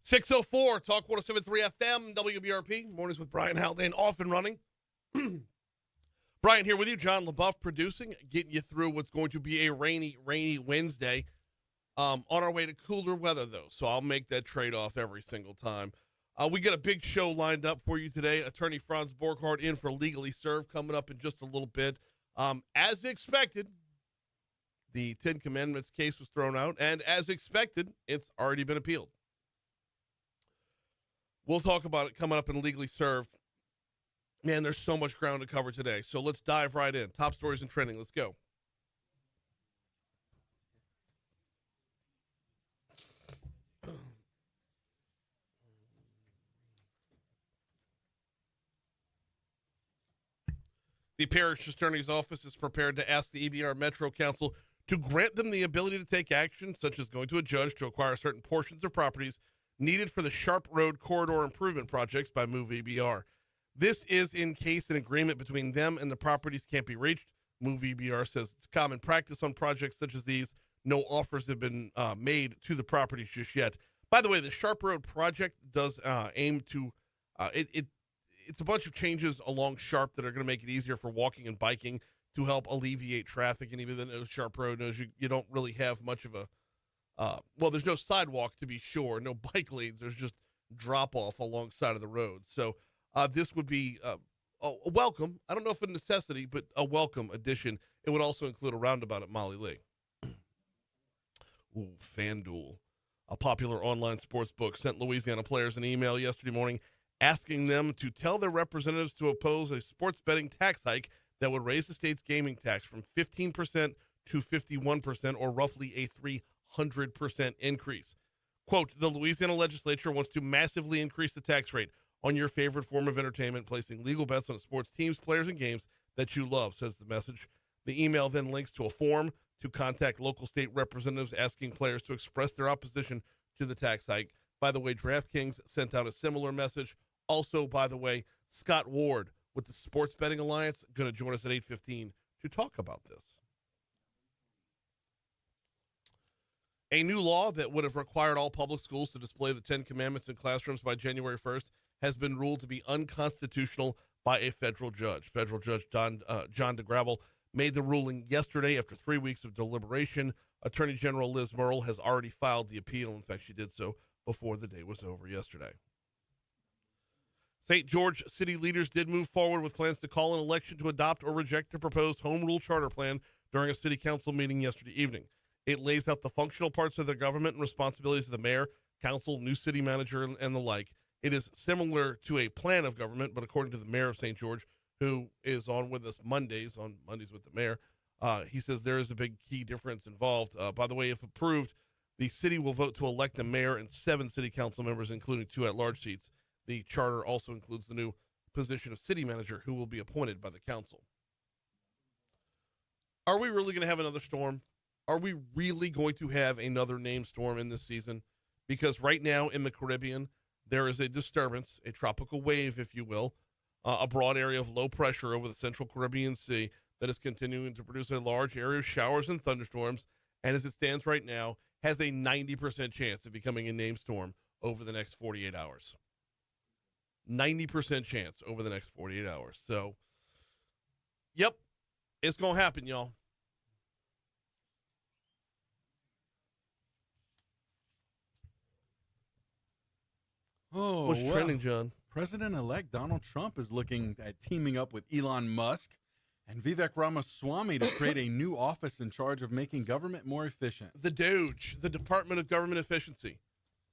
6:04, Talk 107.3 FM, WBRP. Mornings with Brian Haldane, off and running. Brian here with you, John LaBeouf producing, getting you through what's going to be a rainy Wednesday. On our way to cooler weather, though, so I'll make that trade-off every single time. We got a big show lined up for you today. Attorney Franz Borghardt in for Legally Served coming up in just a little bit. As expected, the Ten Commandments case was thrown out, and as expected, it's already been appealed. We'll talk about it coming up in Legally Served. Man, there's so much ground to cover today, so let's dive right in. Top stories and trending. Let's go. The parish attorney's office is prepared to ask the EBR Metro Council to grant them the ability to take action, such as going to a judge to acquire certain portions of properties needed for the Sharp Road Corridor improvement projects by Move EBR. This is in case an agreement between them and the properties can't be reached. Move EBR says it's common practice on projects such as these. No offers have been made to the properties just yet. By the way, the Sharp Road project does aim to it's a bunch of changes along Sharp that are going to make it easier for walking and biking to help alleviate traffic. And even though Sharp Road knows you don't really have much of a, there's no sidewalk to be sure, no bike lanes. There's just drop off alongside of the road. So this would be a welcome. I don't know if a necessity, but a welcome addition. It would also include a roundabout at Molly Lee. Ooh, FanDuel, a popular online sports book, sent Louisiana players an email yesterday morning asking them to tell their representatives to oppose a sports betting tax hike that would raise the state's gaming tax from 15% to 51%, or roughly a 300% increase. Quote, the Louisiana legislature wants to massively increase the tax rate on your favorite form of entertainment, placing legal bets on sports teams, players, and games that you love, says the message. The email then links to a form to contact local state representatives asking players to express their opposition to the tax hike. By the way, DraftKings sent out a similar message. Also, by the way, Scott Ward with the Sports Betting Alliance going to join us at 8:15 to talk about this. A new law that would have required all public schools to display the Ten Commandments in classrooms by January 1st has been ruled to be unconstitutional by a federal judge. Federal Judge John DeGravel made the ruling yesterday after 3 weeks of deliberation. Attorney General Liz Murrill has already filed the appeal. In fact, she did so before the day was over yesterday. St. George city leaders did move forward with plans to call an election to adopt or reject the proposed home rule charter plan during a city council meeting yesterday evening. It lays out the functional parts of the government and responsibilities of the mayor, council, new city manager, and the like. It is similar to a plan of government, but according to the mayor of St. George, who is on with us Mondays with the mayor, he says there is a big key difference involved. By the way, if approved, the city will vote to elect the mayor and 7 city council members, including 2 at-large seats. The charter also includes the new position of city manager, who will be appointed by the council. Are we really going to have another storm? Are we really going to have another named storm in this season? Because right now in the Caribbean, there is a disturbance, a tropical wave, if you will, a broad area of low pressure over the central Caribbean Sea that is continuing to produce a large area of showers and thunderstorms, and as it stands right now, has a 90% chance of becoming a named storm over the next 48 hours. 90% chance over the next 48 hours. So, yep, it's going to happen, y'all. Oh, what's trending, John? President-elect Donald Trump is looking at teaming up with Elon Musk and Vivek Ramaswamy to create a new office in charge of making government more efficient. The DOGE, the Department of Government Efficiency.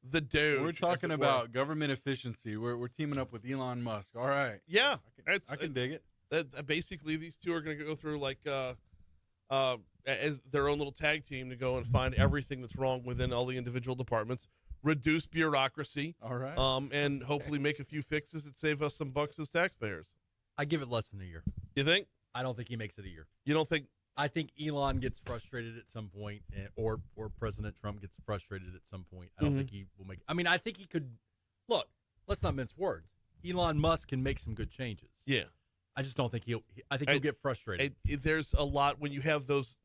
The DOGE. We're talking about government efficiency. We're teaming up with Elon Musk. All right. Yeah. I can dig it. Basically, these two are going to go through as their own little tag team to go and find everything that's wrong within all the individual departments, reduce bureaucracy, all right, and hopefully make a few fixes that save us some bucks as taxpayers. I give it less than a year. You think? I don't think he makes it a year. You don't think? I think Elon gets frustrated at some point, or President Trump gets frustrated at some point. I don't think he will make. I mean, I think he could. Look, let's not mince words. Elon Musk can make some good changes. Yeah, I just don't think he'll. I think he'll get frustrated. There's a lot when you have those.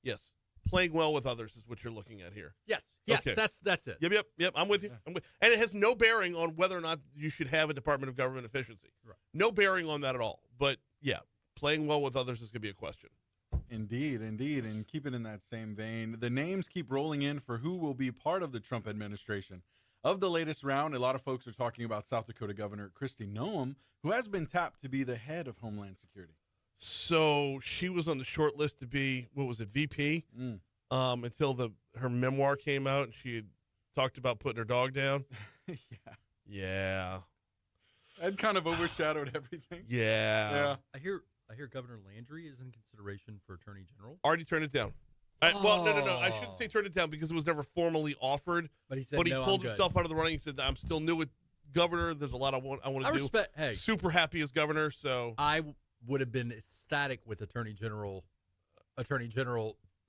Yes, playing well with others is what you're looking at here. Yes, Yes, Okay. that's it. Yep. I'm with you. Yeah. And it has no bearing on whether or not you should have a Department of Government Efficiency. Right. No bearing on that at all. But yeah, playing well with others is going to be a question. Indeed. And keep it in that same vein. The names keep rolling in for who will be part of the Trump administration. Of the latest round, a lot of folks are talking about South Dakota Governor Kristi Noem, who has been tapped to be the head of Homeland Security. So she was on the short list to be, what was it, VP? Until her memoir came out and she had talked about putting her dog down. Yeah. Yeah. That kind of overshadowed everything. Yeah. I hear Governor Landry is in consideration for Attorney General. Already turned it down. Well, no. I shouldn't say turned it down because it was never formally offered. But he said, But he no, pulled I'm good. himself out of the running. He said, I'm still new with governor. There's a lot I want to do. respect. Hey, Super happy as governor. So I would have been ecstatic with Attorney General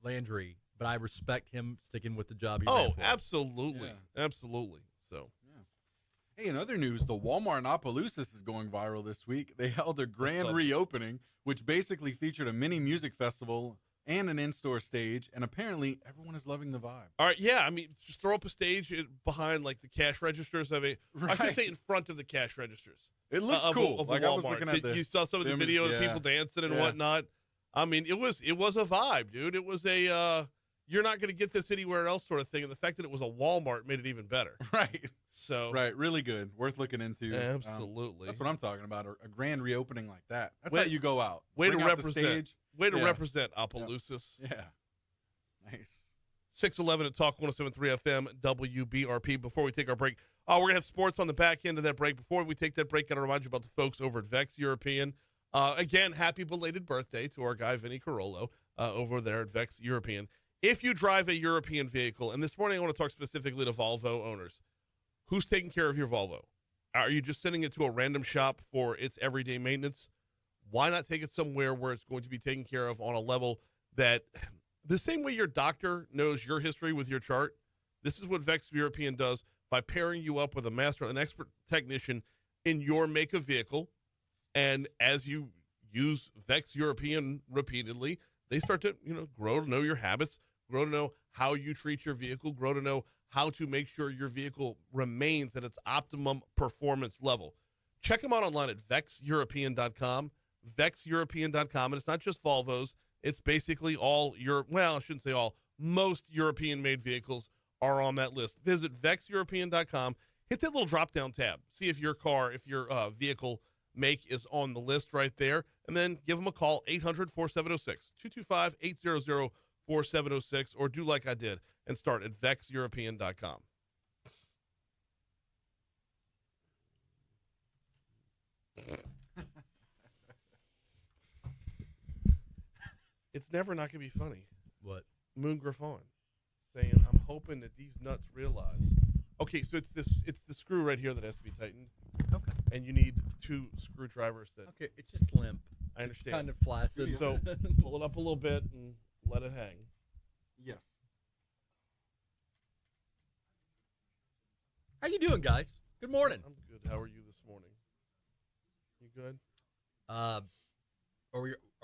Landry, but I respect him sticking with the job he ran for. absolutely. Yeah. Absolutely. So Hey, in other news, the Walmart Opelousas is going viral this week. They held a grand fun. reopening, which basically featured a mini music festival and an in-store stage, and apparently everyone is loving the vibe. all right, yeah. I mean, just throw up a stage behind like the cash registers. I should say in front of the cash registers. It looks of cool. Of Like Walmart. I was looking at You saw some of the video of people dancing and whatnot. I mean, it was a vibe, dude. It was a you're not going to get this anywhere else sort of thing, and the fact that it was a Walmart made it even better. Right. So Right. Really good. Worth looking into. absolutely. That's what I'm talking about. A grand reopening like that. That's Way- how you go out. way to Bring out the represent. stage. Way to Yeah. represent Opelousas. Yeah. Nice. 611 at Talk 107.3 FM WBRP. Before we take our break, we're going to have sports on the back end of that break. Before we take that break, got to remind you about the folks over at Vex European. Again, happy belated birthday to our guy, Vinny Carollo, over there at Vex European. If you drive a European vehicle, and this morning I want to talk specifically to Volvo owners, who's taking care of your Volvo? Are you just sending it to a random shop for its everyday maintenance? Why not take it somewhere where it's going to be taken care of on a level that the same way your doctor knows your history with your chart, this is what Vex European does by pairing you up with a master, an expert technician in your make of vehicle. And as you use Vex European repeatedly, they start to, grow to know your habits, grow to know how you treat your vehicle, grow to know how to make sure your vehicle remains at its optimum performance level. Check them out online at vexeuropean.com, vexeuropean.com. And it's not just Volvos. It's basically all I shouldn't say all, most European-made vehicles are on that list. Visit vexeuropean.com. Hit that little drop-down tab. See if your vehicle make is on the list right there. And then give them a call, 800-4706, 225-800-4706, or do like I did and start at vexeuropean.com. It's never not going to be funny. What? Moon Griffon saying, I'm hoping that these nuts realize. Okay, so it's the screw right here that has to be tightened. Okay. And you need two screwdrivers that Okay, it's just limp. I understand. Kind of flaccid. So pull it up a little bit and let it hang. Yes. How you doing, guys? Good morning. I'm good. How are you this morning? You good?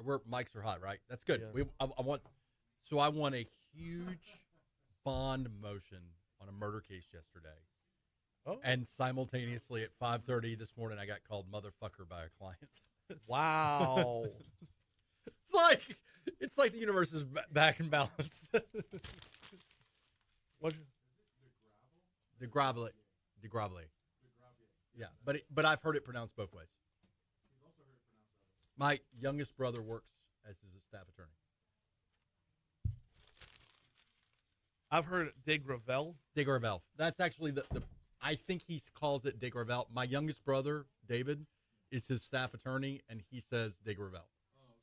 We're mics are hot, right? That's good. Yeah. I want a huge bond motion on a murder case yesterday. Oh. And simultaneously at 5:30 this morning, I got called motherfucker by a client. Wow. It's like the universe is back in balance. What's DeGravely. Yeah, but I've heard it pronounced both ways. My youngest brother works as his staff attorney. I've heard De Gravel. DeGravel. That's actually the I think he calls it DeGravel. My youngest brother, David, is his staff attorney, and he says DeGravel.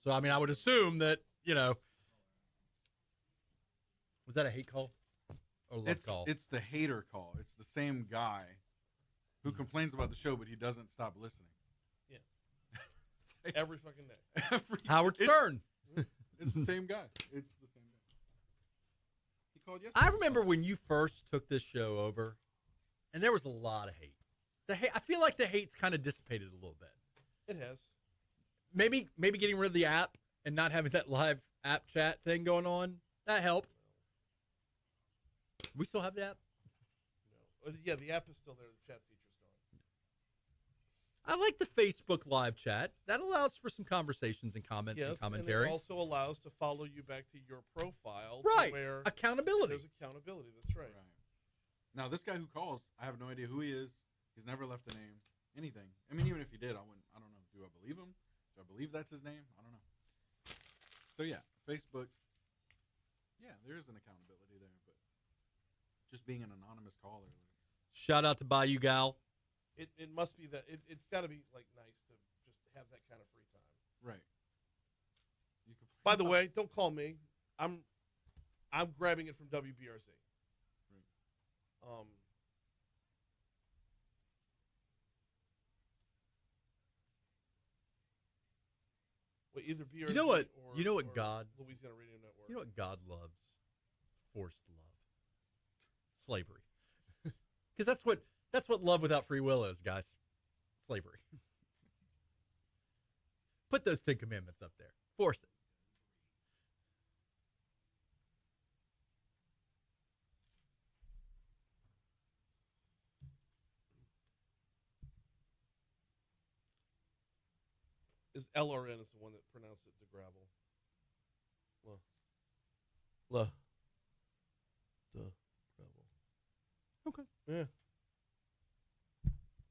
So, I mean, I would assume that, was that a hate call or love call? It's the hater call. It's the same guy who complains about the show, but he doesn't stop listening. Yeah. It's like Every fucking day. Howard Stern. It's the same guy. It's the same guy. He called yesterday. I remember when you first took this show over, and there was a lot of hate. I feel like the hate's kind of dissipated a little bit. It has. Maybe getting rid of the app and not having that live app chat thing going on, that helped. We still have the app? No. Yeah, the app is still there. The chat feature's gone. I like the Facebook live chat. That allows for some conversations and comments and commentary. And it also allows to follow you back to your profile. Right. Where Accountability. There's accountability. That's right. Now, this guy who calls, I have no idea who he is. He's never left a name, anything. I mean, even if he did, I don't know. Do I believe him? Do I believe that's his name? I don't know. So, yeah, Facebook. Yeah, there is an accountability there, but just being an anonymous caller. Shout out to Bayou Gal. It must be that it's got to be like nice to just have that kind of free time. Right. By the way, don't call me. I'm grabbing it from WBRZ. Well, either BRZ You know what? or, You know what or God? Louisiana Radio Network. You know what God loves? Forced love, slavery. Because that's what love without free will is, guys. Slavery. Put those 10 commandments up there. Force it. Is LRN is the one that pronounced it de gravel. La. De gravel. Okay. Yeah.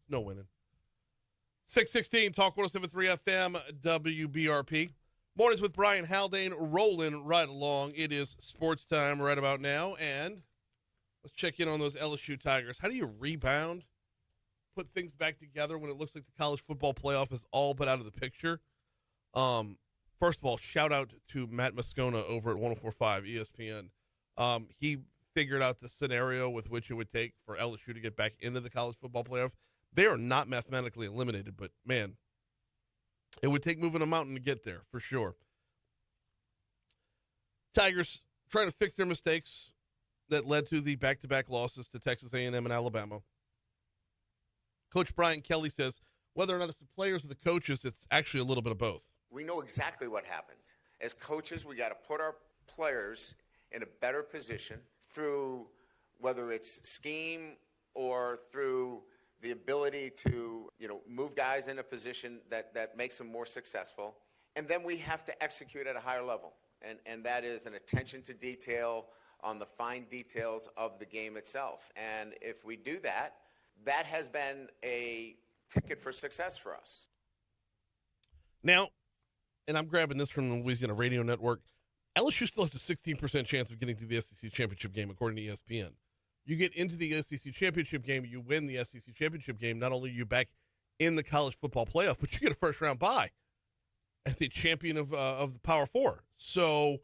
No winning. 616 Talk 107.3 FM WBRP. Mornings with Brian Haldane rolling right along. It is sports time right about now, and let's check in on those LSU Tigers. How do you rebound? Put things back together when it looks like the college football playoff is all but out of the picture. First of all, shout out to Matt Moscona over at 104.5 ESPN. He figured out the scenario with which it would take for LSU to get back into the college football playoff. They are not mathematically eliminated, but man, it would take moving a mountain to get there for sure. Tigers trying to fix their mistakes that led to the back-to-back losses to Texas A&M and Alabama. Coach Brian Kelly says whether or not it's the players or the coaches, it's actually a little bit of both. We know exactly what happened. As coaches, we got to put our players in a better position through whether it's scheme or through the ability to, move guys in a position that makes them more successful. And then we have to execute at a higher level. And that is an attention to detail on the fine details of the game itself. And if we do that, that has been a ticket for success for us. Now, and I'm grabbing this from the Louisiana Radio Network, LSU still has a 16% chance of getting to the SEC championship game, according to ESPN. You get into the SEC championship game, you win the SEC championship game, not only are you back in the college football playoff, but you get a first-round bye as the champion of the Power Four. So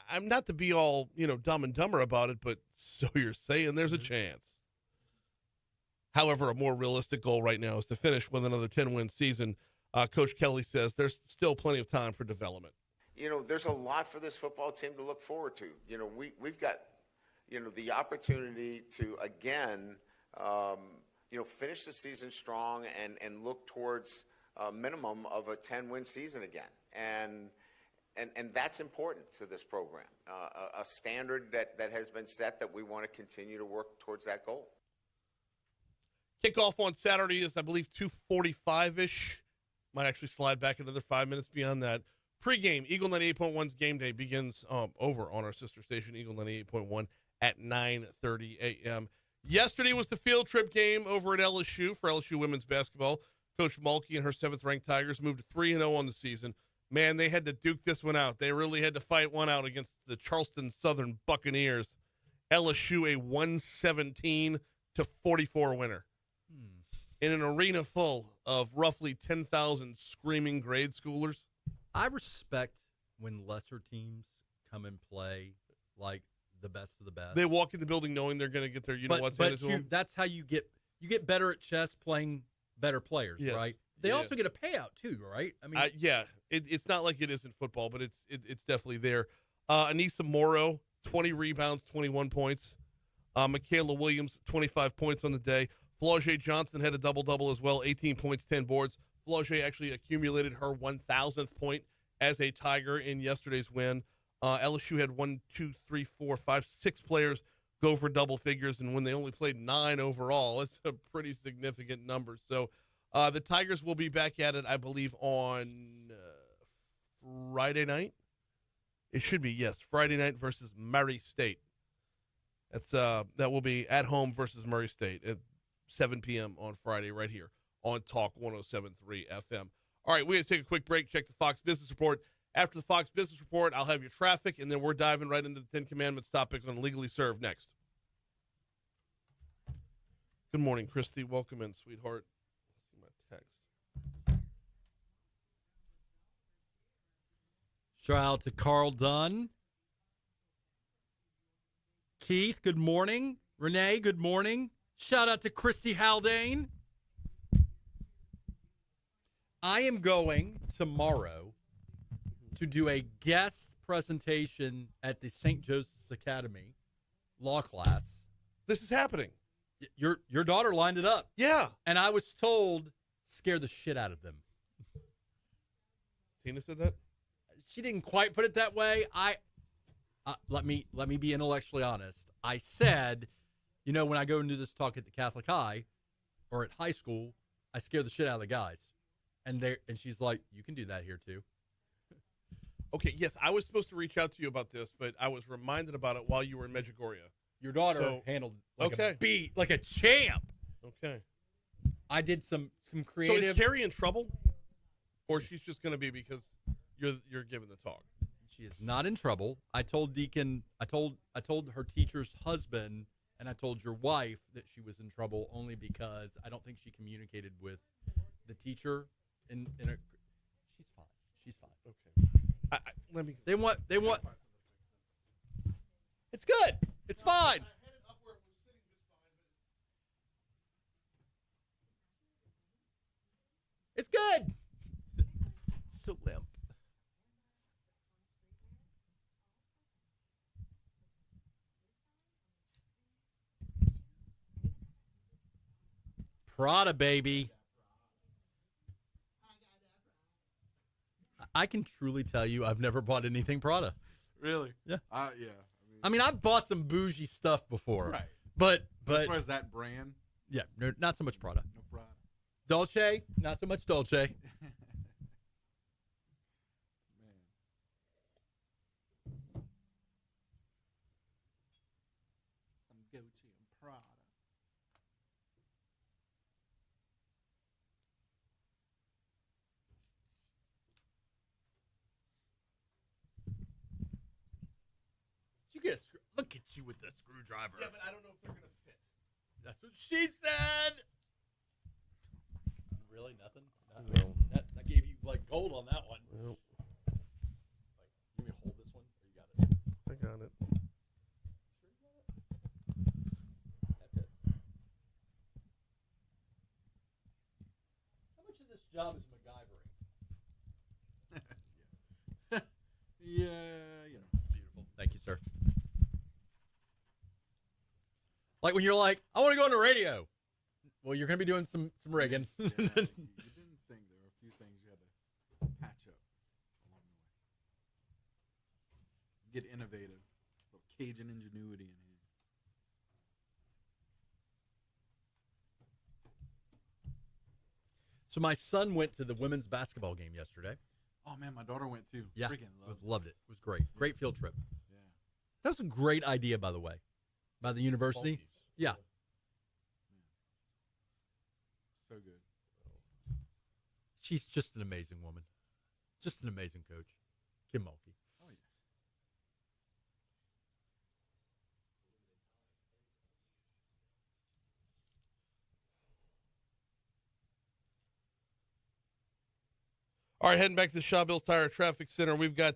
I'm not to be all, dumb and dumber about it, but so you're saying there's a chance. However, a more realistic goal right now is to finish with another 10-win season. Coach Kelly says there's still plenty of time for development. There's a lot for this football team to look forward to. We've got, the opportunity to, again, finish the season strong and look towards a minimum of a 10-win season again. And that's important to this program, a standard that has been set that we want to continue to work towards that goal. Kickoff on Saturday is, I believe, 2:45-ish. Might actually slide back another 5 minutes beyond that. Pre-game, Eagle 98.1's game day begins over on our sister station, Eagle 98.1, at 9:30 a.m. Yesterday was the field trip game over at LSU for LSU women's basketball. Coach Mulkey and her 7th-ranked Tigers moved to 3-0 on the season. Man, they had to duke this one out. They really had to fight one out against the Charleston Southern Buccaneers. LSU a 117-44 winner. In an arena full of roughly 10,000 screaming grade schoolers. I respect when lesser teams come and play like the best of the best. They walk in the building knowing they're going to get their what's handed to them. That's how you get better at chess playing better players, yes. right? They also get a payout too, right? I mean, yeah, it's not like it is in football, but it's definitely there. Anissa Morrow, 20 rebounds, 21 points. Michaela Williams, 25 points on the day. Flau'jae Johnson had a double-double as well, 18 points, 10 boards. Flau'jae actually accumulated her 1,000th point as a Tiger in yesterday's win. LSU had 1, 2, 3, 4, 5, 6 players go for double figures, and when they only played 9 overall, it's a pretty significant number. So the Tigers will be back at it, I believe, on Friday night. It should be, yes, Friday night versus Murray State. That will be at home versus Murray State at 7 p.m. on Friday right here on Talk 107.3 FM. All right, we're going to take a quick break, check the Fox Business Report. After the Fox Business Report, I'll have your traffic, and then we're diving right into the Ten Commandments topic on Legally Served next. Good morning, Christy. Welcome in, sweetheart. Let's see my text. Shout out to Carl Dunn. Keith, good morning. Renee, good morning. Shout out to Christy Haldane. I am going tomorrow to do a guest presentation at the St. Joseph's Academy law class. This is happening. Your daughter lined it up. Yeah. And I was told, scare the shit out of them. Tina said that? She didn't quite put it that way. Let me be intellectually honest. I said, when I go and do this talk at the Catholic High or at high school, I scare the shit out of the guys. And she's like, you can do that here too. Okay, yes, I was supposed to reach out to you about this, but I was reminded about it while you were in Medjugorje. Your daughter handled like a beat, like a champ. Okay. I did some creative. So is Carrie in trouble? Or she's just going to be because you're giving the talk? She is not in trouble. I told Deacon, I told her teacher's husband, and I told your wife that she was in trouble only because I don't think she communicated with the teacher in a. She's fine. She's fine. Okay. Let me. They want. It's good. It's fine. It's good. It's so limp. Prada, baby. I can truly tell you I've never bought anything Prada. Really? Yeah. Yeah. I mean, I've bought some bougie stuff before. Right. But as far as that brand, yeah, no, not so much Prada. no Prada. Dolce, not so much Dolce. Some Gucci and Prada. Look at you with the screwdriver. Yeah, but I don't know if they're going to fit. That's what she said. Really, nothing? No. That gave you like gold on that one. Well, Give me a hold this one. Or you got it? I got it. That fits. How much of this job is MacGyvering? Yeah, Beautiful. Thank you, sir. Like when you're like, I want to go on the radio. Well, you're going to be doing some rigging. You didn't think there were a few things you had to patch up along the way. Get innovative. A little Cajun ingenuity in here. So my son went to the women's basketball game yesterday. Oh, man, my daughter went too. Yeah, Freaking loved it. It was great. Great field trip. Yeah. That was a great idea, by the way, by the university. Bulkies. Yeah. So good. She's just an amazing woman. Just an amazing coach. Kim Mulkey. Oh, yeah. All right, heading back to the Shaw Bills Tire Traffic Center. We've got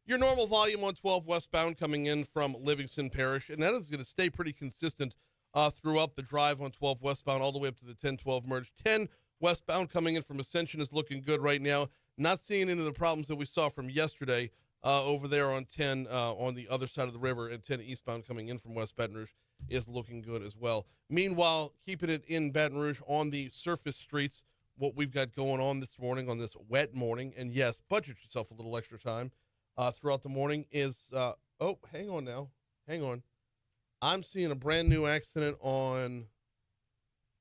your normal volume on 12 westbound coming in from Livingston Parish, and that is going to stay pretty consistent throughout the drive on 12 westbound all the way up to the 10-12 merge. 10 westbound coming in from Ascension is looking good right now. Not seeing any of the problems that we saw from yesterday over there on 10 on the other side of the river, and 10 eastbound coming in from West Baton Rouge is looking good as well. Meanwhile, keeping it in Baton Rouge on the surface streets, what we've got going on this morning on this wet morning, and yes, budget yourself a little extra time. throughout the morning is, hang on now. Hang on. I'm seeing a brand new accident on,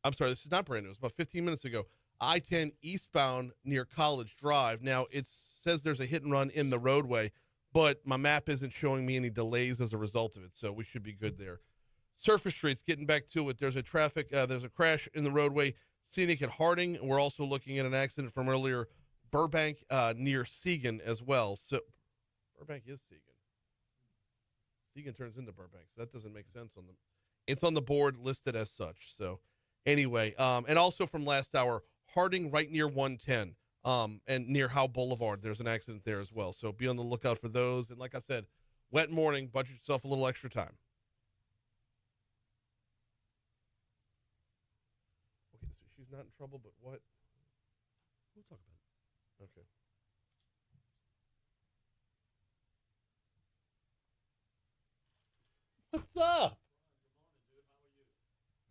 I'm sorry, this is not brand new. It's about 15 minutes ago. I-10 eastbound near College Drive. Now, it says there's a hit and run in the roadway, but my map isn't showing me any delays as a result of it, so we should be good there. Surface Streets, getting back to it, there's a crash in the roadway, scenic at Harding. We're also looking at an accident from earlier, Burbank near Segan as well. So Burbank is Segan. Segan turns into Burbank, so that doesn't make sense on them. It's on the board listed as such. So anyway, and also from last hour, Harding right near 110 and near Howe Boulevard, there's an accident there as well. So be on the lookout for those. And like I said, wet morning, budget yourself a little extra time. Okay, so she's not in trouble, but what? We'll talk about it. Okay. What's up?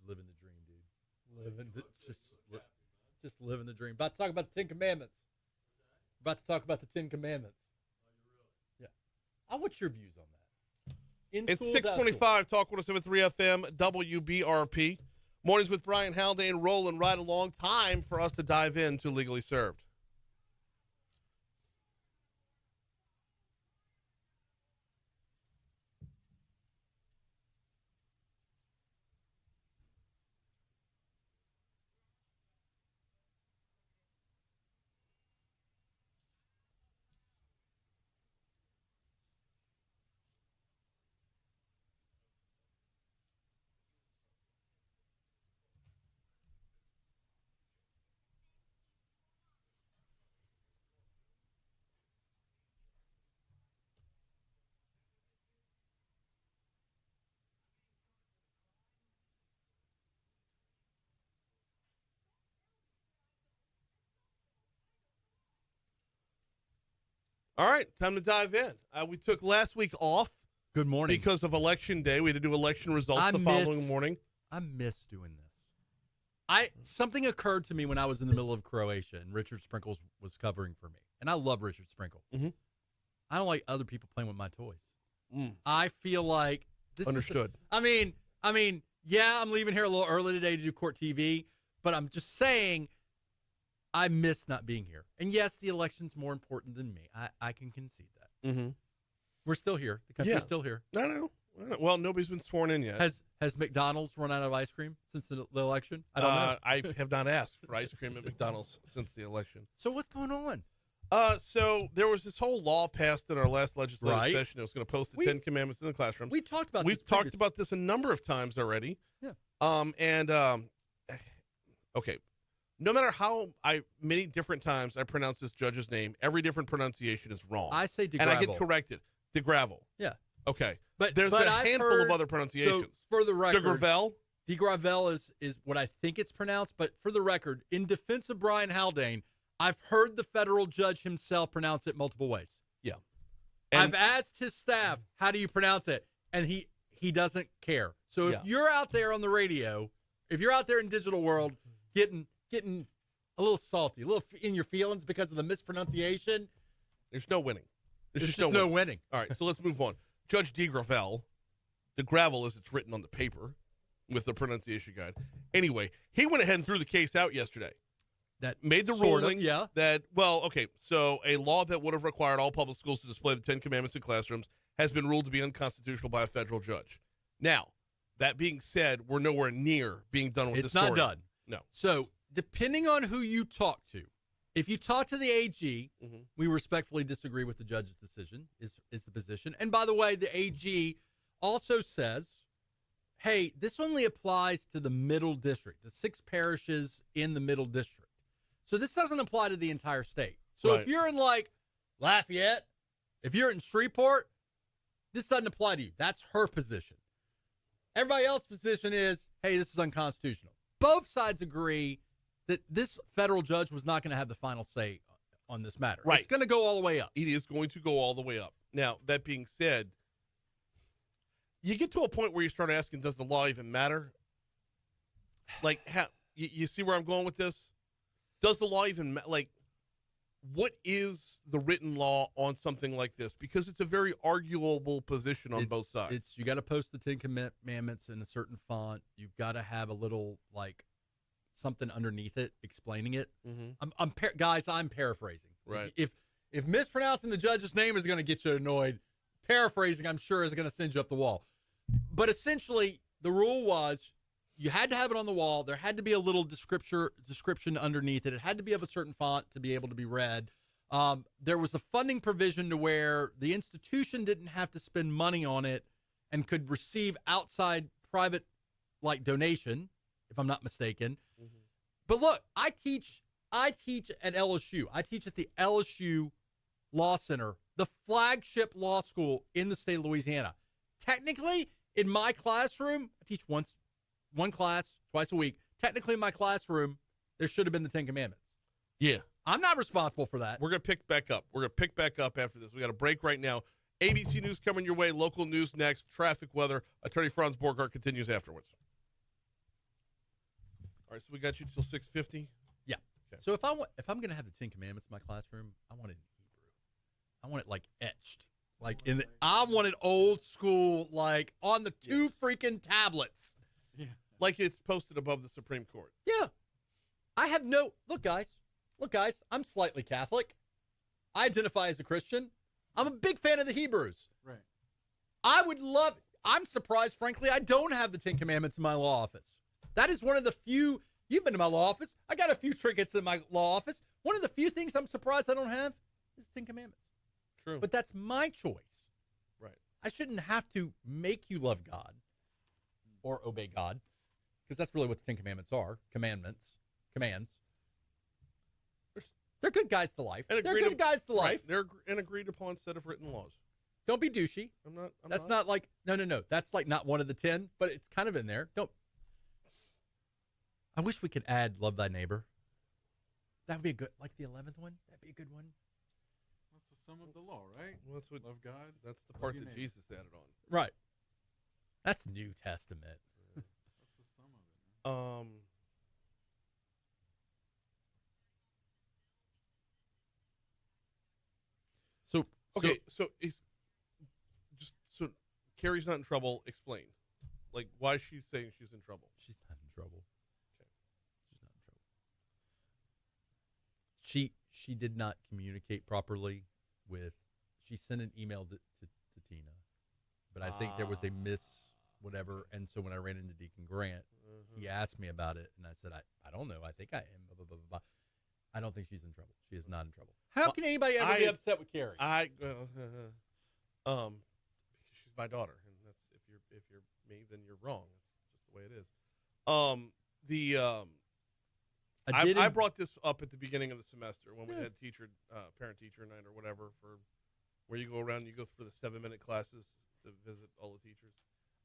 Living the dream, dude. Just living the dream. About to talk about the 10 Commandments. About to talk about the 10 Commandments. Yeah. What's your views on that? It's 625, Talk 107.3 FM, WBRP. Mornings with Brian Haldane rolling right along. Time for us to dive into Legally Served. All right, time to dive in. We took last week off. Good morning. Because of Election Day. We had to do election results the following morning. I miss doing this. Something occurred to me when I was in the middle of Croatia, and Richard Sprinkles was covering for me. And I love Richard Sprinkle. Mm-hmm. I don't like other people playing with my toys. I feel like this Understood. Yeah, I'm leaving here a little early today to do Court TV, but I'm just saying I miss not being here. And yes, the election's more important than me. I can concede that. Mm-hmm. We're still here. The country's still here. No. Well, nobody's been sworn in yet. Has McDonald's run out of ice cream since the election? I don't know. I have not asked for ice cream at McDonald's since the election. So what's going on? So there was this whole law passed in our last legislative Right. session. It was going to post the 10 Commandments in the classroom. We talked about We've talked about this a number of times already. Yeah. Okay. No matter how many different times I pronounce this judge's name, every different pronunciation is wrong. I say DeGravel. And I get corrected. DeGravel. Yeah. Okay. But there's a handful of other pronunciations. So for the record, DeGravel is what I think it's pronounced. But for the record, in defense of Brian Haldane, I've heard the federal judge himself pronounce it multiple ways. Yeah. I've asked his staff, how do you pronounce it? And he doesn't care. So if you're out there on the radio, if you're out there in digital world getting a little salty, a little in your feelings because of the mispronunciation, there's no winning. There's just no winning. All right, so let's move on. Judge DeGravel, DeGravel as it's written on the paper with the pronunciation guide. Anyway, he went ahead and threw the case out yesterday. That made the sort ruling of, yeah. that, so a law that would have required all public schools to display the 10 Commandments in classrooms has been ruled to be unconstitutional by a federal judge. Now, that being said, we're nowhere near being done with this story. It's not done. No. So, depending on who you talk to, if you talk to the AG, we respectfully disagree with the judge's decision, is the position. And by the way, the AG also says, hey, this only applies to the middle district, the 6 parishes in the middle district. So this doesn't apply to the entire state. So if you're in like Lafayette, if you're in Shreveport, this doesn't apply to you. That's her position. Everybody else's position is, hey, this is unconstitutional. Both sides agree that this federal judge was not going to have the final say on this matter. Right. It's going to go all the way up. It is going to go all the way up. Now, that being said, you get to a point where you start asking, does the law even matter? Like, you see where I'm going with this? Does the law even what is the written law on something like this? Because it's a very arguable position on both sides. You got to post the 10 Commandments in a certain font. You've got to have a little like something underneath it explaining it. Guys, I'm paraphrasing. Right. If mispronouncing the judge's name is going to get you annoyed, paraphrasing, I'm sure, is going to send you up the wall. But essentially, the rule was you had to have it on the wall. There had to be a little description underneath it. It had to be of a certain font to be able to be read. There was a funding provision to where the institution didn't have to spend money on it and could receive outside private like donation, if I'm not mistaken. But look, I teach at LSU. I teach at the LSU Law Center, the flagship law school in the state of Louisiana. Technically, in my classroom, I teach one class twice a week. Technically, in my classroom, there should have been the 10 Commandments. Yeah. I'm not responsible for that. We're going to pick back up. We're going to pick back up after this. We got a break right now. ABC News coming your way. Local news next. Traffic, weather. Attorney Franz Borghardt continues afterwards. All right, so we got you till 6:50. Yeah. Okay. So if I'm going to have the 10 Commandments in my classroom, I want it in Hebrew. I want it like etched. Like I want it old school, like on the two freaking tablets. Yeah. Like it's posted above the Supreme Court. Yeah. I have look, guys, I'm slightly Catholic. I identify as a Christian. I'm a big fan of the Hebrews. Right. I'm surprised, frankly, I don't have the 10 Commandments in my law office. That is one of the few, you've been to my law office. I got a few trinkets in my law office. One of the few things I'm surprised I don't have is the 10 Commandments. True. But that's my choice. Right. I shouldn't have to make you love God or obey God, because that's really what the 10 Commandments are. Commands. They're good guides to life. They're good guides to life. They're an agreed upon set of written laws. Don't be douchey. That's not like, no. That's like not one of the 10, but it's kind of in there. I wish we could add love thy neighbor. That would be a good, like the 11th one. That'd be a good one. That's the sum of the law, right? Well, that's what Love God. That's the part your that neighbor. Jesus added on. Right. That's New Testament. That's the sum of it. Man. So Carrie's not in trouble. Explain, like, why is she saying she's in trouble? She's not in trouble. Okay. She's not in trouble. She did not communicate properly with. She sent an email to Tina, but I think there was a whatever. And so when I ran into Deacon Grant, he asked me about it, and I said, I don't know. I think I am. Blah, blah, blah, blah, blah. I don't think she's in trouble. She is not in trouble. How can anybody ever be upset with Carrie? Because she's my daughter, and that's if you're me, then you're wrong. That's just the way it is. I brought this up at the beginning of the semester when we had parent-teacher night or whatever, for where you go around and you go for the 7-minute classes to visit all the teachers.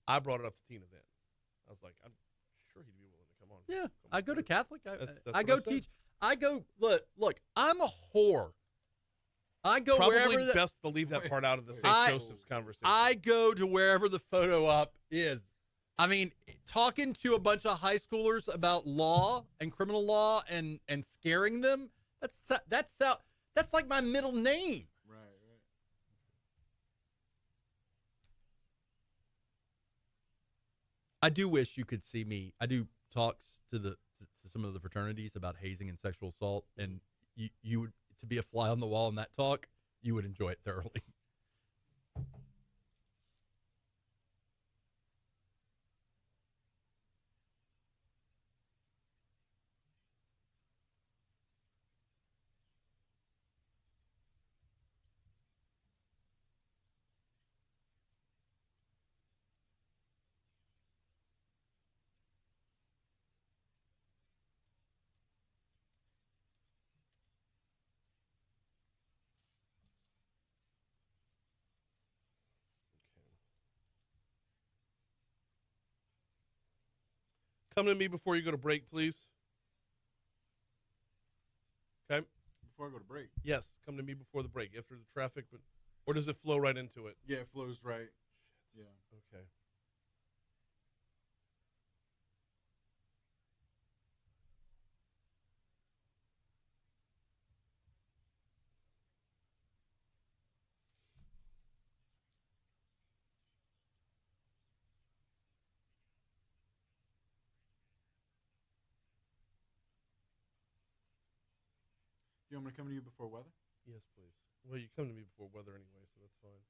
I brought it up to Tina then. I was like, I'm sure he'd be willing to come on. Yeah, I go to Catholic. That's I go teach. I go, look, I'm a whore. I go Probably wherever. Best to leave that part out of the St. Joseph's conversation. I go to wherever the photo op is. I mean, talking to a bunch of high schoolers about law and criminal law and scaring them, that's like my middle name. Right. I do wish you could see me. I do talks to some of the fraternities about hazing and sexual assault, and you would, to be a fly on the wall in that talk, you would enjoy it thoroughly. Come to me before you go to break, please. Okay? Before I go to break. Yes, come to me before the break, after the traffic, or does it flow right into it? Yeah, it flows right. Yeah. Okay. You want me to come to you before weather? Yes, please. Well, you come to me before weather anyway, so that's fine.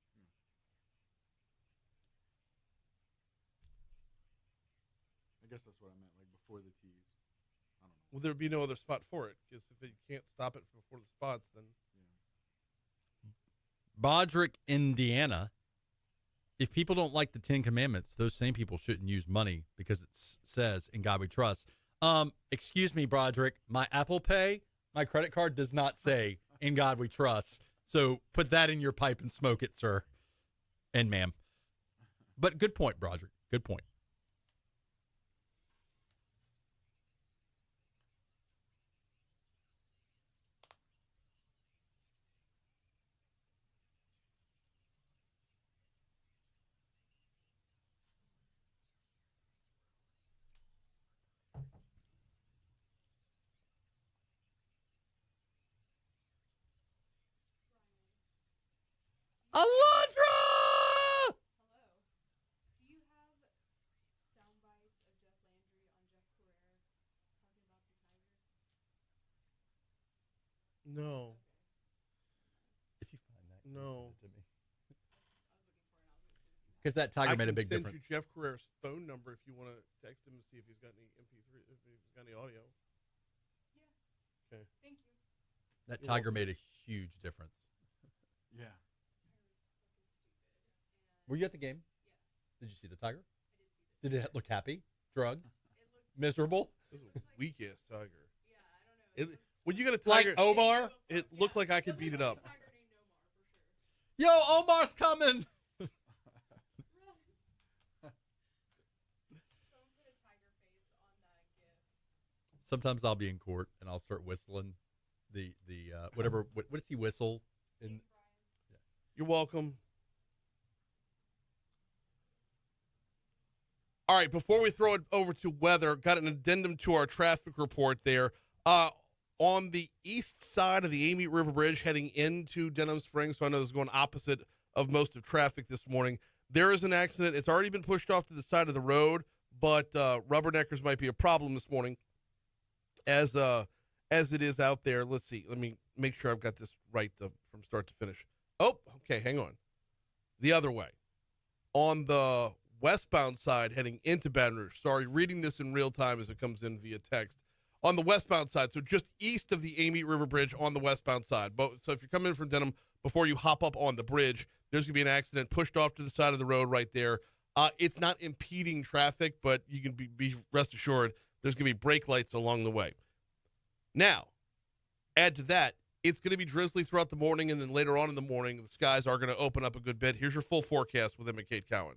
I guess that's what I meant, like before the tees. I don't know. Well, there'd be no other spot for it, because if you can't stop it before the spots, then... Bodrick, Indiana. If people don't like the 10 Commandments, those same people shouldn't use money because it says, "In God we trust." Excuse me, Broderick. My Apple Pay, my credit card does not say, "In God we trust." So put that in your pipe and smoke it, sir. And ma'am. But good point, Broderick. Good point. Alondra! Hello. Do you have sound bites of Jeff Landry on Jeff Carrera talking about the Tiger? No. If you find that, No. send it to me. Because that Tiger made a big difference. I can send you Jeff Carrera's phone number if you want to text him and see if he's got any MP3, if he's got any audio. Yeah. Okay. Thank you. That You're Tiger welcome. made a huge difference. Yeah. Were you at the game? Yeah. Did you see the Tiger? I did see Did it look happy? Drugged? it. It looked. Miserable? This is a weak ass tiger. Yeah, I don't know. When you got a Like tiger, Omar? it looked like I could beat it up. Tiger named Omar for sure. Yo, Omar's coming! Someone put a tiger face on that gift. Sometimes I'll be in court and I'll start whistling the whatever. What does he whistle? In, You're welcome. All right, before we throw it over to weather, got an addendum to our traffic report there. On the east side of the Amite River Bridge heading into Denham Springs, so I know this is going opposite of most of traffic this morning, there is an accident. It's already been pushed off to the side of the road, but rubberneckers might be a problem this morning as it is out there. Let's see. Let me make sure I've got this right from start to finish. Oh, okay, hang on. The other way. On the westbound side heading into Baton Rouge. Sorry, reading this in real time as it comes in via text. On the westbound side, so just east of the Amite River Bridge on the westbound side. So if you're coming in from Denham, before you hop up on the bridge, there's going to be an accident pushed off to the side of the road right there. It's not impeding traffic, but you can be rest assured there's going to be brake lights along the way. Now, add to that, it's going to be drizzly throughout the morning, and then later on in the morning, the skies are going to open up a good bit. Here's your full forecast with Emma Kate Cowan.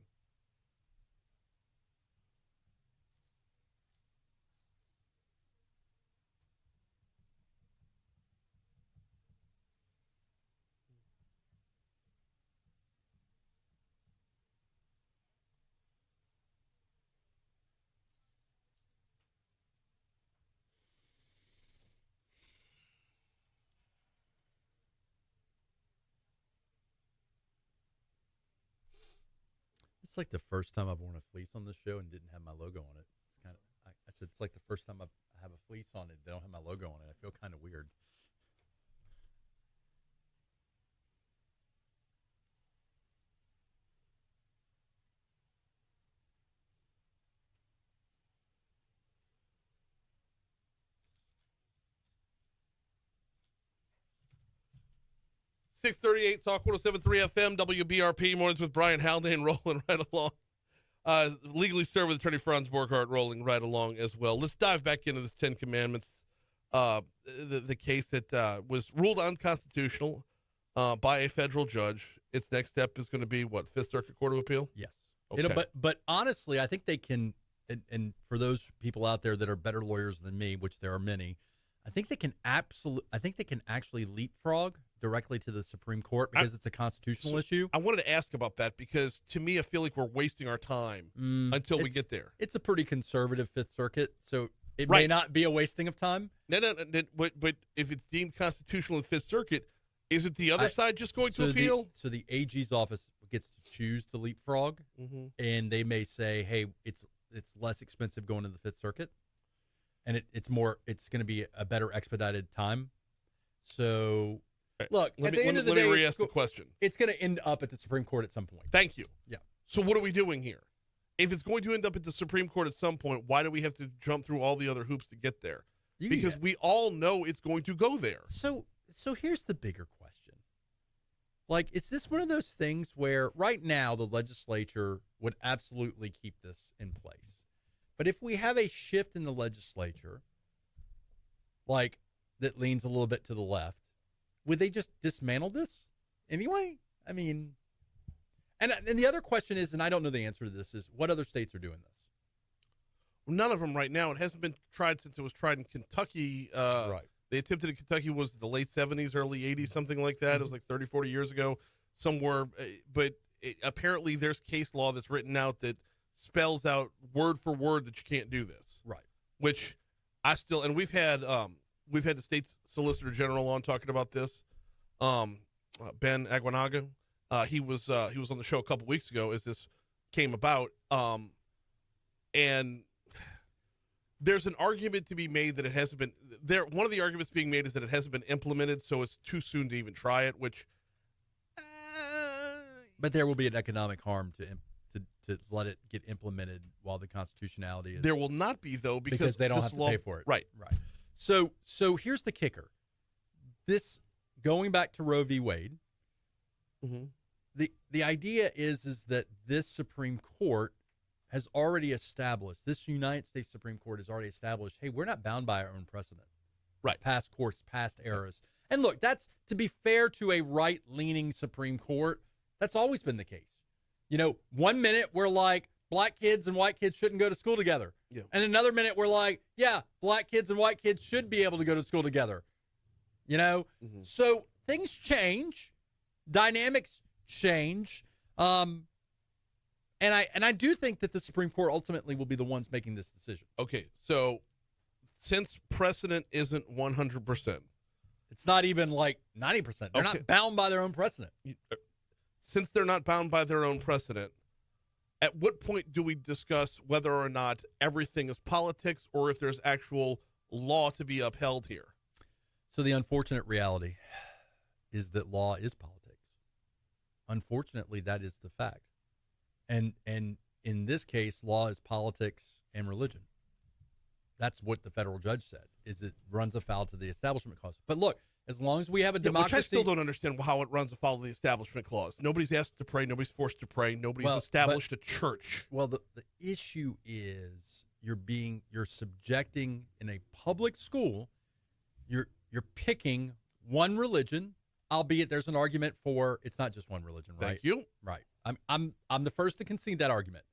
It's like the first time I've worn a fleece on this show and didn't have my logo on it. It's kind of, I said, it's like the first time I have a fleece on it. They don't have my logo on it. I feel kind of weird. .638 Talk 107.3 FM WBRP mornings with Brian Haldane rolling right along. Legally served with attorney Franz Borghardt rolling right along as well. Let's dive back into this 10 Commandments, the case that was ruled unconstitutional by a federal judge. Its next step is going to be what, Fifth Circuit Court of Appeal? Yes. Okay. But honestly, I think they can, and for those people out there that are better lawyers than me, which there are many, I think they can actually leapfrog directly to the Supreme Court because it's a constitutional issue. I wanted to ask about that because to me, I feel like we're wasting our time until we get there. It's a pretty conservative Fifth Circuit, so it Right. may not be a wasting of time. No, but if it's deemed constitutional in Fifth Circuit, is it the other side just going to appeal? So the AG's office gets to choose to leapfrog, and they may say, "Hey, it's less expensive going to the Fifth Circuit, and it's going to be a better expedited time." So, Okay. look, Let at me, the end of the let me day, re-ask the question. it's going to end up at the Supreme Court at some point. Thank you. Yeah. So what are we doing here? If it's going to end up at the Supreme Court at some point, why do we have to jump through all the other hoops to get there? Because we all know it's going to go there. So here's the bigger question. Like, is this one of those things where right now the legislature would absolutely keep this in place? But if we have a shift in the legislature, like that leans a little bit to the left, would they just dismantle this anyway? I mean, and the other question is, and I don't know the answer to this, is what other states are doing this? None of them right now. It hasn't been tried since it was tried in Kentucky. Right. They attempted in Kentucky was the late 70s, early 80s, something like that. It was like 30, 40 years ago somewhere. But apparently there's case law that's written out that spells out word for word that you can't do this. Right. Which I still, and we've had the state's solicitor general on talking about this. Ben Aguanaga. He was on the show a couple weeks ago as this came about. And there's an argument to be made that it hasn't been there. One of the arguments being made is that it hasn't been implemented, so it's too soon to even try it, which But there will be an economic harm to let it get implemented while the constitutionality is. there will not be, though, because they don't this have to law, pay for it. Right. Right. So here's the kicker. This, going back to Roe v. Wade, Mm-hmm. the idea is that this Supreme Court has already established, this United States Supreme Court has already established, hey, we're not bound by our own precedent. Right. Past courts, past eras. And look, that's, to be fair to a right-leaning Supreme Court, that's always been the case. You know, 1 minute we're like, black kids and white kids shouldn't go to school together. Yeah. And another minute we're like, yeah, black kids and white kids should be able to go to school together. You know? Mm-hmm. So things change. Dynamics change. And I do think that the Supreme Court ultimately will be the ones making this decision. Okay, so since precedent isn't 100%, It's not even like 90%. They're Okay. not bound by their own precedent. since they're not bound by their own precedent, at what point do we discuss whether or not everything is politics or if there's actual law to be upheld here? So the unfortunate reality is that law is politics. Unfortunately, that is the fact. And in this case, law is politics and religion. That's what the federal judge said, is it runs afoul to the Establishment Clause. But look, as long as we have a democracy... Which I still don't understand how it runs afoul of the Establishment Clause. Nobody's asked to pray. Nobody's forced to pray. Nobody's established a church. Well, the issue is you're subjecting in a public school, you're picking one religion, albeit there's an argument for it's not just one religion, right? Thank you. Right. I'm the first to concede that argument.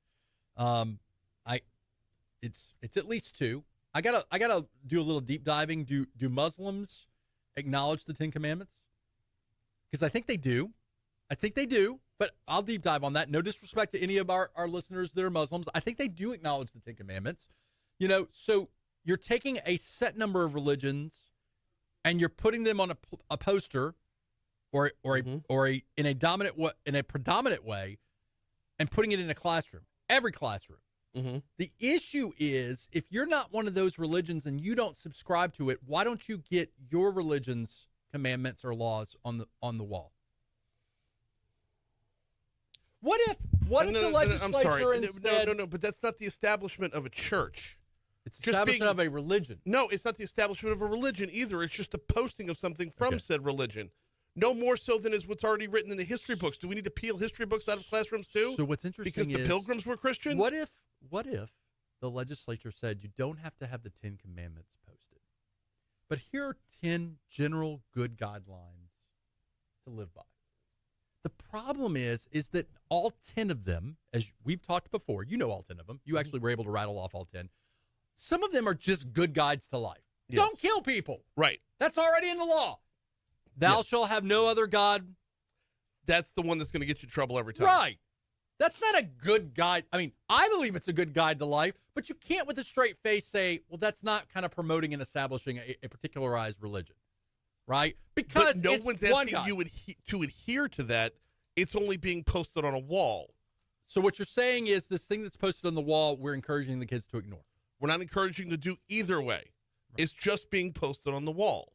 It's at least two. I gotta do a little deep diving. Do Muslims acknowledge the Ten Commandments? Because I think they do. But I'll deep dive on that. No disrespect to any of our listeners that are Muslims. I think they do acknowledge the Ten Commandments. You know, so you're taking a set number of religions and you're putting them on a poster or in a predominant way and putting it in a classroom. Every classroom. Mm-hmm. The issue is, if you're not one of those religions and you don't subscribe to it, why don't you get your religion's commandments or laws on the wall? What if the legislature instead... No, but that's not the establishment of a church. It's the establishment of a religion. No, it's not the establishment of a religion either. It's just a posting of something from said religion. No more so than is what's already written in the history books. Do we need to peel history books out of classrooms too? So what's interesting because the Pilgrims were Christian? What if the legislature said you don't have to have the Ten Commandments posted, but here are 10 general good guidelines to live by? The problem is that all 10 of them, as we've talked before, you know all 10 of them. You actually were able to rattle off all 10. Some of them are just good guides to life. Yes. Don't kill people. Right. That's already in the law. Thou shalt have no other God. That's the one that's going to get you in trouble every time. Right. That's not a good guide. I mean, I believe it's a good guide to life, but you can't with a straight face say, well, that's not kind of promoting and establishing a particularized religion. Right? Because but no it's one's one asking God. you to adhere to that. It's only being posted on a wall. So what you're saying is this thing that's posted on the wall, we're encouraging the kids to ignore. We're not encouraging to do either way. Right. It's just being posted on the wall.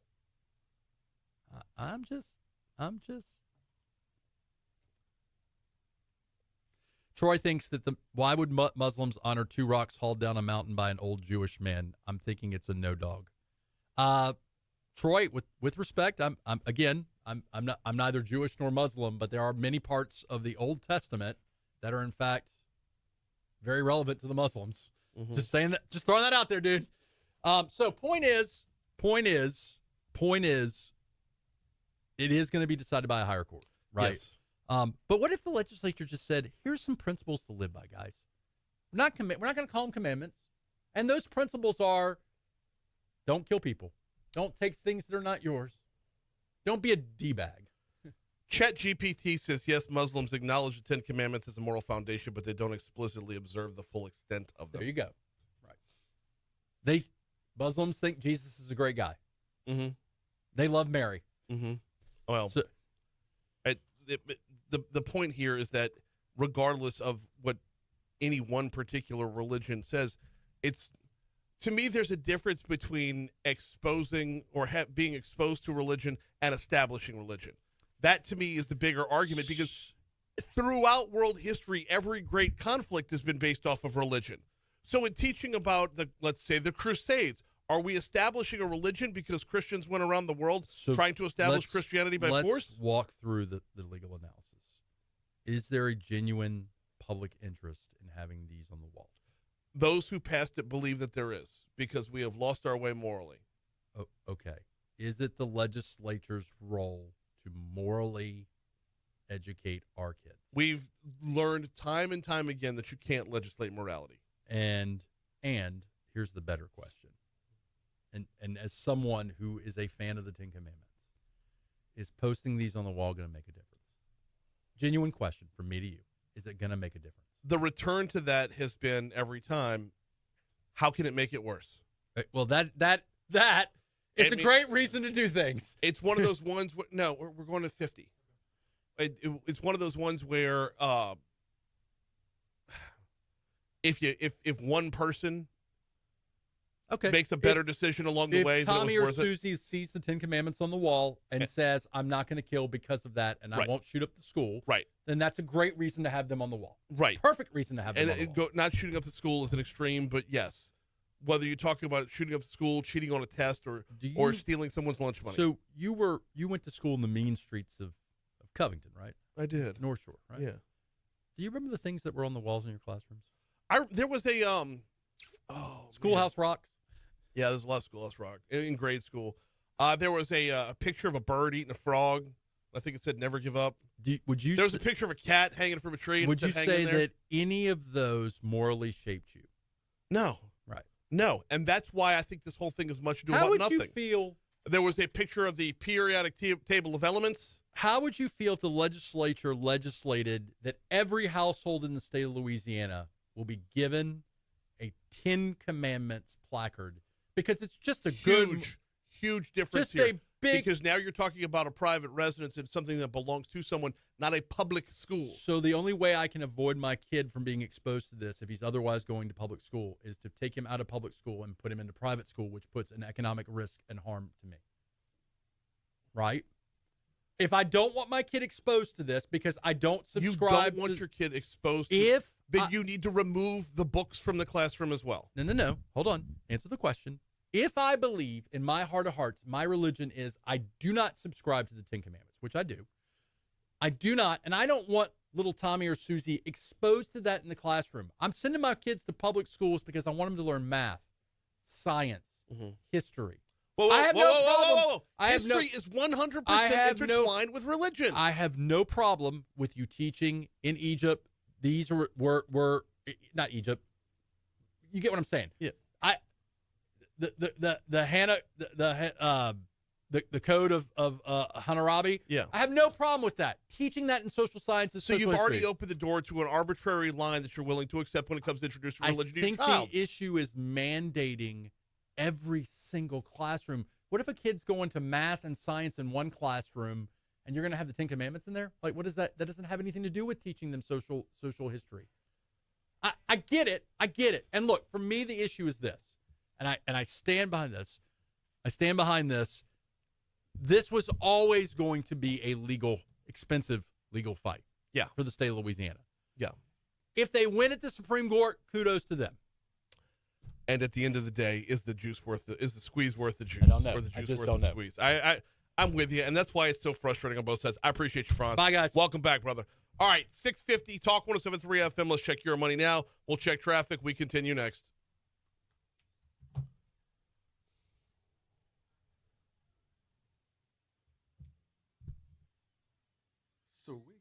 I'm just. Troy thinks that why would Muslims honor 2 rocks hauled down a mountain by an old Jewish man? I'm thinking it's a no dog. Troy, with respect, I'm neither Jewish nor Muslim, but there are many parts of the Old Testament that are in fact very relevant to the Muslims. Mm-hmm. Just saying that, just throwing that out there, dude. So point is, it is going to be decided by a higher court, right? Yes. But what if the legislature just said, "Here's some principles to live by, guys. We're not going to call them commandments, and those principles are: don't kill people, don't take things that are not yours, don't be a d-bag." ChatGPT says yes, Muslims acknowledge the 10 Commandments as a moral foundation, but they don't explicitly observe the full extent of them. There you go. Right. Muslims think Jesus is a great guy. Mm-hmm. They love Mary. Mm-hmm. Well, So, the point here is that regardless of what any one particular religion says, to me, there's a difference between exposing or being exposed to religion and establishing religion. That, to me, is the bigger argument, because throughout world history, every great conflict has been based off of religion. So in teaching about, let's say, the Crusades, are we establishing a religion because Christians went around the world trying to establish Christianity by force? Let's walk through the legal analysis. Is there a genuine public interest in having these on the wall? Those who passed it believe that there is, because we have lost our way morally. Oh, okay. Is it the legislature's role to morally educate our kids? We've learned time and time again that you can't legislate morality. And here's the better question. And as someone who is a fan of the 10 Commandments, is posting these on the wall going to make a difference? Genuine question from me to you. Is it going to make a difference? The return to that has been every time, how can it make it worse? Well, that is a great reason to do things. It's one of those ones no, we're going to 50. It's one of those ones where if one person makes a better decision along the way, if Tommy or worth Susie sees the 10 Commandments on the wall and says, "I'm not going to kill because of that, and I won't shoot up the school," right, then that's a great reason to have them on the wall. Right, perfect reason to have them on the wall. Not shooting up the school is an extreme, but yes, whether you're talking about shooting up the school, cheating on a test, or stealing someone's lunch money. So you went to school in the mean streets of Covington, right? I did. North Shore, right? Yeah. Do you remember the things that were on the walls in your classrooms? There was a Schoolhouse Rocks. Yeah, there's a lot of Schoolhouse Rock in grade school. There was a picture of a bird eating a frog. I think it said "Never give up." There was a picture of a cat hanging from a tree. Would you say that any of those morally shaped you? No. Right. No, and that's why I think this whole thing is much ado about nothing. How would you feel? There was a picture of the periodic table of elements. How would you feel if the legislature legislated that every household in the state of Louisiana will be given a 10 Commandments placard? Because it's just a huge difference just here. A big, because now you're talking about a private residence and something that belongs to someone, not a public school. So the only way I can avoid my kid from being exposed to this, if he's otherwise going to public school, is to take him out of public school and put him into private school, which puts an economic risk and harm to me. Right? If I don't want my kid exposed to this because I don't subscribe, you don't want your kid exposed to then you need to remove the books from the classroom as well. No. Hold on. Answer the question. If I believe in my heart of hearts, my religion is I do not subscribe to the 10 Commandments, which I do. I do not, and I don't want little Tommy or Susie exposed to that in the classroom. I'm sending my kids to public schools because I want them to learn math, science, history. I have no problem. History is 100% intertwined with religion. I have no problem with you teaching in Egypt. These were not Egypt. You get what I'm saying? Yeah. The code of Hammurabi. Yeah. I have no problem with that. Teaching that in social sciences. So you've already opened the door to an arbitrary line that you're willing to accept when it comes to introducing religion to your child. I think the issue is mandating every single classroom. What if a kid's going to math and science in one classroom and you're going to have the 10 Commandments in there? Like, what is that? That doesn't have anything to do with teaching them social history. I get it. And look, for me, the issue is this, and I stand behind this. this was always going to be a expensive legal fight. Yeah. For the state of Louisiana. Yeah. If they win at the Supreme Court, kudos to them. And at the end of the day, is the squeeze worth the juice? I don't know. Or the juice I just worth don't the know. squeeze? I'm with you, and that's why it's so frustrating on both sides. I appreciate you, Franz. Bye, guys. Welcome back, brother. All right, 650, Talk 107.3 FM. Let's check your money now. We'll check traffic. We continue next. Sweet.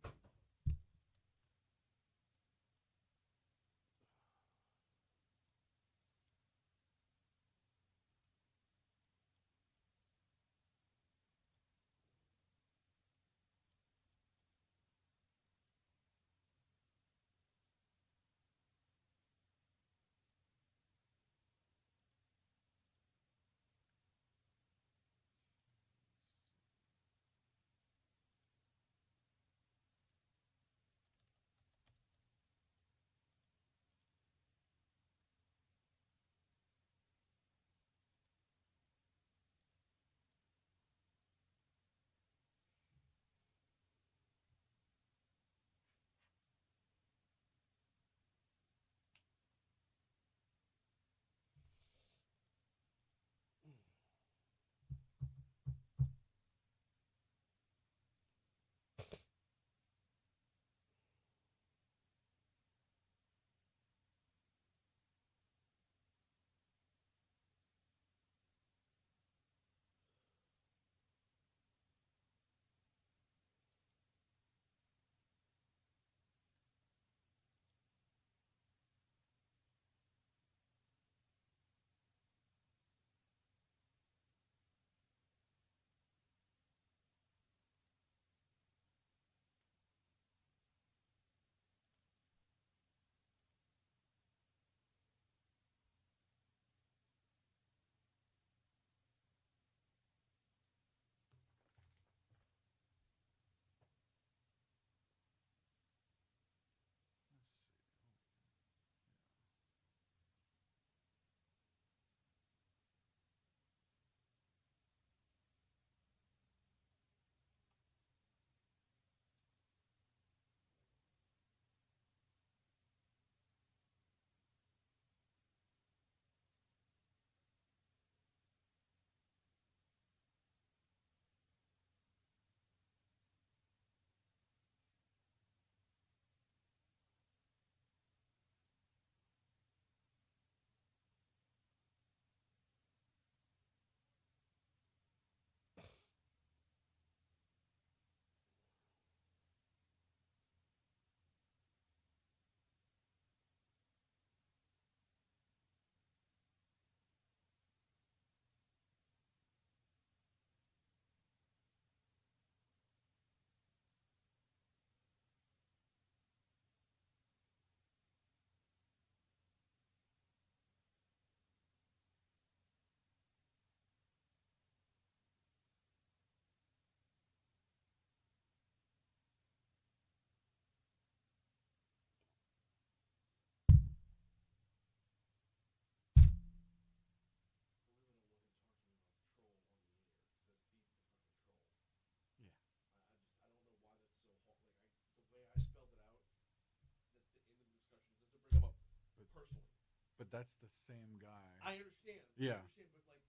But that's the same guy. I understand. Yeah. I understand, but like,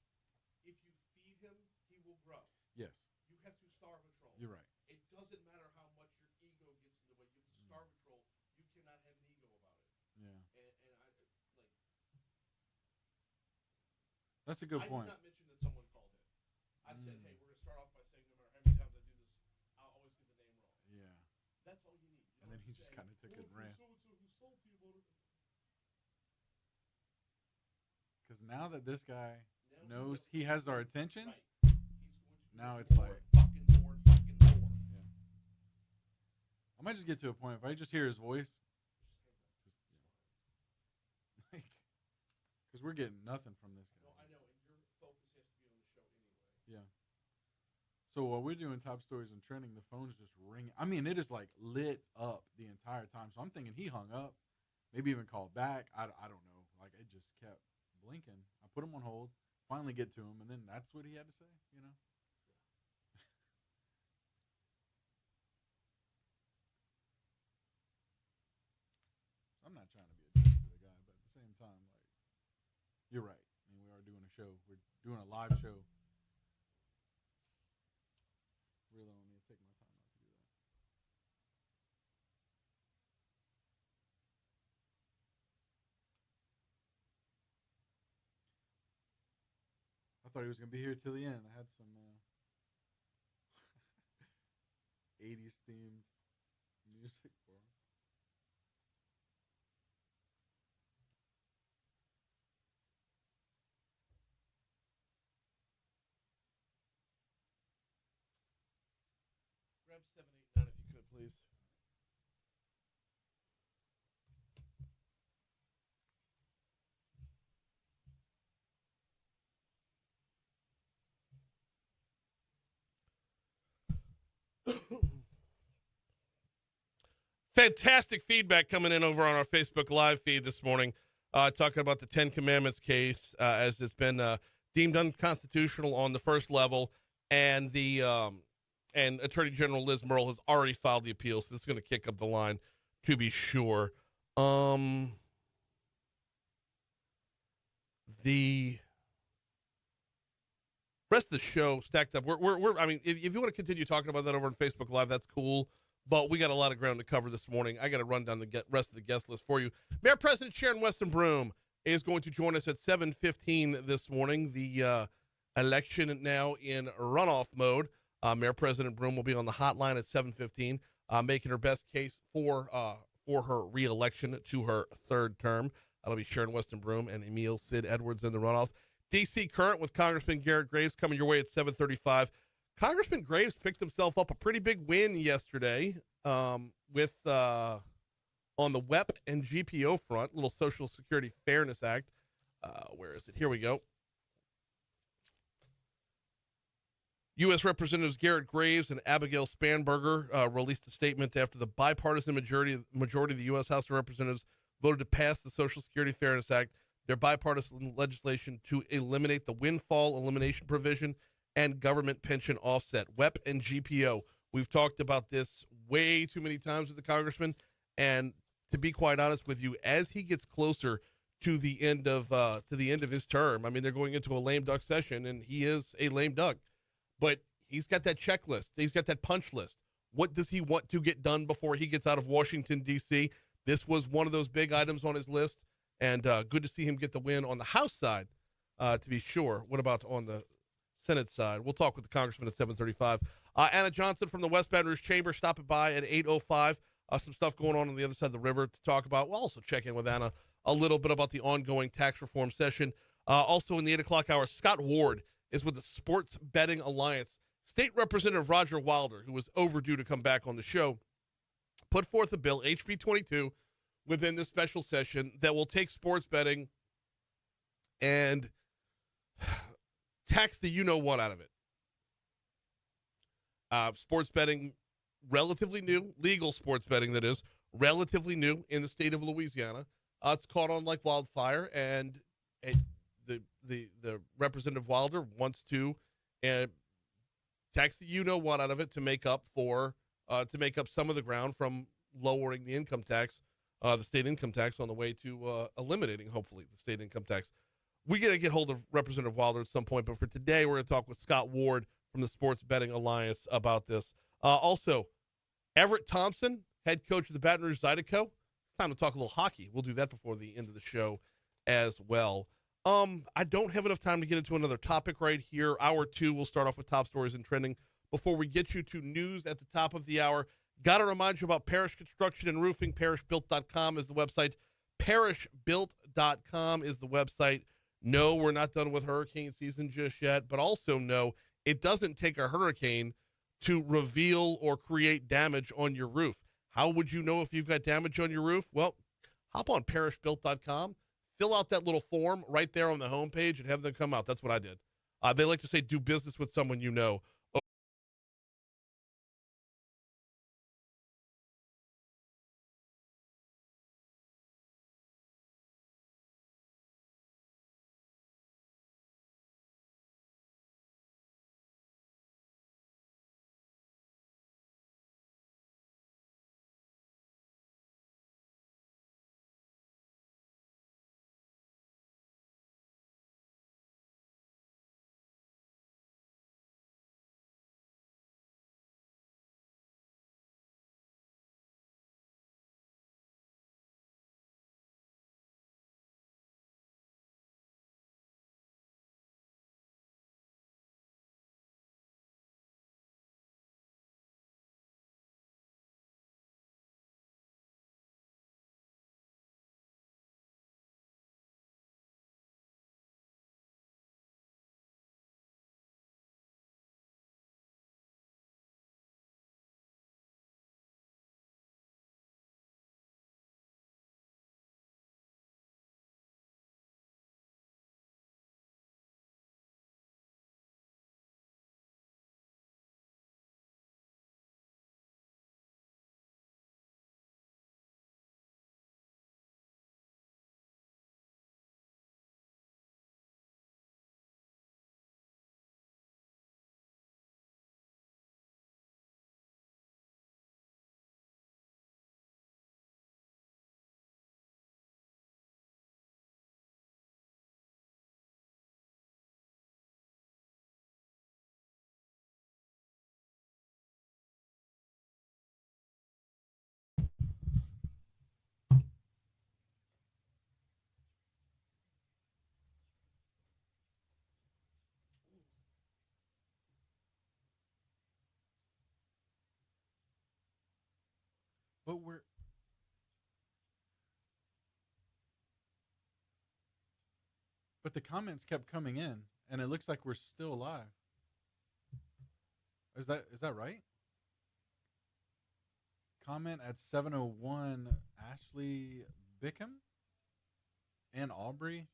if you feed him, he will grow. Yes, You have to starve a troll. you're right. It doesn't matter how much your ego gets in the way. You have to starve a troll. You cannot have an ego about it. Yeah, And I like. that's a good I point. did not mention that someone called in. I said, hey, we're gonna start off by saying no matter how many times I do this, I'll always get the name wrong. Yeah, That's all you need. You and then he just kind of took a rant. So-and-so who's salty about it. Because now that this guy knows he has our attention, Right. He's going to now do it's more, like, fucking more, fucking more. I might just get to a point if I just hear his voice, like, because we're getting nothing from this guy. No, I know, and your focus has to be on the show anyway. Yeah. So while we're doing top stories and trending, the phone's just ringing. I mean, it is like lit up the entire time. So I'm thinking he hung up, maybe even called back. I don't know. Like, it just kept blinking. I put him on hold, finally get to him, and then that's what he had to say, you know? to be a jerk to the guy, but at the same time, like, you're right. I mean, we are doing a show. We're doing a live show. Really don't need to take my time out to do that. I thought he was gonna be here till the end. I had some 80s themed music for him. Grab 789 if you could, please. Fantastic feedback coming in over on our Facebook Live feed this morning, talking about the Ten Commandments case, as it's been deemed unconstitutional on the first level, and the and Attorney General Liz Murrell has already filed the appeal, so this is going to kick up the line, to be sure. The rest of the show stacked up. We're I mean, if you want to continue talking about that over on Facebook Live, that's cool. But we got a lot of ground to cover this morning. I got to run down the rest of the guest list for you. Mayor President Sharon Weston Broome is going to join us at 7:15 this morning. The election now in runoff mode. Mayor President Broome will be on the hotline at 7:15, making her best case for her reelection to her third term. That'll be Sharon Weston Broome and Emil Sid Edwards in the runoff. D.C. Current with Congressman Garret Graves coming your way at 7:35. Congressman Graves picked himself up a pretty big win yesterday with on the WEP and GPO front, little Social Security Fairness Act. Where is it? Here we go. U.S. Representatives Garret Graves and Abigail Spanberger released a statement after the bipartisan majority of the U.S. House of Representatives voted to pass the Social Security Fairness Act, their bipartisan legislation to eliminate the windfall elimination provision and government pension offset, WEP and GPO. We've talked about this way too many times with the congressman, and to be quite honest with you, as he gets closer to the end of his term, I mean, they're going into a lame duck session, and he is a lame duck, but he's got that checklist. He's got that punch list. What does he want to get done before he gets out of Washington, D.C.? This was one of those big items on his list, and good to see him get the win on the House side, to be sure. What about on the Senate side? We'll talk with the congressman at 7:35. Anna Johnson from the West Baton Rouge Chamber stopping by at 8:05. Some stuff going on the other side of the river to talk about. We'll also check in with Anna a little bit about the ongoing tax reform session. Also in the 8 o'clock hour, Scott Ward is with the Sports Betting Alliance. State Representative Roger Wilder, who was overdue to come back on the show, put forth a bill, HB 22, within this special session that will take sports betting and tax the you-know-what out of it. Sports betting, relatively new, legal sports betting, that is, relatively new in the state of Louisiana. It's caught on like wildfire, and the Representative Wilder wants to tax the you-know-what out of it to make up some of the ground from lowering the income tax, the state income tax, on the way to eliminating, hopefully, the state income tax. We got to get hold of Representative Wilder at some point, but for today, we're going to talk with Scott Ward from the Sports Betting Alliance about this. Also, Everette Thompson, head coach of the Baton Rouge Zydeco. It's time to talk a little hockey. We'll do that before the end of the show as well. I don't have enough time to get into another topic right here. Hour 2, we'll start off with top stories and trending. Before we get you to news at the top of the hour, got to remind you about Parish Construction and Roofing. ParishBuilt.com is the website. ParishBuilt.com is the website. No, we're not done with hurricane season just yet, but also no, it doesn't take a hurricane to reveal or create damage on your roof. How would you know if you've got damage on your roof? Well, hop on ParishBuilt.com, fill out that little form right there on the homepage, and have them come out. That's what I did. They like to say, do business with someone you know. But the comments kept coming in, and it looks like we're still live. Is that right? Comment at 7:01. Ashley Bickham and Aubrey.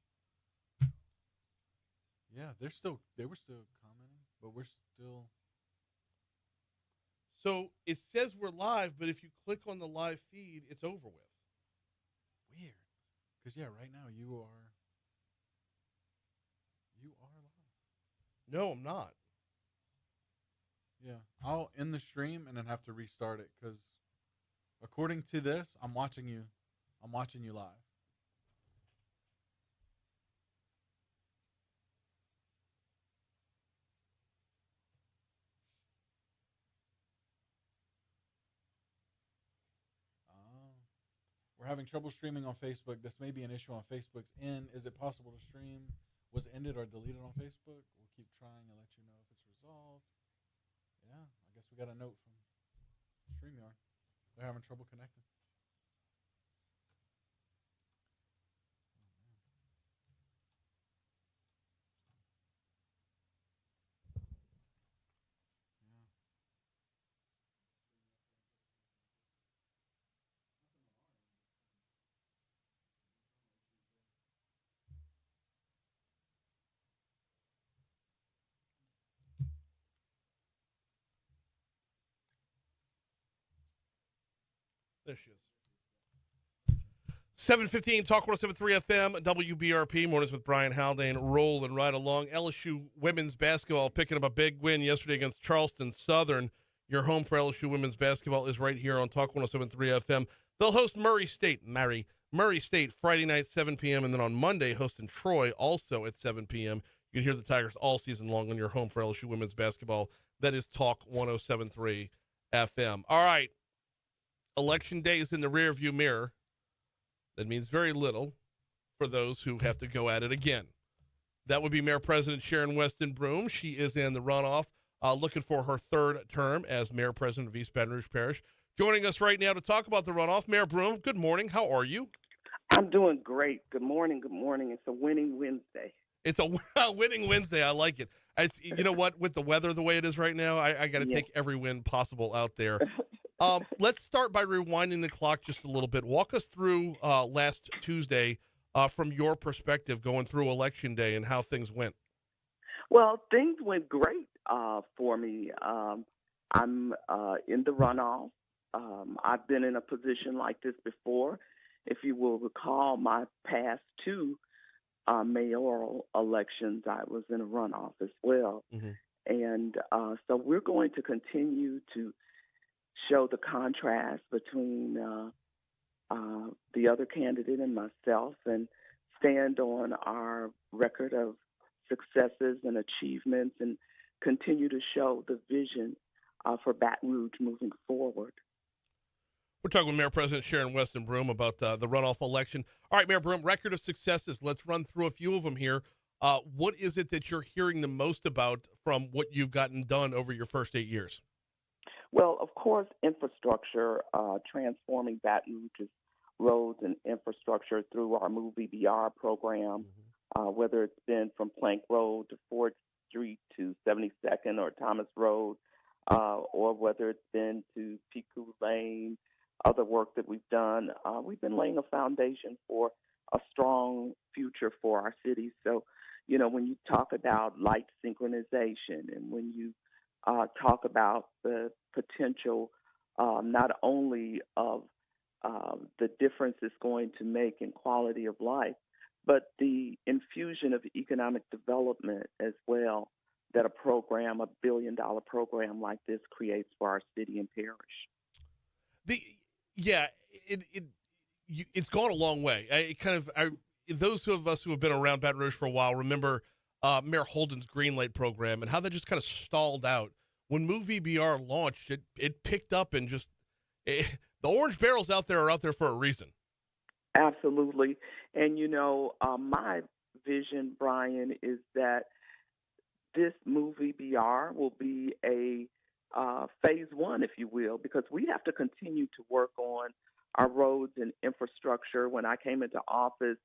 Yeah, they were still commenting, but we're still. So it says we're live, but if you click on the live feed, it's over with. Weird. Because, yeah, right now you are live. No, I'm not. Yeah. I'll end the stream and then have to restart it because according to this, I'm watching you live. We're having trouble streaming on Facebook. This may be an issue on Facebook's end. Is it possible to stream? Was it ended or deleted on Facebook? We'll keep trying and let you know if it's resolved. Yeah, I guess we got a note from StreamYard. They're having trouble connecting. There she is. 7:15, Talk 107.3 FM, WBRP, mornings with Brian Haldane, rolling right along. LSU women's basketball picking up a big win yesterday against Charleston Southern. Your home for LSU women's basketball is right here on Talk 107.3 FM. They'll host Murray State Friday night, 7 p.m., and then on Monday, hosting Troy also at 7 p.m. You can hear the Tigers all season long on your home for LSU women's basketball. That is Talk 107.3 FM. All right. Election day is in the rearview mirror. That means very little for those who have to go at it again. That would be Mayor President Sharon Weston Broome. She is in the runoff, looking for her third term as Mayor President of East Baton Rouge Parish. Joining us right now to talk about the runoff, Mayor Broome, good morning. How are you? I'm doing great. Good morning. Good morning. It's a winning Wednesday. It's a winning Wednesday. I like it. You know what? With the weather the way it is right now, I got to take every win possible out there. Let's start by rewinding the clock just a little bit. Walk us through last Tuesday from your perspective going through Election Day and how things went. Well, things went great for me. I'm in the runoff. I've been in a position like this before. If you will recall, my past two mayoral elections, I was in a runoff as well. Mm-hmm. And so we're going to continue to show the contrast between the other candidate and myself and stand on our record of successes and achievements and continue to show the vision for Baton Rouge moving forward. We're talking with Mayor President Sharon Weston Broome about the runoff election. All right, Mayor Broome, record of successes. Let's run through a few of them here. What is it that you're hearing the most about from what you've gotten done over your first 8 years? Well, of course, infrastructure, transforming Baton Rouge's roads and infrastructure through our Move VBR program, whether it's been from Plank Road to 4th Street to 72nd or Thomas Road, or whether it's been to Piku Lane, other work that we've done. We've been laying a foundation for a strong future for our city. So, you know, when you talk about light synchronization and when you talk about the potential not only of the difference it's going to make in quality of life, but the infusion of economic development as well that a program, $1 billion program like this creates for our city and parish. It's gone a long way. Those of us who have been around Baton Rouge for a while remember Mayor Holden's Greenlight program and how that just kind of stalled out. When Move VBR launched, it picked up and the orange barrels out there are out there for a reason. Absolutely. And, you know, my vision, Brian, is that this Move VBR will be a phase one, if you will, because we have to continue to work on our roads and infrastructure. When I came into office,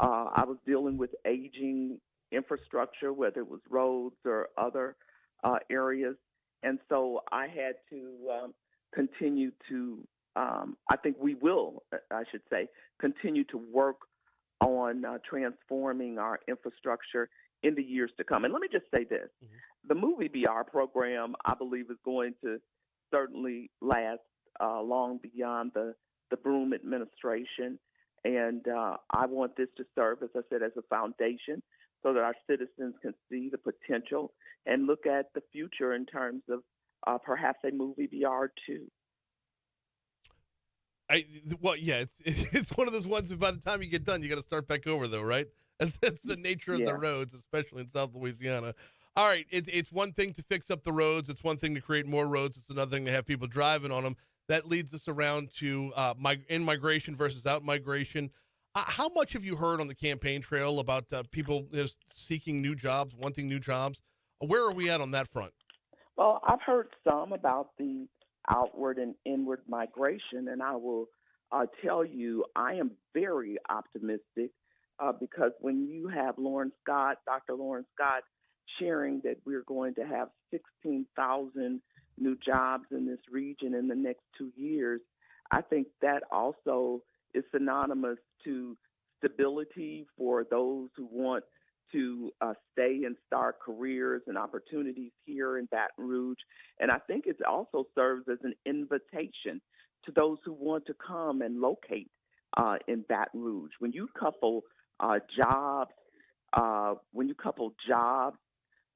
I was dealing with aging infrastructure, whether it was roads or other areas. And so I had to continue to, I think we will, I should say, continue to work on transforming our infrastructure in the years to come. And let me just say this. The Movie BR program, I believe, is going to certainly last long beyond the Broome administration. And I want this to serve, as I said, as a foundation so that our citizens can see the potential and look at the future in terms of perhaps a Movie BR too. It's one of those ones that by the time you get done, you got to start back over, though, right? And that's the nature of the roads, especially in South Louisiana. All right, it's one thing to fix up the roads. It's one thing to create more roads. It's another thing to have people driving on them. That leads us around to in-migration versus out-migration. How much have you heard on the campaign trail about people seeking new jobs, wanting new jobs? Where are we at on that front? Well, I've heard some about the outward and inward migration, and I will tell you I am very optimistic because when you have Dr. Lauren Scott, sharing that we're going to have 16,000 new jobs in this region in the next 2 years, I think that also is synonymous to stability for those who want to stay and start careers and opportunities here in Baton Rouge. And I think it also serves as an invitation to those who want to come and locate in Baton Rouge. When you couple jobs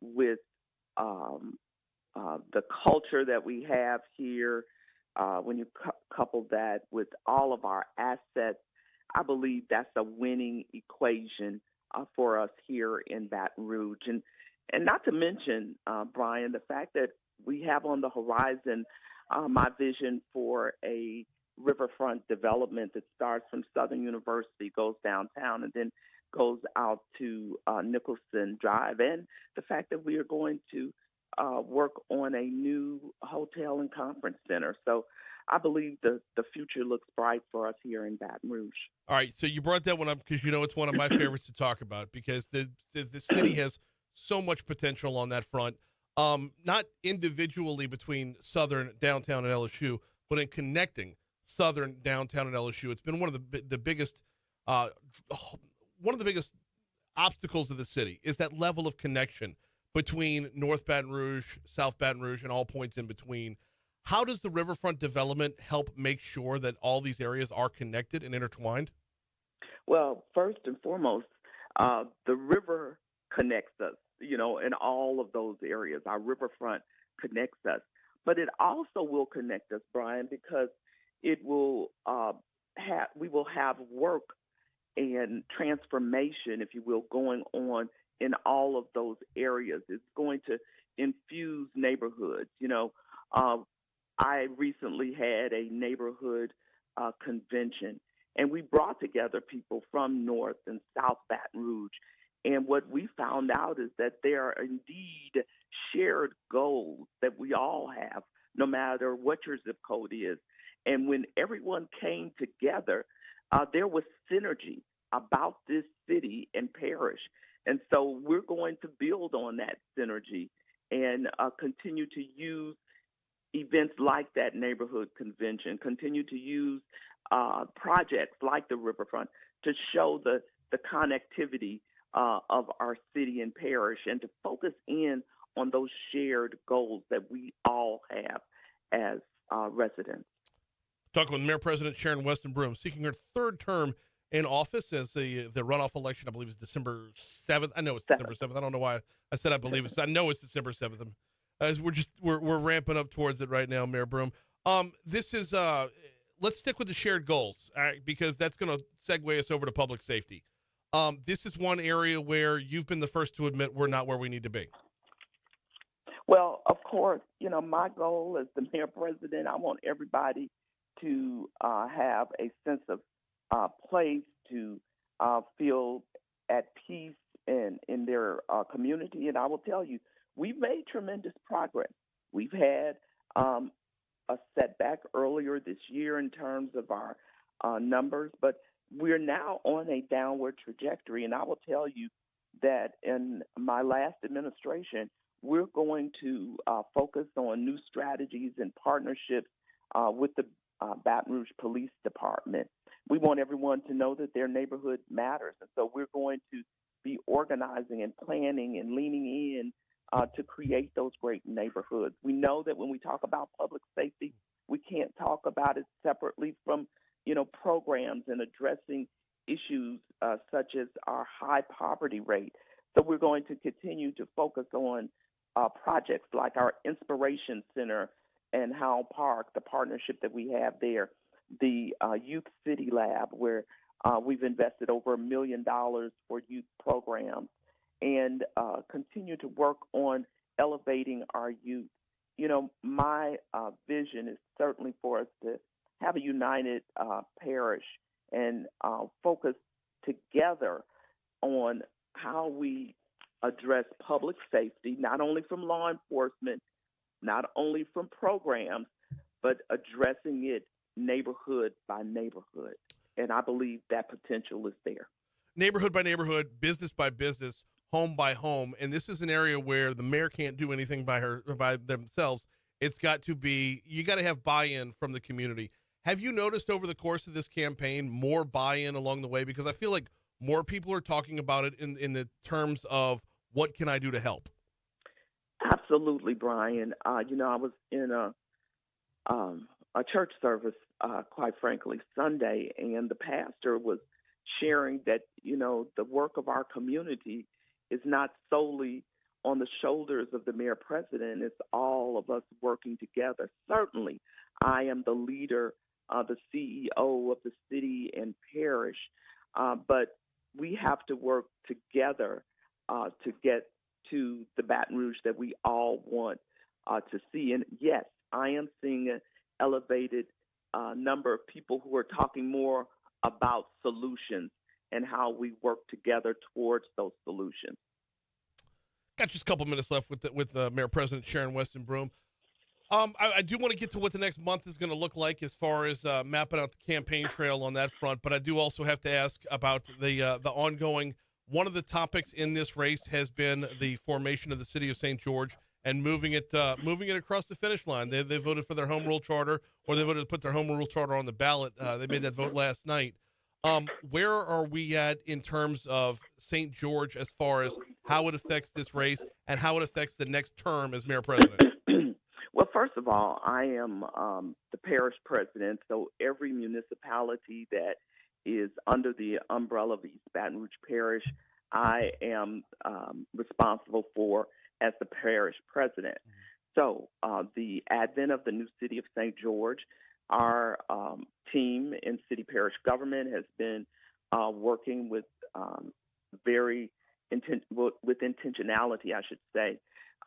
with the culture that we have here, when you couple that with all of our assets, I believe that's a winning equation for us here in Baton Rouge. And not to mention, Brian, the fact that we have on the horizon my vision for a riverfront development that starts from Southern University, goes downtown, and then goes out to Nicholson Drive, and the fact that we are going to work on a new hotel and conference center. So I believe the future looks bright for us here in Baton Rouge. All right, so you brought that one up because it's one of my favorites to talk about because the city has so much potential on that front, not individually between Southern, downtown, and LSU, but in connecting Southern, downtown, and LSU. It's been one of the biggest obstacles of the city is that level of connection between North Baton Rouge, South Baton Rouge, and all points in between. How does the riverfront development help make sure that all these areas are connected and intertwined? Well, first and foremost, the river connects us, in all of those areas. Our riverfront connects us. But it also will connect us, Brian, because it will we will have work and transformation, if you will, going on in all of those areas. It's going to infuse neighborhoods. I recently had a neighborhood convention, and we brought together people from North and South Baton Rouge. And what we found out is that there are indeed shared goals that we all have, no matter what your zip code is. And when everyone came together, there was synergy about this city and parish. And so we're going to build on that synergy and continue to use events like that neighborhood convention, continue to use projects like the riverfront to show the connectivity of our city and parish and to focus in on those shared goals that we all have as residents. Talking with Mayor President Sharon Weston Broome, seeking her third term in office as the runoff election, I believe, is December 7th. I know it's December 7th. I don't know why I said I believe it's. I know it's December 7th. As we're ramping up towards it right now, Mayor Broome. This is let's stick with the shared goals because that's going to segue us over to public safety. This is one area where you've been the first to admit we're not where we need to be. Well, of course, my goal as the mayor president, I want everybody to have a sense of place to feel at peace in their community. And I will tell you, we've made tremendous progress. We've had a setback earlier this year in terms of our numbers, but we're now on a downward trajectory. And I will tell you that in my last administration, we're going to focus on new strategies and partnerships with the Baton Rouge Police Department. We want everyone to know that their neighborhood matters. And so we're going to be organizing and planning and leaning in to create those great neighborhoods. We know that when we talk about public safety, we can't talk about it separately from, programs and addressing issues such as our high poverty rate. So we're going to continue to focus on projects like our Inspiration Center and Howell Park, the partnership that we have there, the Youth City Lab, where we've invested over $1 million for youth programs, and continue to work on elevating our youth. My vision is certainly for us to have a united parish and focus together on how we address public safety, not only from law enforcement, not only from programs, but addressing it neighborhood by neighborhood. And I believe that potential is there. Neighborhood by neighborhood, business by business, home by home. And this is an area where the mayor can't do anything by themselves. It's got to be, you got to have buy-in from the community. Have you noticed over the course of this campaign more buy-in along the way? Because I feel like more people are talking about it in the terms of, what can I do to help? Absolutely, Brian. I was in a church service, quite frankly, Sunday, and the pastor was sharing that, the work of our community is not solely on the shoulders of the mayor president. It's all of us working together. Certainly, I am the leader, the CEO of the city and parish, but we have to work together to get to the Baton Rouge that we all want to see. And yes, I am seeing an elevated number of people who are talking more about solutions and how we work together towards those solutions. Got just a couple minutes left with Mayor President Sharon Weston Broome. I do want to get to what the next month is going to look like as far as mapping out the campaign trail on that front, but I do also have to ask about the ongoing. One of the topics in this race has been the formation of the city of St. George and moving it across the finish line. They voted for their home rule charter, or they voted to put their home rule charter on the ballot. They made that vote last night. Where are we at in terms of St. George as far as how it affects this race and how it affects the next term as mayor president? Well, first of all, I am the parish president, so every municipality that is under the umbrella of East Baton Rouge Parish, I am responsible for as the parish president. So the advent of the new city of St. George, our team in city parish government has been working with with intentionality, I should say,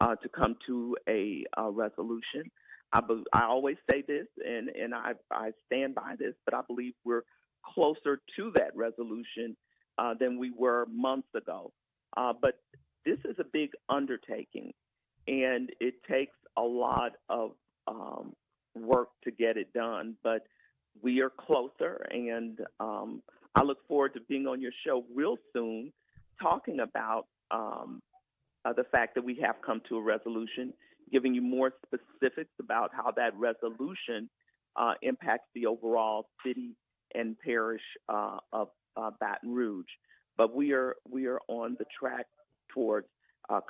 to come to a resolution. I always say this, and I stand by this, but I believe we're closer to that resolution than we were months ago. But this is a big undertaking, and it takes a lot of work to get it done. But we are closer, and I look forward to being on your show real soon, talking about the fact that we have come to a resolution, giving you more specifics about how that resolution impacts the overall city and parish of Baton Rouge. But we are on the track towards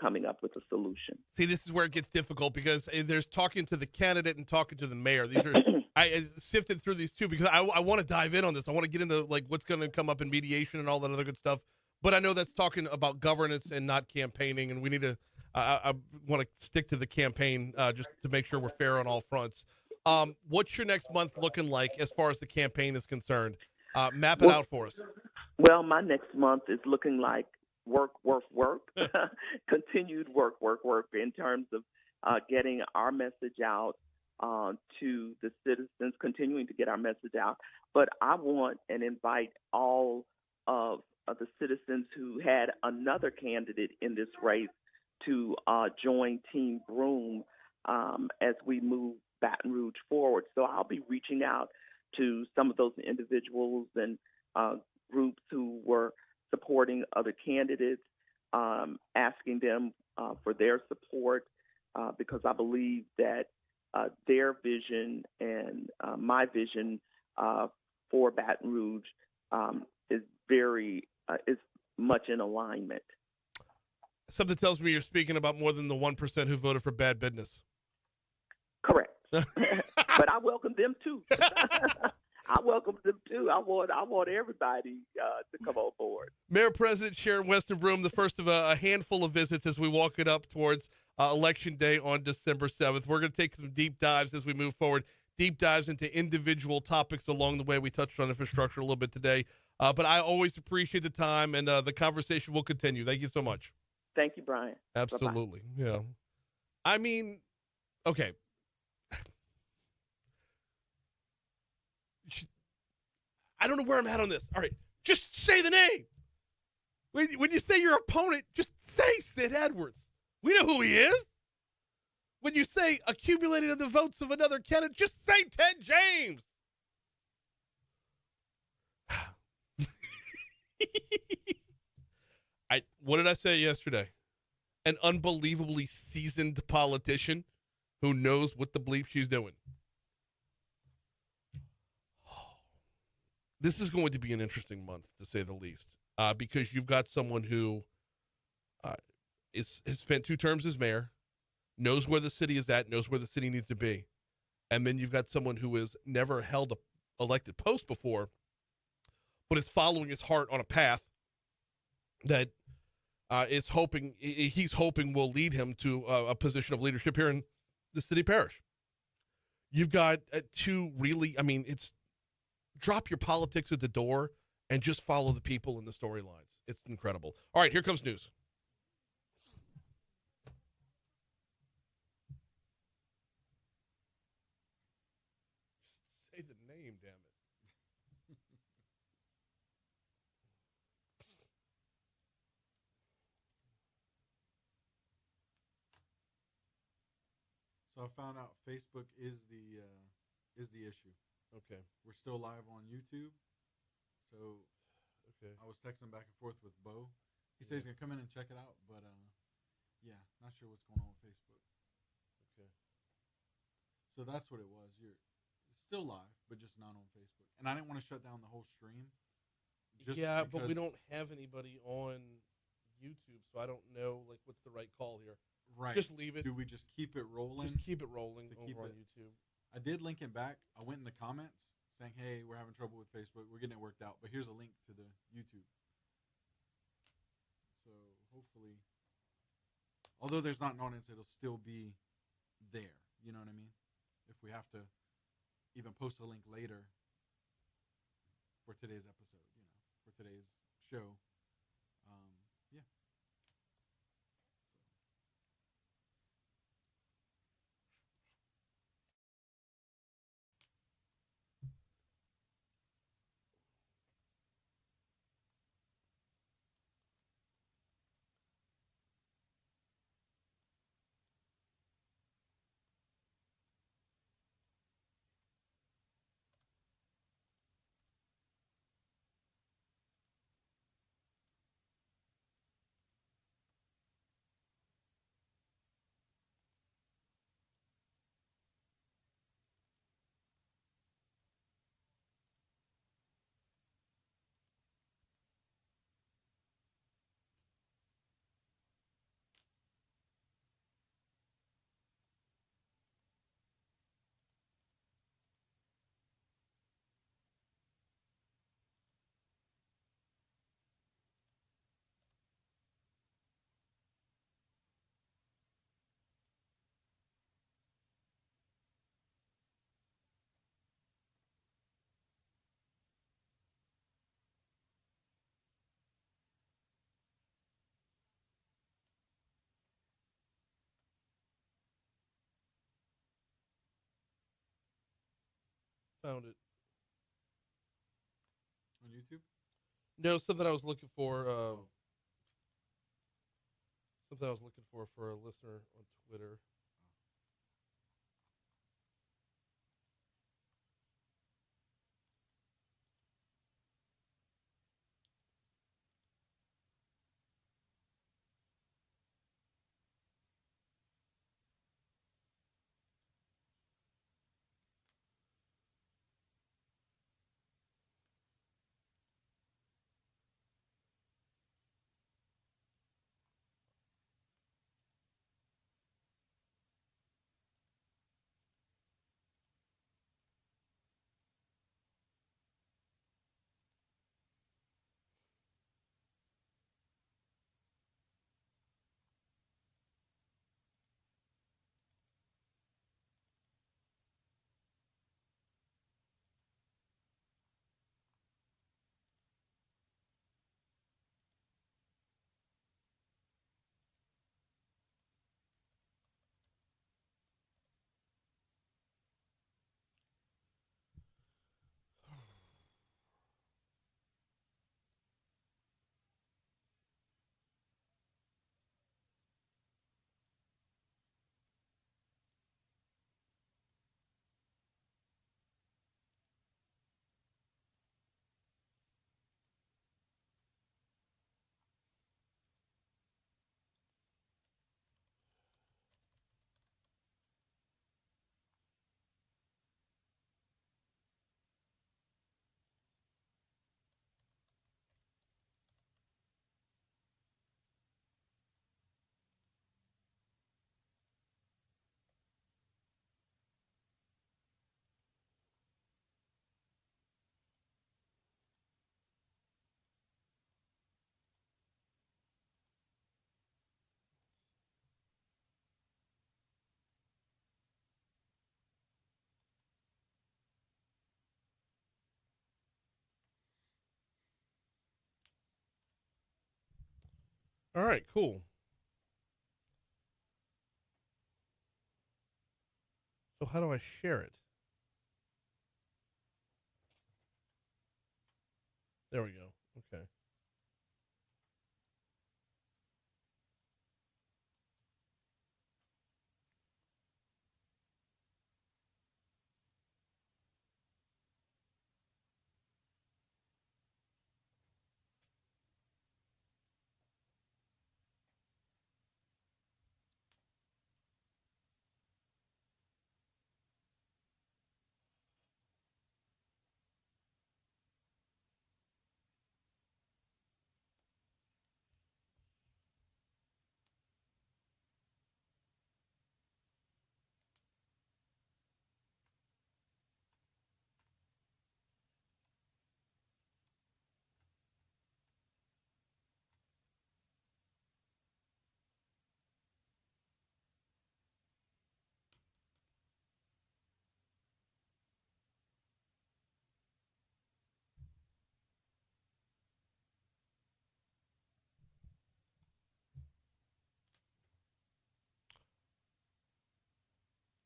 coming up with a solution. See, this is where it gets difficult because there's talking to the candidate and talking to the mayor. These are I sifted through these two because I want to dive in on this. I want to get into like what's going to come up in mediation and all that other good stuff. But I know that's talking about governance and not campaigning, and we need to. I want to stick to the campaign just to make sure we're fair on all fronts. What's your next month looking like as far as the campaign is concerned? Map it out for us. Well, my next month is looking like work, continued work in terms of getting our message out to the citizens, continuing to get our message out. But I want and invite all of the citizens who had another candidate in this race to join Team Broome as we move Baton Rouge forward. So I'll be reaching out to some of those individuals and groups who were supporting other candidates, asking them for their support because I believe that their vision and my vision for Baton Rouge is is much in alignment. Something tells me you're speaking about more than the 1% who voted for bad business. Correct. But I welcome them too. I welcome them too. I want everybody to come on board. Mayor President Sharon Weston Broome, the first of a handful of visits as we walk it up towards Election Day on December 7th. We're going to take some deep dives as we move forward, deep dives into individual topics along the way. We touched on infrastructure a little bit today, but I always appreciate the time, and the conversation will continue. Thank you so much. Thank you, Brian. Absolutely. Bye-bye. Yeah. I mean, okay. I don't know where I'm at on this. All right. Just say the name. When you say your opponent, just say Sid Edwards. We know who he is. When you say accumulated the votes of another candidate, just say Ted James. What did I say yesterday? An unbelievably seasoned politician who knows what the bleep she's doing. This is going to be an interesting month, to say the least, because you've got someone who has spent 2 terms as mayor, knows where the city is at, knows where the city needs to be. And then you've got someone who has never held an elected post before, but is following his heart on a path that he's hoping will lead him to a position of leadership here in the city parish. You've got 2 really, it's drop your politics at the door and just follow the people and the storylines. It's incredible. All right, here comes news. Say the name, damn it. So I found out Facebook is the issue. Okay. We're still live on YouTube. So Okay. I was texting back and forth with Bo. He says he's gonna come in and check it out, but yeah, not sure what's going on with Facebook. Okay. So that's what it was. You're still live, but just not on Facebook. And I didn't want to shut down the whole stream. Yeah, but we don't have anybody on YouTube, so I don't know what's the right call here. Right. Just leave it. Do we just keep it rolling? Just keep it rolling To over keep on it- YouTube. I did link it back. I went in the comments saying, hey, we're having trouble with Facebook. We're getting it worked out. But here's a link to the YouTube. So hopefully, although there's not an audience, it'll still be there. You know what I mean? If we have to even post a link later for today's episode, for today's show. Yeah. Found it. On YouTube? No, something I was looking for. Something I was looking for a listener on Twitter. All right, cool. So how do I share it? There we go. Okay.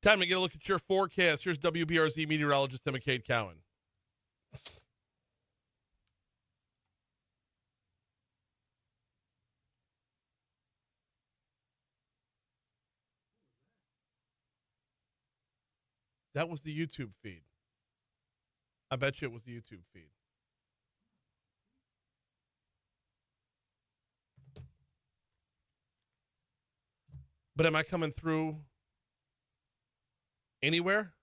Time to get a look at your forecast. Here's WBRZ meteorologist Emma Kate Cowan. That was the YouTube feed. I bet you it was the YouTube feed. But am I coming through anywhere?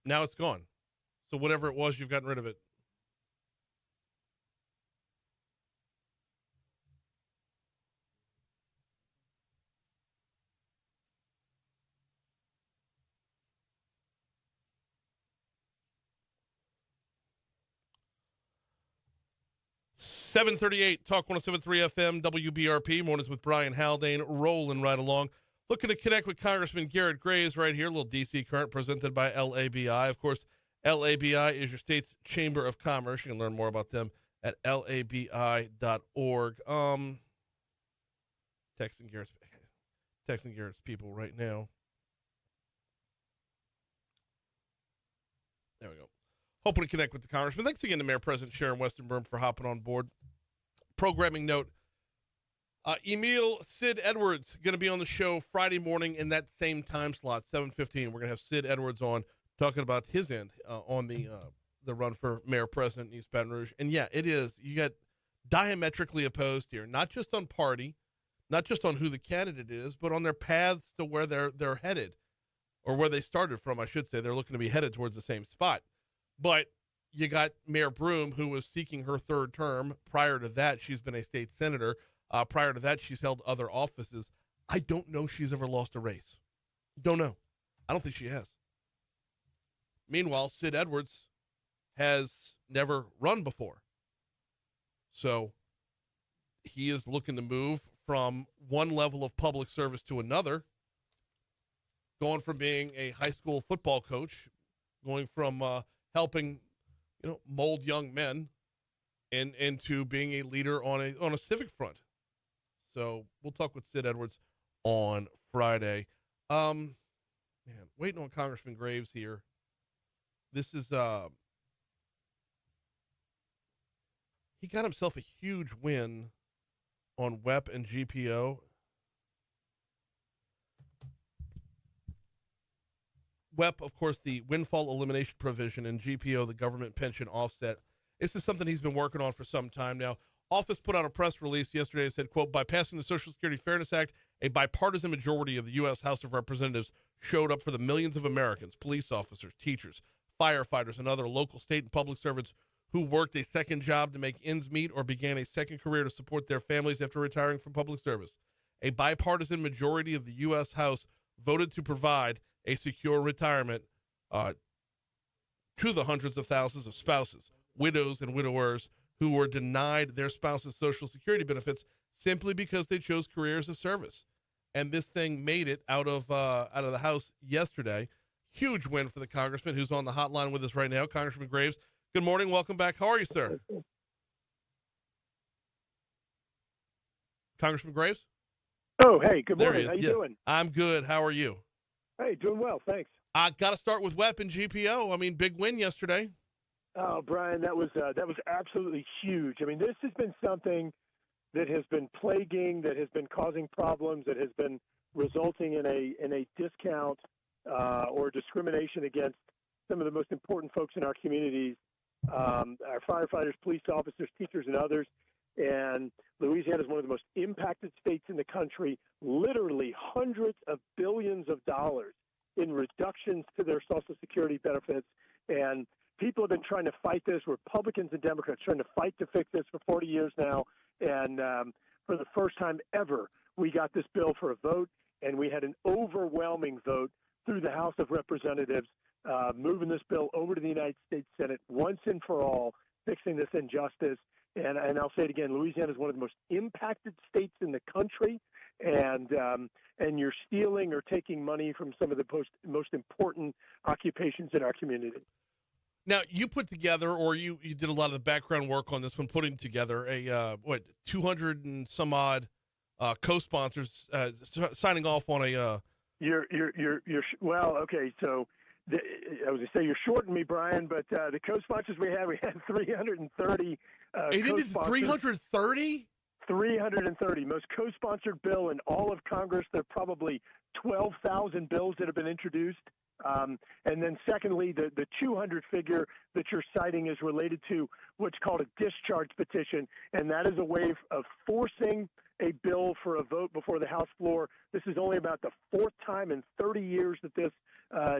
Now it's gone. So whatever it was, you've gotten rid of it. .738 Talk 107.3 FM WBRP. Mornings with Brian Haldane, rolling right along. Looking to connect with Congressman Garret Graves right here. A little DC Current presented by LABI. Of course, LABI is your state's Chamber of Commerce. You can learn more about them at labi.org. Texting Garrett's people right now. There we go. Hoping to connect with the Congressman. Thanks again to Mayor President Sharon Weston Broome for hopping on board. Programming note, Emil Sid Edwards going to be on the show Friday morning in that same time slot, 7:15. We're going to have Sid Edwards on talking about his end on the run for Mayor President in East Baton Rouge. And yeah, it is. You got diametrically opposed here, not just on party, not just on who the candidate is, but on their paths to where they're headed, or where they started from, I should say. They're looking to be headed towards the same spot. But you got Mayor Broome, who was seeking her third term. Prior to that, she's been a state senator. Prior to that, she's held other offices. I don't know she's ever lost a race. Don't know. I don't think she has. Meanwhile, Sid Edwards has never run before. So he is looking to move from one level of public service to another, going from being a high school football coach, going from helping, mold young men into being a leader on a civic front. So we'll talk with Sid Edwards on Friday. Waiting on Congressman Graves here. This is he got himself a huge win on WEP and GPO. WEP, of course, the windfall elimination provision, and GPO, the government pension offset. This is something he's been working on for some time now. Office put out a press release yesterday that said, quote, by passing the Social Security Fairness Act, a bipartisan majority of the U.S. House of Representatives showed up for the millions of Americans, police officers, teachers, firefighters, and other local, state, and public servants who worked a second job to make ends meet or began a second career to support their families after retiring from public service. A bipartisan majority of the U.S. House voted to provide a secure retirement to the hundreds of thousands of spouses, widows, and widowers who were denied their spouse's Social Security benefits simply because they chose careers of service. And this thing made it out of the House yesterday. Huge win for the congressman who's on the hotline with us right now. Congressman Graves, Good morning. Welcome back. How are you, sir? Congressman Graves? Oh, hey, good There morning. he is. How you Yeah. doing? I'm good. How are you? Hey, doing well, thanks. I got to start with Weapon GPO. I mean, big win yesterday. Oh, Brian, that was absolutely huge. I mean, this has been something that has been plaguing, that has been causing problems, that has been resulting in a discount or discrimination against some of the most important folks in our communities, our firefighters, police officers, teachers, and others. And Louisiana is one of the most impacted states in the country, literally hundreds of billions of dollars in reductions to their Social Security benefits. And people have been trying to fight this, Republicans and Democrats trying to fight to fix this for 40 years now. And for the first time ever, we got this bill for a vote, and we had an overwhelming vote through the House of Representatives, moving this bill over to the United States Senate once and for all, fixing this injustice. And I'll say it again, Louisiana is one of the most impacted states in the country, and you're stealing or taking money from some of the most important occupations in our community. Now, you put together, or you did a lot of the background work on this one, putting together a 200 and some odd co-sponsors signing off on a. You're well, okay. So I was going to say you're shorting me, Brian, but the co-sponsors we had 330. They did 330. 330, most co-sponsored bill in all of Congress. There are probably 12,000 bills that have been introduced. And then secondly, the 200 figure that you're citing is related to what's called a discharge petition, and that is a way of forcing a bill for a vote before the House floor. This is only about the fourth time in 30 years that this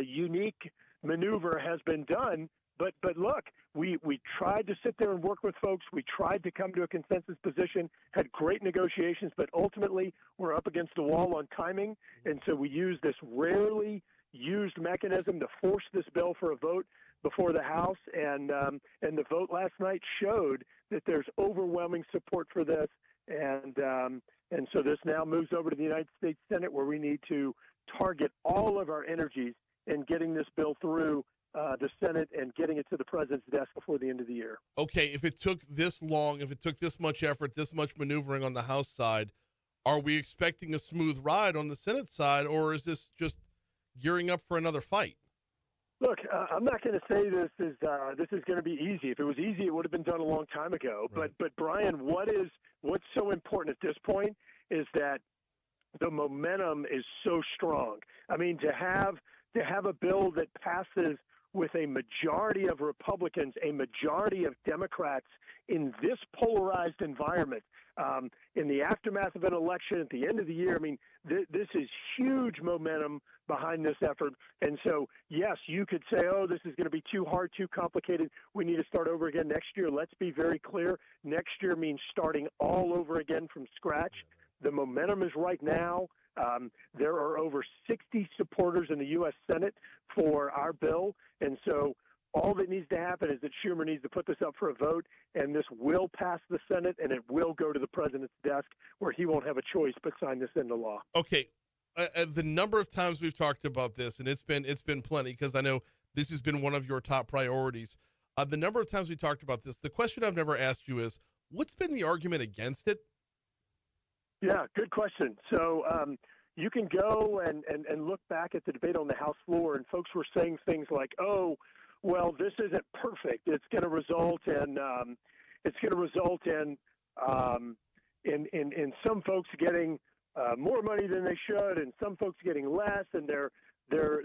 unique maneuver has been done. But look, we tried to sit there and work with folks. We tried to come to a consensus position, had great negotiations, but ultimately we're up against the wall on timing. And so we used this rarely used mechanism to force this bill for a vote before the House. And the vote last night showed that there's overwhelming support for this. And so this now moves over to the United States Senate, where we need to target all of our energies in getting this bill through the Senate and getting it to the president's desk before the end of the year. Okay, if it took this long, if it took this much effort, this much maneuvering on the House side, are we expecting a smooth ride on the Senate side, or is this just gearing up for another fight? Look, I'm not going to say this is going to be easy. If it was easy, it would have been done a long time ago. Right. But Brian, what's so important at this point is that the momentum is so strong. I mean, to have a bill that passes with a majority of Republicans, a majority of Democrats in this polarized environment, in the aftermath of an election at the end of the year, I mean, this is huge momentum behind this effort. And so, yes, you could say, oh, this is going to be too hard, too complicated. We need to start over again next year. Let's be very clear. Next year means starting all over again from scratch. The momentum is right now. There are over 60 supporters in the U.S. Senate for our bill. And so all that needs to happen is that Schumer needs to put this up for a vote, and this will pass the Senate, and it will go to the president's desk, where he won't have a choice but sign this into law. Okay. The number of times we've talked about this, and it's been plenty, because I know this has been one of your top priorities. The number of times we talked about this, the question I've never asked you is, what's been the argument against it? Yeah, good question. So you can go and look back at the debate on the House floor, and folks were saying things like, "Oh, well, this isn't perfect. It's going to result in some folks getting more money than they should, and some folks getting less, and there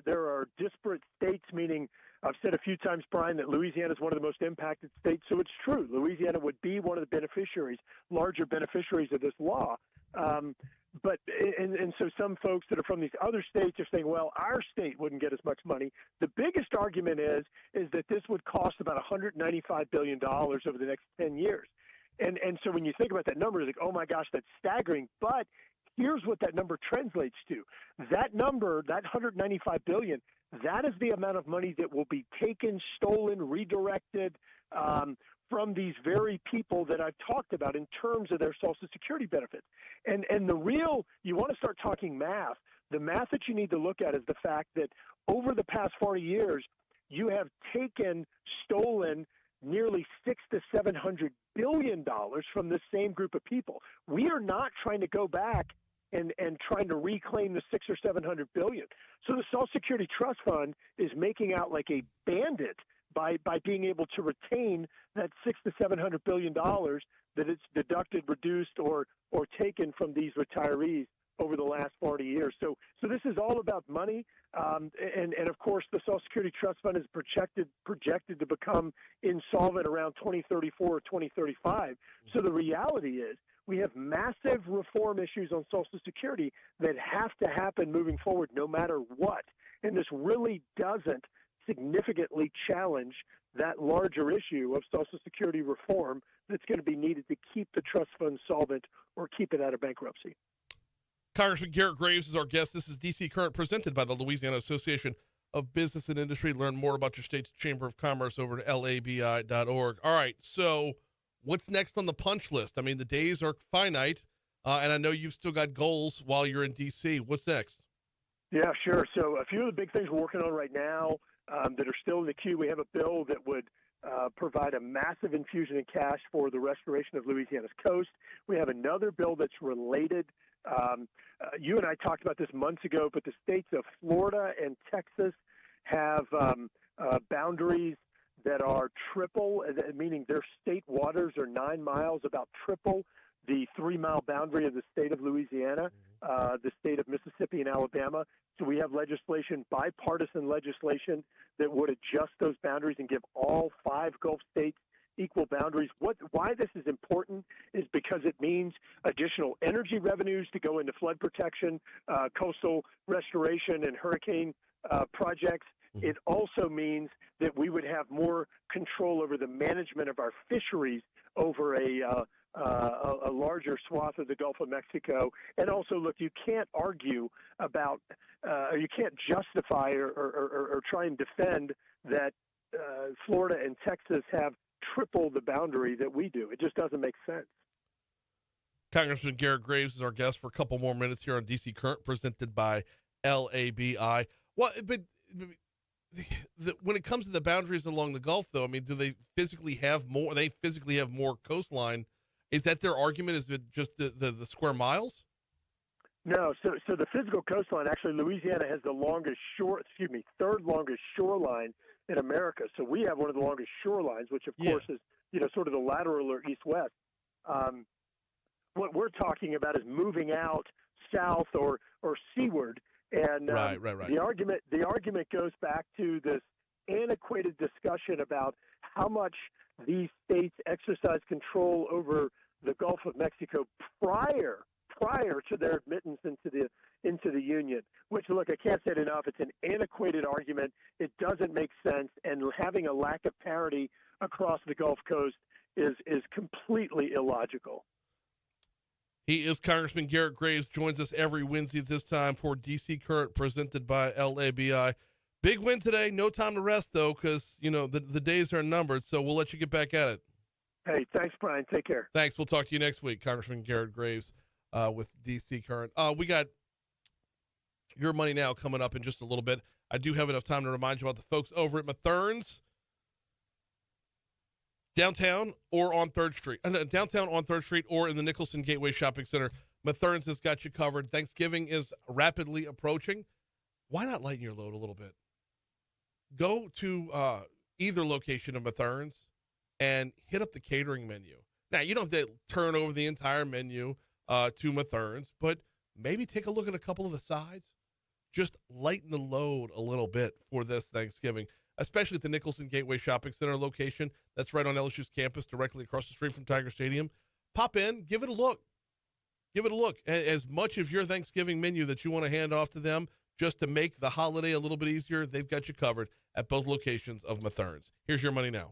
are disparate states." Meaning, I've said a few times, Brian, that Louisiana is one of the most impacted states, so it's true. Louisiana would be one of the larger beneficiaries of this law. But so some folks that are from these other states are saying, well, our state wouldn't get as much money. The biggest argument is that this would cost about $195 billion over the next 10 years. And so when you think about that number, it's like, oh my gosh, that's staggering. But here's what that number translates to. That number, that $195 billion, that is the amount of money that will be taken, stolen, redirected from these very people that I've talked about in terms of their Social Security benefits. And you want to start talking math. The math that you need to look at is the fact that over the past 40 years, you have taken, stolen nearly $600 to $700 billion from the same group of people. We are not trying to go back and trying to reclaim the $600 or $700 billion. So the Social Security Trust Fund is making out like a bandit by being able to retain that $600 to $700 billion that it's deducted, reduced, or taken from these retirees over the last 40 years. So this is all about money, and of course the Social Security Trust Fund is projected to become insolvent around 2034 or 2035. So the reality is we have massive reform issues on Social Security that have to happen moving forward no matter what, and this really doesn't significantly challenge that larger issue of Social Security reform that's going to be needed to keep the trust fund solvent or keep it out of bankruptcy. Congressman Garret Graves is our guest. This is DC Current, presented by the Louisiana Association of Business and Industry. Learn more about your state's Chamber of Commerce over at labi.org. All right, so what's next on the punch list? I mean, the days are finite, and I know you've still got goals while you're in DC. What's next? Yeah, sure. So a few of the big things we're working on right now that are still in the queue. We have a bill that would provide a massive infusion in cash for the restoration of Louisiana's coast. We have another bill that's related. You and I talked about this months ago, but the states of Florida and Texas have boundaries that are triple, meaning their state waters are 9 miles, about triple the 3-mile boundary of the state of Louisiana, the state of Mississippi and Alabama. So we have legislation, bipartisan legislation, that would adjust those boundaries and give all 5 Gulf states equal boundaries. Why this is important is because it means additional energy revenues to go into flood protection, coastal restoration, and hurricane projects. It also means that we would have more control over the management of our fisheries over a larger swath of the Gulf of Mexico. And also, look, you can't argue about, you can't justify or try and defend that Florida and Texas have triple the boundary that we do. It just doesn't make sense. Congressman Garret Graves is our guest for a couple more minutes here on DC Current, presented by LABI. Well, but when it comes to the boundaries along the Gulf, though, I mean, do they physically have more? They physically have more coastline. Is that their argument? Is it just the square miles? No. So the physical coastline, actually, Louisiana has the longest third longest shoreline in America. So we have one of the longest shorelines, which of course is, sort of the lateral or east-west. What we're talking about is moving out south or seaward. And right. The argument goes back to this antiquated discussion about how much these states exercise control over the Gulf of Mexico prior to their admittance into the Union. Which, look, I can't say it enough. It's an antiquated argument. It doesn't make sense, and having a lack of parity across the Gulf Coast is completely illogical. He is Congressman Garret Graves, joins us every Wednesday at this time for DC Current, presented by LABI. Big win today. No time to rest, though, because, the days are numbered, so we'll let you get back at it. Hey, thanks, Brian. Take care. Thanks. We'll talk to you next week, Congressman Garret Graves with DC Current. We got Your Money Now coming up in just a little bit. I do have enough time to remind you about the folks over at Mathern's. Downtown or on 3rd Street. Downtown on 3rd Street or in the Nicholson Gateway Shopping Center. Mathern's has got you covered. Thanksgiving is rapidly approaching. Why not lighten your load a little bit? Go to either location of Mathern's and hit up the catering menu. Now, you don't have to turn over the entire menu to Mathern's, but maybe take a look at a couple of the sides. Just lighten the load a little bit for this Thanksgiving, especially at the Nicholson Gateway Shopping Center location. That's right on LSU's campus, directly across the street from Tiger Stadium. Pop in, give it a look. Give it a look. As much of your Thanksgiving menu that you want to hand off to them just to make the holiday a little bit easier, they've got you covered at both locations of Mathern's. Here's Your Money Now.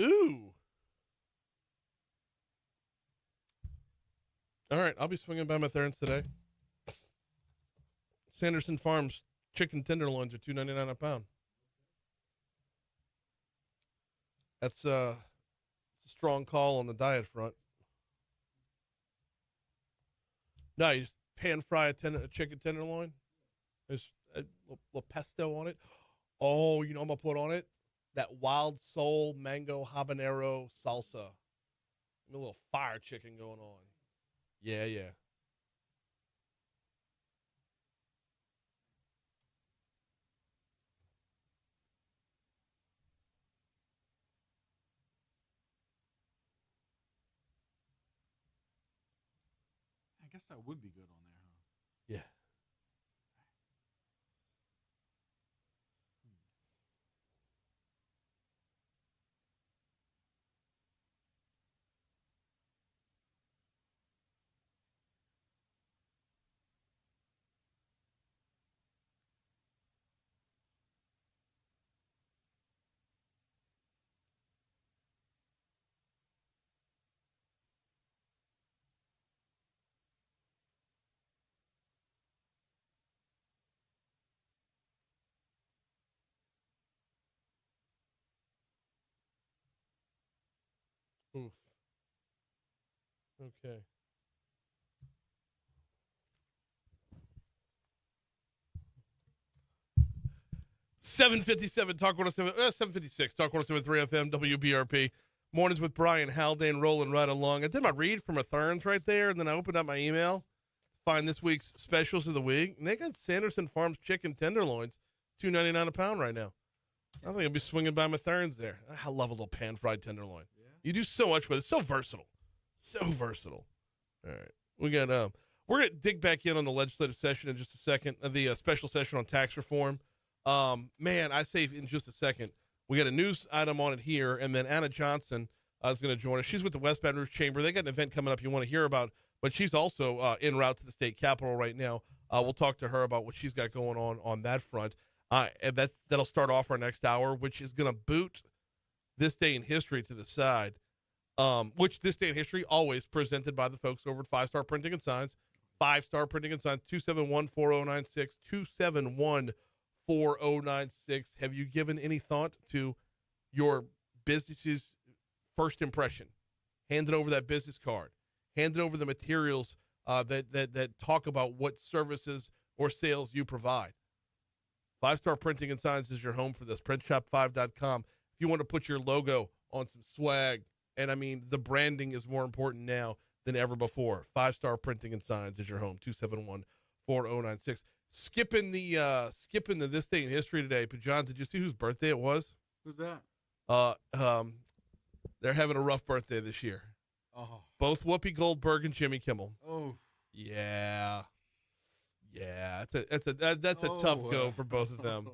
Ooh. All right, I'll be swinging by my Thurns today. Sanderson Farms chicken tenderloins are $2.99 a pound. That's a strong call on the diet front. No, you just pan fry a chicken tenderloin. There's a little pesto on it. Oh, you know what I'm going to put on it? That Wild Soul mango habanero salsa. A little fire chicken going on. Yeah, yeah. I guess that would be good on there, huh? Yeah. Oof. Okay. $7:57 Talk 107, 7:56 Talk 107.3 FM WBRP. Mornings with Brian Haldane rolling right along. I did my read from a Thurns right there, and then I opened up my email, find this week's specials of the week, and they got Sanderson Farms chicken tenderloins, $2.99 a pound right now. I think I'll be swinging by my Thurns there. I love a little pan fried tenderloin. Yeah. You do so much with it. So versatile. So versatile. All right. We got we're gonna dig back in on the legislative session in just a second. The special session on tax reform. Man, I say in just a second. We got a news item on it here, and then Anna Johnson is going to join us. She's with the West Baton Rouge Chamber. They got an event coming up you want to hear about, but she's also en route to the state capitol right now. We'll talk to her about what she's got going on that front. And that'll start off our next hour, which is going to boot This Day in History to the side, which This Day in History always presented by the folks over at 5 Star Printing and Signs. 5 Star Printing and Signs, 271-4096, 271-4096. Have you given any thought to your business's first impression? Hand it over that business card. Hand it over the materials that talk about what services or sales you provide. 5 Star Printing and Signs is your home for this. Printshop5.com. If you want to put your logo on some swag, and I mean, the branding is more important now than ever before. 5 Star Printing and Signs is your home. 271-4096. Skipping the This Day in History today. But John, did you see whose birthday it was? Who's that? They're having a rough birthday this year. Oh. Both Whoopi Goldberg and Jimmy Kimmel. Oh. Yeah. That's a tough go for both of them.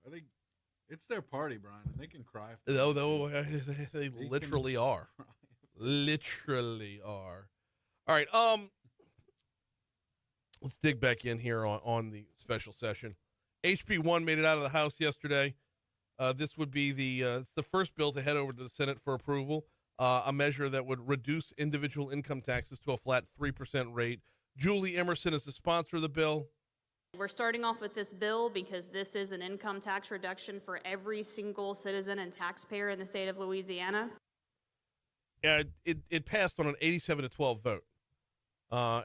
Are they? It's their party, Brian, and they can cry. Though they literally are. Literally are. All right. Let's dig back in here on the special session. HB1 made it out of the House yesterday. This would be it's the first bill to head over to the Senate for approval. A measure that would reduce individual income taxes to a flat 3% rate. Julie Emerson is the sponsor of the bill. We're starting off with this bill because this is an income tax reduction for every single citizen and taxpayer in the state of Louisiana. Yeah, it passed on an 87-12 vote,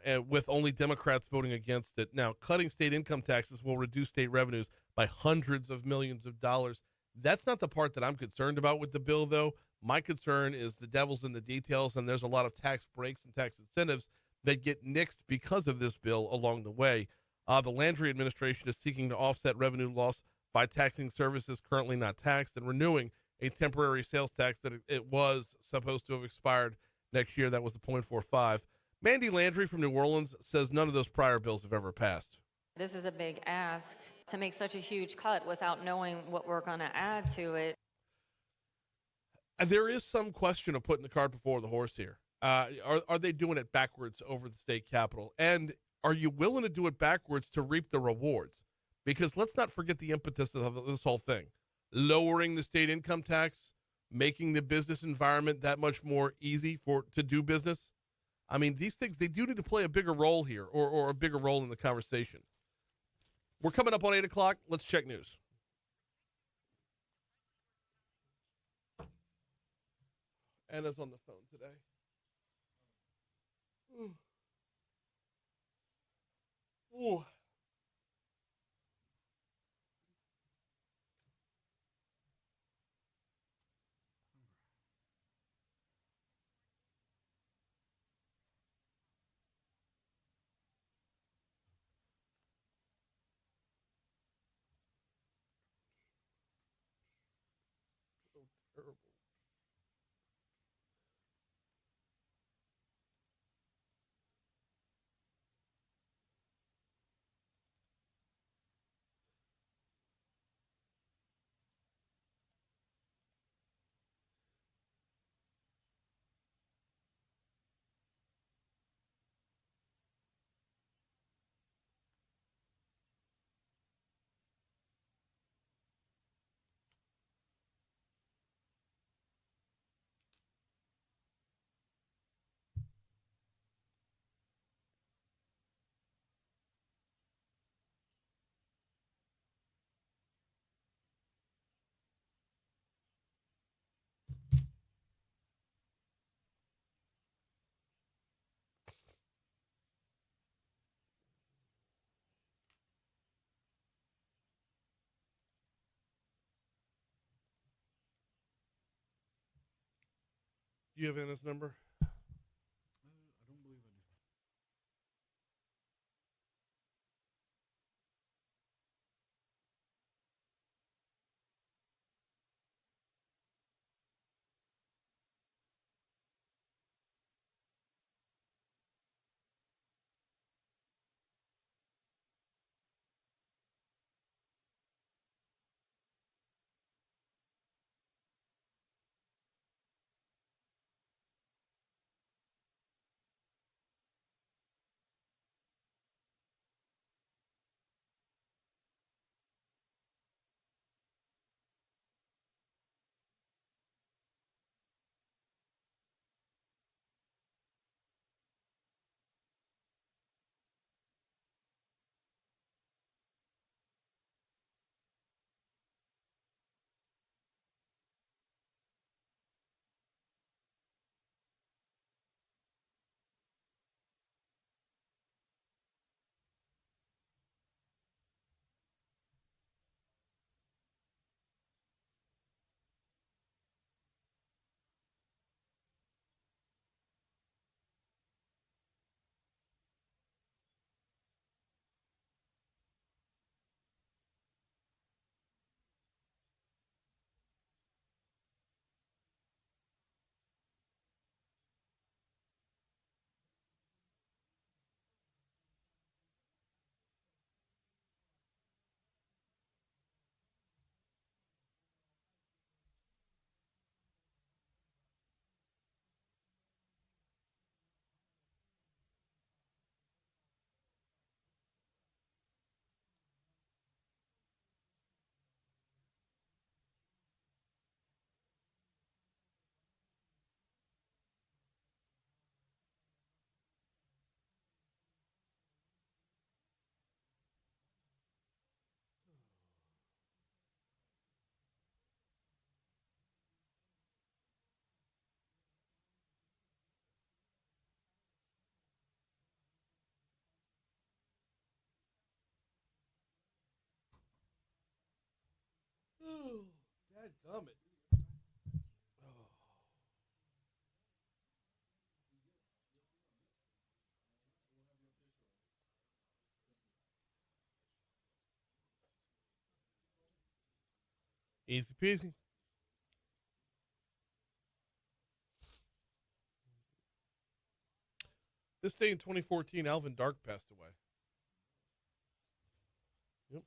and with only Democrats voting against it. Now, cutting state income taxes will reduce state revenues by hundreds of millions of dollars. That's not the part that I'm concerned about with the bill, though. My concern is the devil's in the details, and there's a lot of tax breaks and tax incentives that get nixed because of this bill along the way. The Landry administration is seeking to offset revenue loss by taxing services currently not taxed and renewing a temporary sales tax that it was supposed to have expired next year. That was the 0.45. Mandy Landry from New Orleans says none of those prior bills have ever passed. This is a big ask to make such a huge cut without knowing what we're going to add to it. There is some question of putting the cart before the horse here. Are they doing it backwards over the state capitol? And are you willing to do it backwards to reap the rewards? Because let's not forget the impetus of this whole thing. Lowering the state income tax making the business environment that much more easy to do business. I mean, these things, they do need to play a bigger role here or a bigger role in the conversation. We're coming up on 8 o'clock. Let's check news. Anna's on the phone today. Ooh. So terrible. Do you have Anna's number? I don't believe I do. Oh, dadgummit. Oh. Easy peasy. This day in 2014, Alvin Dark passed away. Yep.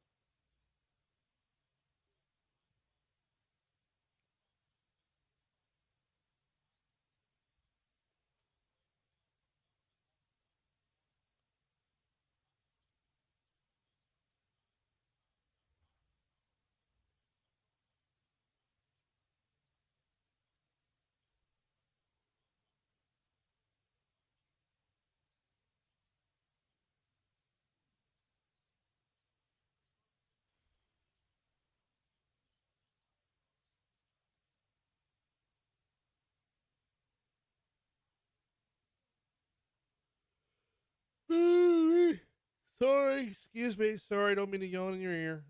everybody. Excuse me. Sorry, I don't mean to yawn in your ear.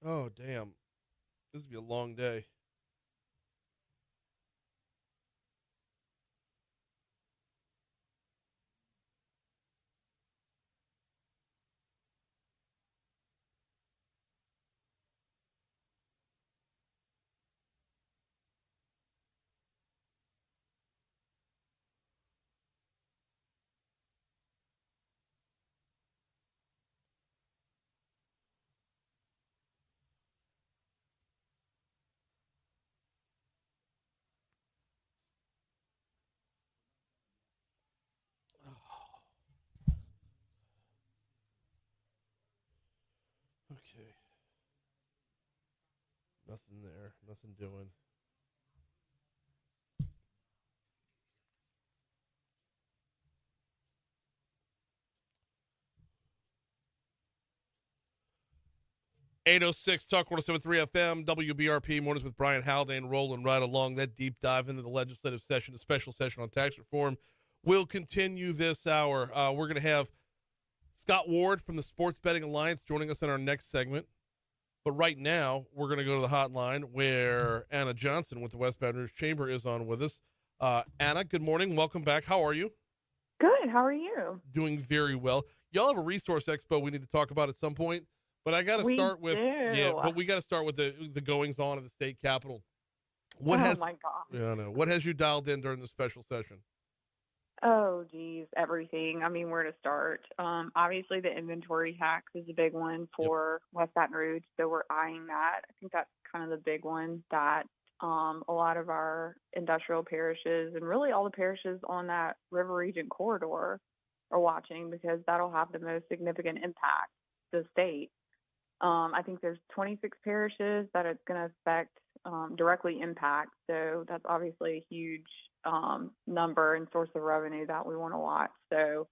Oh, damn. This will be a long day. Okay. Nothing there. Nothing doing. .806 Talk 107.3 FM, WBRP, mornings with Brian Haldane, rolling right along. That deep dive into the legislative session, the special session on tax reform, will continue this hour. We're going to have Scott Ward from the Sports Betting Alliance joining us in our next segment. But right now, we're going to go to the hotline where Anna Johnson with the West Baton Rouge Chamber is on with us. Anna, good morning. Welcome back. How are you? Good. How are you? Doing very well. Y'all have a resource expo we need to talk about at some point. But I got to start with we got to start with the goings on of the state capitol. My God. Yeah, no. What has you dialed in during the special session? Oh, geez, everything. I mean, where to start? Obviously, the inventory tax is a big one for West Baton Rouge, so we're eyeing that. I think that's kind of the big one that a lot of our industrial parishes and really all the parishes on that River Region corridor are watching because that'll have the most significant impact to the state. I think there's 26 parishes that it's going to affect, directly impact. So that's obviously a huge number and source of revenue that we want to watch. So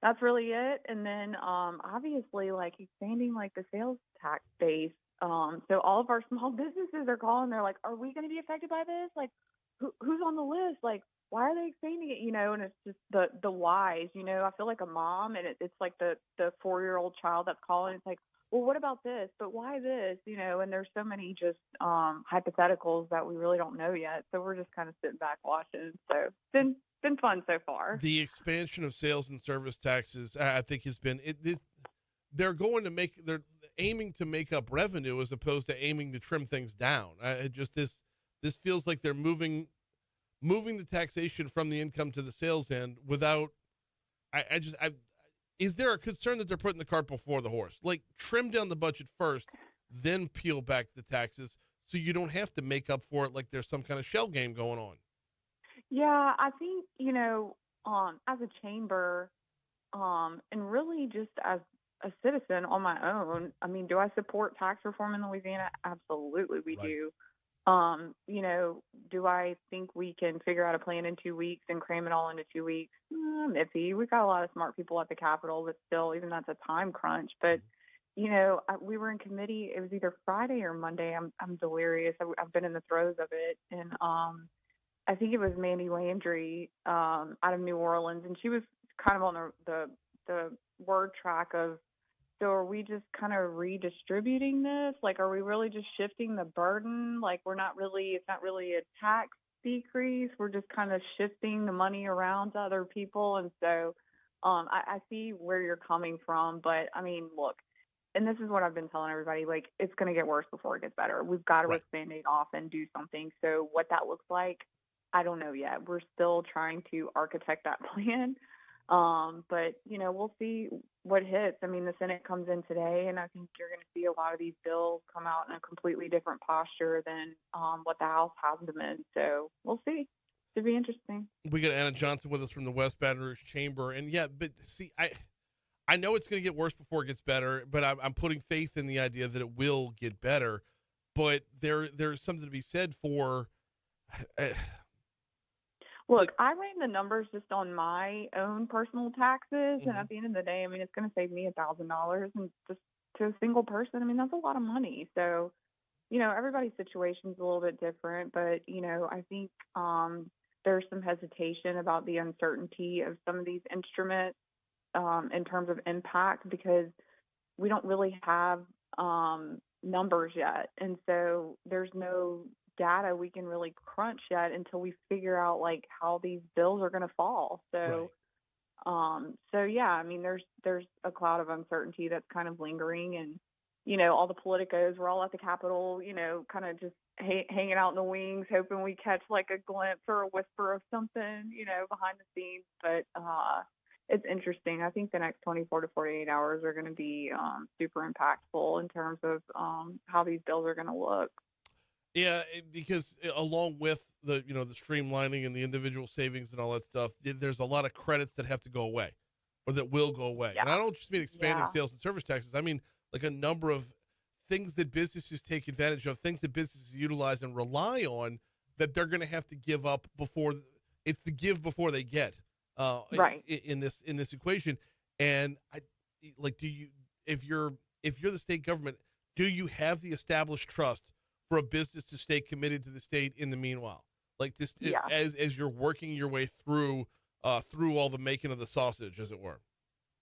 that's really it. And then obviously like expanding like the sales tax base. So all of our small businesses are calling. They're like, are we going to be affected by this? Like who's on the list? Like, why are they expanding it? And it's just the whys, I feel like a mom and it's like the 4-year-old child that's calling. It's like, well, what about this? But why this? And there's so many just hypotheticals that we really don't know yet. So we're just kind of sitting back watching. So it's been fun so far. The expansion of sales and service taxes, I think, has been they're aiming to make up revenue as opposed to aiming to trim things down. This feels like they're moving the taxation from the income to the sales end without. Is there a concern that they're putting the cart before the horse? Like, trim down the budget first, then peel back the taxes so you don't have to make up for it like there's some kind of shell game going on. Yeah, I think, as a chamber, and really just as a citizen on my own, I mean, do I support tax reform in Louisiana? Absolutely, we do. Do I think we can figure out a plan in 2 weeks and cram it all into 2 weeks? I'm iffy. We've got a lot of smart people at the Capitol, but still, even that's a time crunch. But, we were in committee. It was either Friday or Monday. I'm delirious. I've been in the throes of it. And I think it was Mandy Landry out of New Orleans, and she was kind of on the word track of, so are we just kind of redistributing this? Like, are we really just shifting the burden? Like, it's not really a tax decrease. We're just kind of shifting the money around to other people. And so I see where you're coming from. But, I mean, look, and this is what I've been telling everybody, like, it's going to get worse before it gets better. We've got to rip Band-Aid off and do something. So what that looks like, I don't know yet. We're still trying to architect that plan. But, we'll see what hits. I mean, the Senate comes in today, and I think you're going to see a lot of these bills come out in a completely different posture than what the House has them in. So we'll see. Should be interesting. We got Anna Johnson with us from the West Baton Rouge Chamber. And, but see, I know it's going to get worse before it gets better, but I'm putting faith in the idea that it will get better. But there's something to be said for Look, I ran the numbers just on my own personal taxes, and at the end of the day, I mean, it's going to save me $1,000, and just to a single person, I mean, that's a lot of money. So, everybody's situation is a little bit different, but, I think there's some hesitation about the uncertainty of some of these instruments. in terms of impact because we don't really have numbers yet. And so there's no data we can really crunch yet until we figure out like how these bills are going to fall. So, so yeah, I mean, there's a cloud of uncertainty that's kind of lingering, and all the politicos, we're all at the Capitol, kind of just hanging out in the wings, hoping we catch like a glimpse or a whisper of something, behind the scenes. But it's interesting. I think the next 24 to 48 hours are going to be super impactful in terms of how these bills are going to look. Yeah, because along with the the streamlining and the individual savings and all that stuff, there's a lot of credits that have to go away, or that will go away. Yeah. And I don't just mean expanding Yeah. sales and service taxes. I mean like a number of things that businesses take advantage of, things that businesses utilize and rely on, that they're going to have to give up before. It's the give before they get. Right. In this equation. And do you, if you're the state government, do you have the established trust for a business to stay committed to the state in the meanwhile, like this, Yeah. as you're working your way through all the making of the sausage, as it were?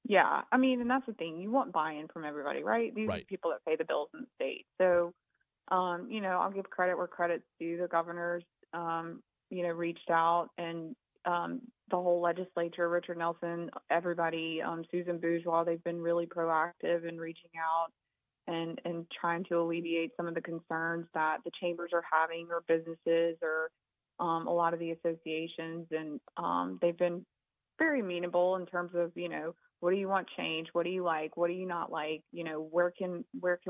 Yeah, I mean, and that's the thing. You want buy-in from everybody, right? These are the people that pay the bills in the state. So, I'll give credit where credit's due. The governor's, reached out, and the whole legislature, Richard Nelson, everybody, Susan Bourgeois, they've been really proactive in reaching out and trying to alleviate some of the concerns that the chambers are having, or businesses, or a lot of the associations. And they've been very amenable in terms of, what do you want change? What do you like? What do you not like? Where can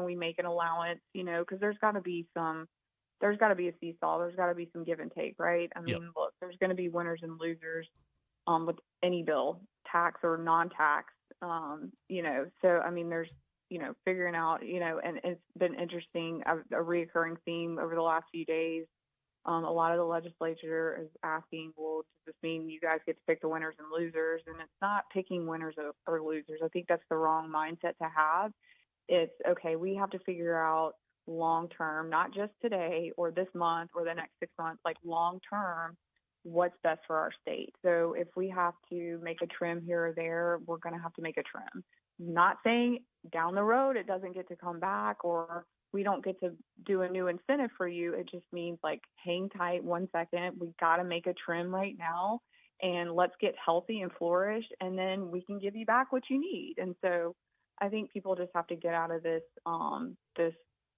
we make an allowance? Because there's got to be a seesaw. There's got to be some give and take, right? I mean, look, there's going to be winners and losers with any bill, tax or non-tax. So I mean, there's figuring out, and it's been interesting, a reoccurring theme over the last few days. A lot of the legislature is asking, well, does this mean you guys get to pick the winners and losers? And it's not picking winners or losers. I think that's the wrong mindset to have. It's, okay, we have to figure out long term, not just today or this month or the next 6 months, like long term, what's best for our state. So if we have to make a trim here or there, we're going to have to make a trim. Not saying down the road it doesn't get to come back, or we don't get to do a new incentive for you. It just means like, hang tight 1 second. We got to make a trim right now, and let's get healthy and flourish, and then we can give you back what you need. And so I think people just have to get out of this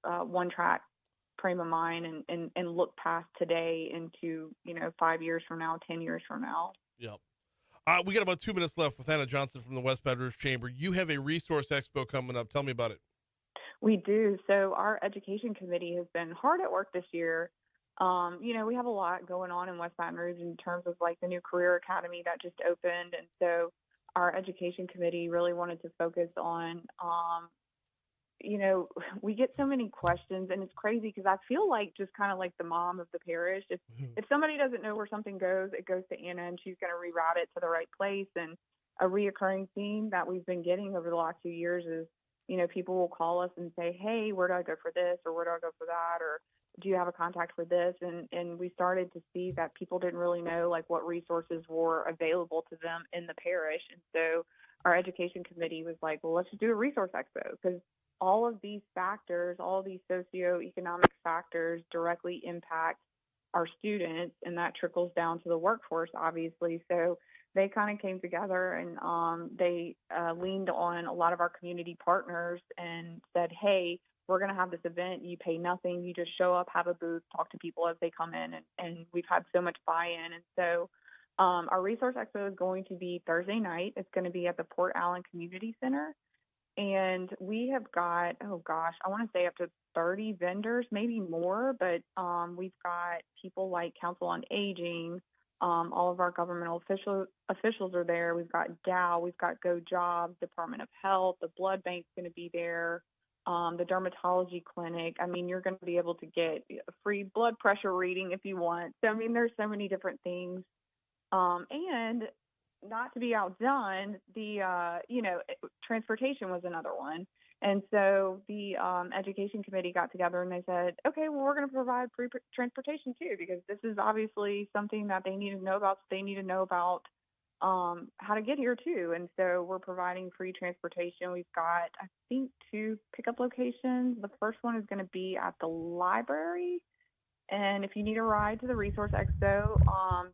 one track frame of mind and look past today into 5 years from now, 10 years from now. Yep. We got about 2 minutes left with Anna Johnson from the West Baton Rouge Chamber. You have a resource expo coming up. Tell me about it. We do. So our education committee has been hard at work this year. We have a lot going on in West Baton Rouge in terms of like the new career academy that just opened. And so our education committee really wanted to focus on, we get so many questions, and it's crazy because I feel like just kind of like the mom of the parish. If somebody doesn't know where something goes, it goes to Anna, and she's going to reroute it to the right place. And a reoccurring theme that we've been getting over the last few years is, people will call us and say, hey, where do I go for this? Or where do I go for that? Or do you have a contact for this? And we started to see that people didn't really know like what resources were available to them in the parish. And so our education committee was like, well, let's just do a resource expo, because all of these factors, all of these socioeconomic factors directly impact our students, and that trickles down to the workforce, obviously. So they kind of came together, and they leaned on a lot of our community partners and said, hey, we're going to have this event. You pay nothing. You just show up, have a booth, talk to people as they come in. And we've had so much buy-in. And so our resource expo is going to be Thursday night. It's going to be at the Port Allen Community Center. And we have got, I want to say up to 30 vendors, maybe more, but we've got people like Council on Aging, all of our governmental officials are there. We've got Dow, we've got Go Jobs, Department of Health, the blood bank's going to be there, the dermatology clinic. I mean, you're going to be able to get a free blood pressure reading if you want. So, I mean, there's so many different things. And not to be outdone, transportation was another one. And so the education committee got together and they said, okay, well, we're going to provide free transportation too, because this is obviously something that they need to know about. So they need to know about how to get here too. And so we're providing free transportation. We've got, I think, 2 pickup locations. The first one is going to be at the library. And if you need a ride to the Resource Expo,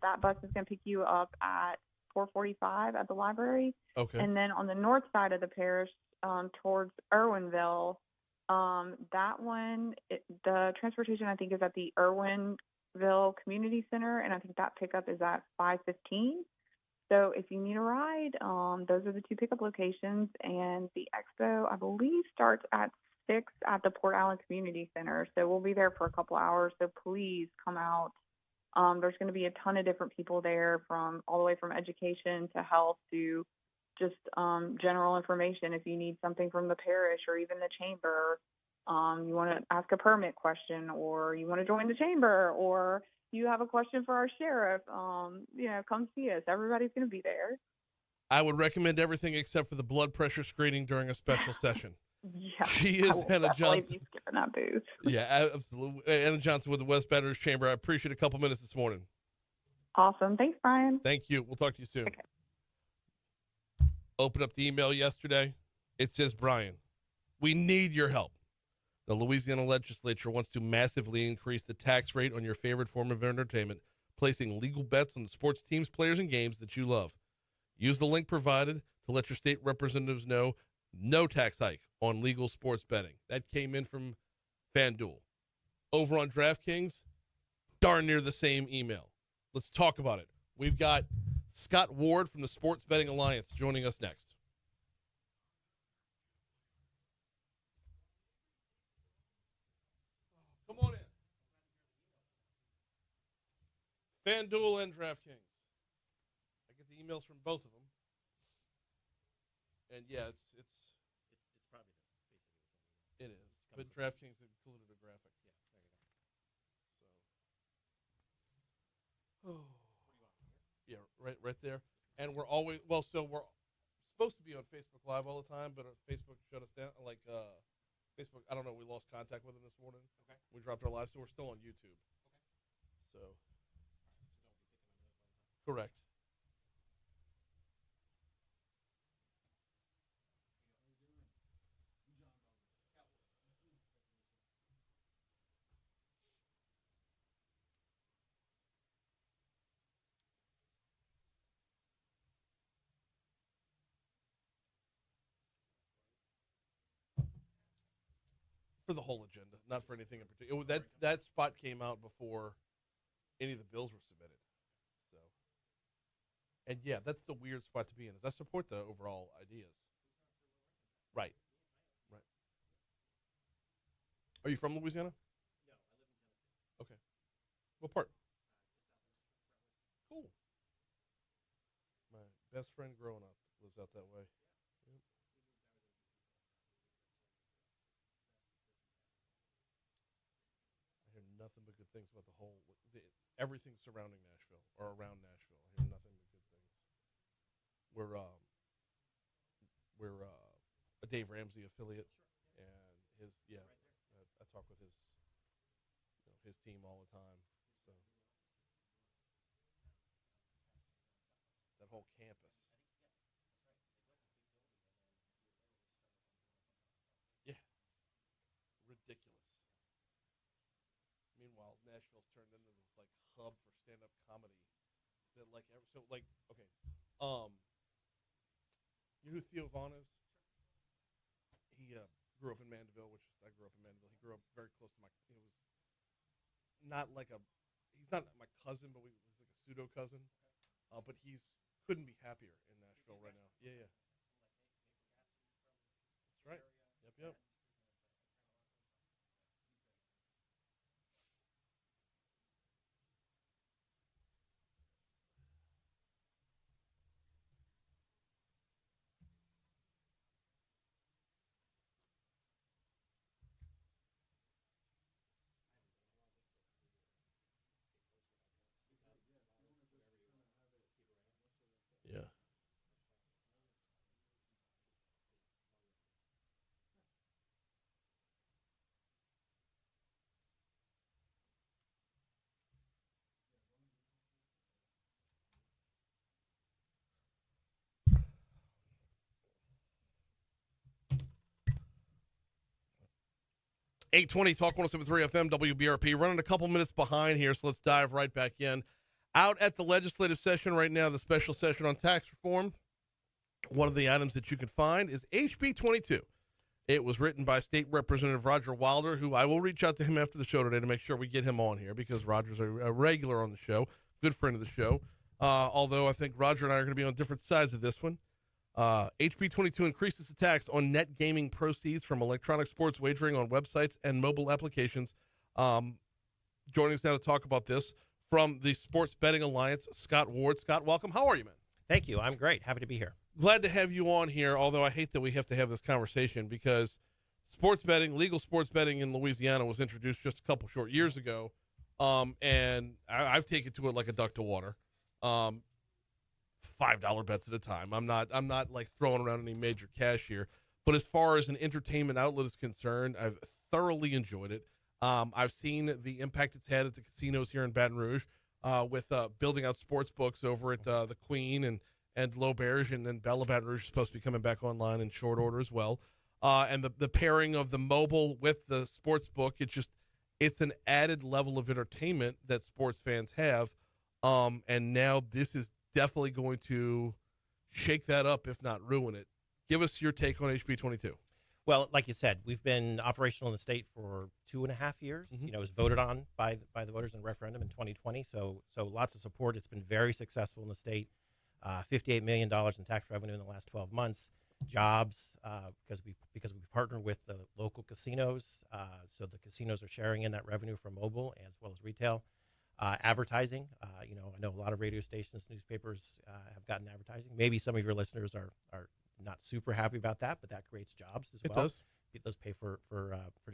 that bus is going to pick you up at 4:45 at the library. Okay. And then on the north side of the parish, towards Irwinville, that one, the transportation I think is at the Irwinville Community Center, and I think that pickup is at 5:15. So if you need a ride, those are the 2 pickup locations, and the expo, I believe, starts at 6 at the Port Allen Community Center. So we'll be there for a couple hours, so please come out. There's going to be a ton of different people there, from all the way from education to health to just general information. If you need something from the parish or even the chamber, you want to ask a permit question, or you want to join the chamber, or you have a question for our sheriff, come see us. Everybody's going to be there. I would recommend everything except for the blood pressure screening during a special session. Yeah, She is Anna Johnson. Be skipping that booth. Yeah, absolutely. Anna Johnson with the West Baton Rouge Chamber. I appreciate a couple minutes this morning. Awesome. Thanks, Brian. Thank you. We'll talk to you soon. Okay. Open up the email yesterday. It says, Brian, we need your help. The Louisiana legislature wants to massively increase the tax rate on your favorite form of entertainment, placing legal bets on the sports teams, players, and games that you love. Use the link provided to let your state representatives know no tax hike on legal sports betting. That came in from FanDuel. Over on DraftKings, darn near the same email. Let's talk about it. We've got Scott Ward from the Sports Betting Alliance joining us next. Come on in. FanDuel and DraftKings. I get the emails from both of them. And yeah, it's probably basically the same. It is. But DraftKings included a graphic. Yeah, there you go. Oh. Yeah, right there. And we're always we're supposed to be on Facebook Live all the time, but Facebook shut us down. Facebook, I don't know, we lost contact with them this morning. Okay. We dropped our live, so we're still on YouTube. Okay. So correct. For the whole agenda, not for anything in particular. That spot came out before any of the bills were submitted. So, and yeah, that's the weird spot to be in. Is I support the overall ideas. Right. Are you from Louisiana? No, I live in Tennessee. Okay. What part? Cool. My best friend growing up lives out that way. Nothing but good things about everything surrounding Nashville or around Nashville. I hear nothing but good things. We're a Dave Ramsey affiliate, and I talk with his team all the time. So that whole campus. Yeah, ridiculous. Meanwhile, Nashville's turned into this hub for stand-up comedy. That okay. You know who Theo Vaughn is? He grew up in Mandeville, I grew up in Mandeville. He grew up very close to he's not my cousin, but he's like a pseudo cousin. But couldn't be happier in Nashville right now. Yeah. That's right. Yep. Yeah. 820 Talk 107.3 FM WBRP. Running a couple minutes behind here, so let's dive right back in. Out at the legislative session right now, the special session on tax reform, one of the items that you can find is HB 22. It was written by State Representative Roger Wilder, who I will reach out to him after the show today to make sure we get him on here because Roger's a regular on the show, good friend of the show. Although I think Roger and I are going to be on different sides of this one. HB 22 increases the tax on net gaming proceeds from electronic sports wagering on websites and mobile applications. Joining us now to talk about this from the Sports Betting Alliance, Scott Ward. Scott, welcome. How are you, man? Thank you. I'm great. Happy to be here. Glad to have you on here, although I hate that we have to have this conversation because sports betting, legal sports betting in Louisiana was introduced just a couple short years ago, and I've taken to it like a duck to water. $5 bets at a time. I'm not like throwing around any major cash here, but as far as an entertainment outlet is concerned, I've thoroughly enjoyed it. I've seen the impact it's had at the casinos here in Baton Rouge with building out sports books over at the Queen and L'Auberge, and then Bella Baton Rouge is supposed to be coming back online in short order as well. And the pairing of the mobile with the sports book, it's an added level of entertainment that sports fans have. And now this is definitely going to shake that up, if not ruin it. Give us your take on HB 22. Well, like you said, we've been operational in the state for 2.5 years. Mm-hmm. You know, it was voted on by the voters in a referendum in 2020. So lots of support. It's been very successful in the state. $58 million in tax revenue in the last 12 months. Jobs, because we partner with the local casinos. So the casinos are sharing in that revenue from mobile as well as retail. Advertising, I know a lot of radio stations, newspapers have gotten advertising. Maybe some of your listeners are not super happy about that, but that creates jobs as well. It does pay for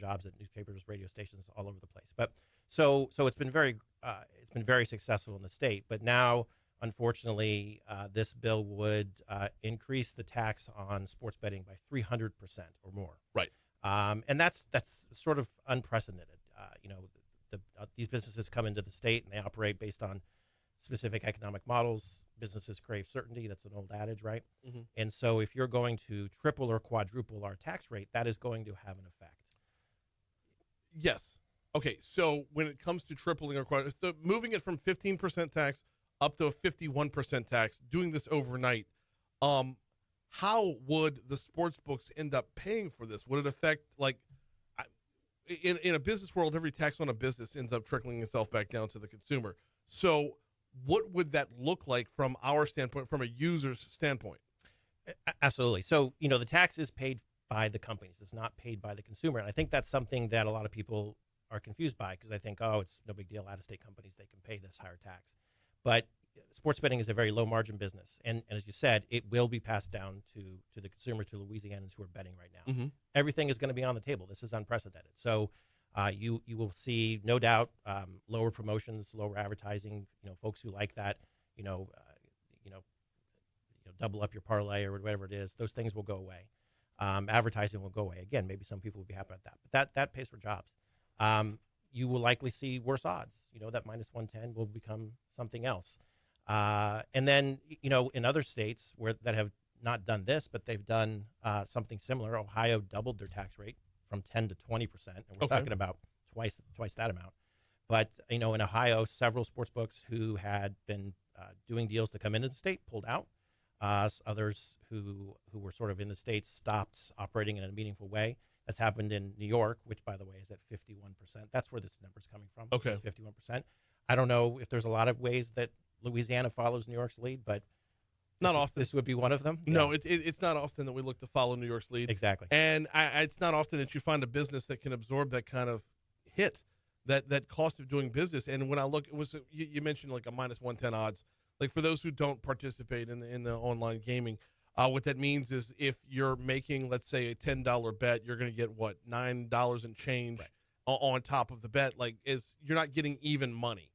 jobs at newspapers, radio stations all over the place. But so it's been very successful in the state. But now, unfortunately, this bill would increase the tax on sports betting by 300% or more. Right. And that's sort of unprecedented. These businesses come into the state and they operate based on specific economic models. Businesses crave certainty. That's an old adage, right? Mm-hmm. And so if you're going to triple or quadruple our tax rate, that is going to have an effect. Yes. Okay, so when it comes to tripling or so moving it from 15% tax up to a 51% tax, doing this overnight, how would the sports books end up paying for this? Would it affect, like, in a business world, every tax on a business ends up trickling itself back down to the consumer. So what would that look like from our standpoint, from a user's standpoint? Absolutely. So, the tax is paid by the companies. It's not paid by the consumer. And I think that's something that a lot of people are confused by because they think, oh, it's no big deal. Out-of-state companies, they can pay this higher tax. But sports betting is a very low-margin business. And as you said, it will be passed down to the consumer, to Louisianans who are betting right now. Mm-hmm. Everything is going to be on the table. This is unprecedented. So you will see, no doubt, lower promotions, lower advertising. Folks who like that, double up your parlay or whatever it is. Those things will go away. Advertising will go away. Again, maybe some people will be happy about that, but that pays for jobs. You will likely see worse odds. That minus 110 will become something else. And then, in other states that have not done this, but they've done something similar. Ohio doubled their tax rate from 10 to 20%, and we're talking about twice that amount. But in Ohio, several sports books who had been doing deals to come into the state pulled out. Others who were sort of in the state stopped operating in a meaningful way. That's happened in New York, which, by the way, is at 51%. That's where this number's coming from. Okay. It's 51%. I don't know if there's a lot of ways that Louisiana follows New York's lead, but not often. This would be one of them. No, it's not often that we look to follow New York's lead. Exactly. And it's not often that you find a business that can absorb that kind of hit, that cost of doing business. And when I look, you mentioned like a minus 110 odds. Like for those who don't participate in the online gaming, what that means is if you're making, let's say, a $10 bet, you're going to get what, $9 and change on top of the bet. Like you're not getting even money.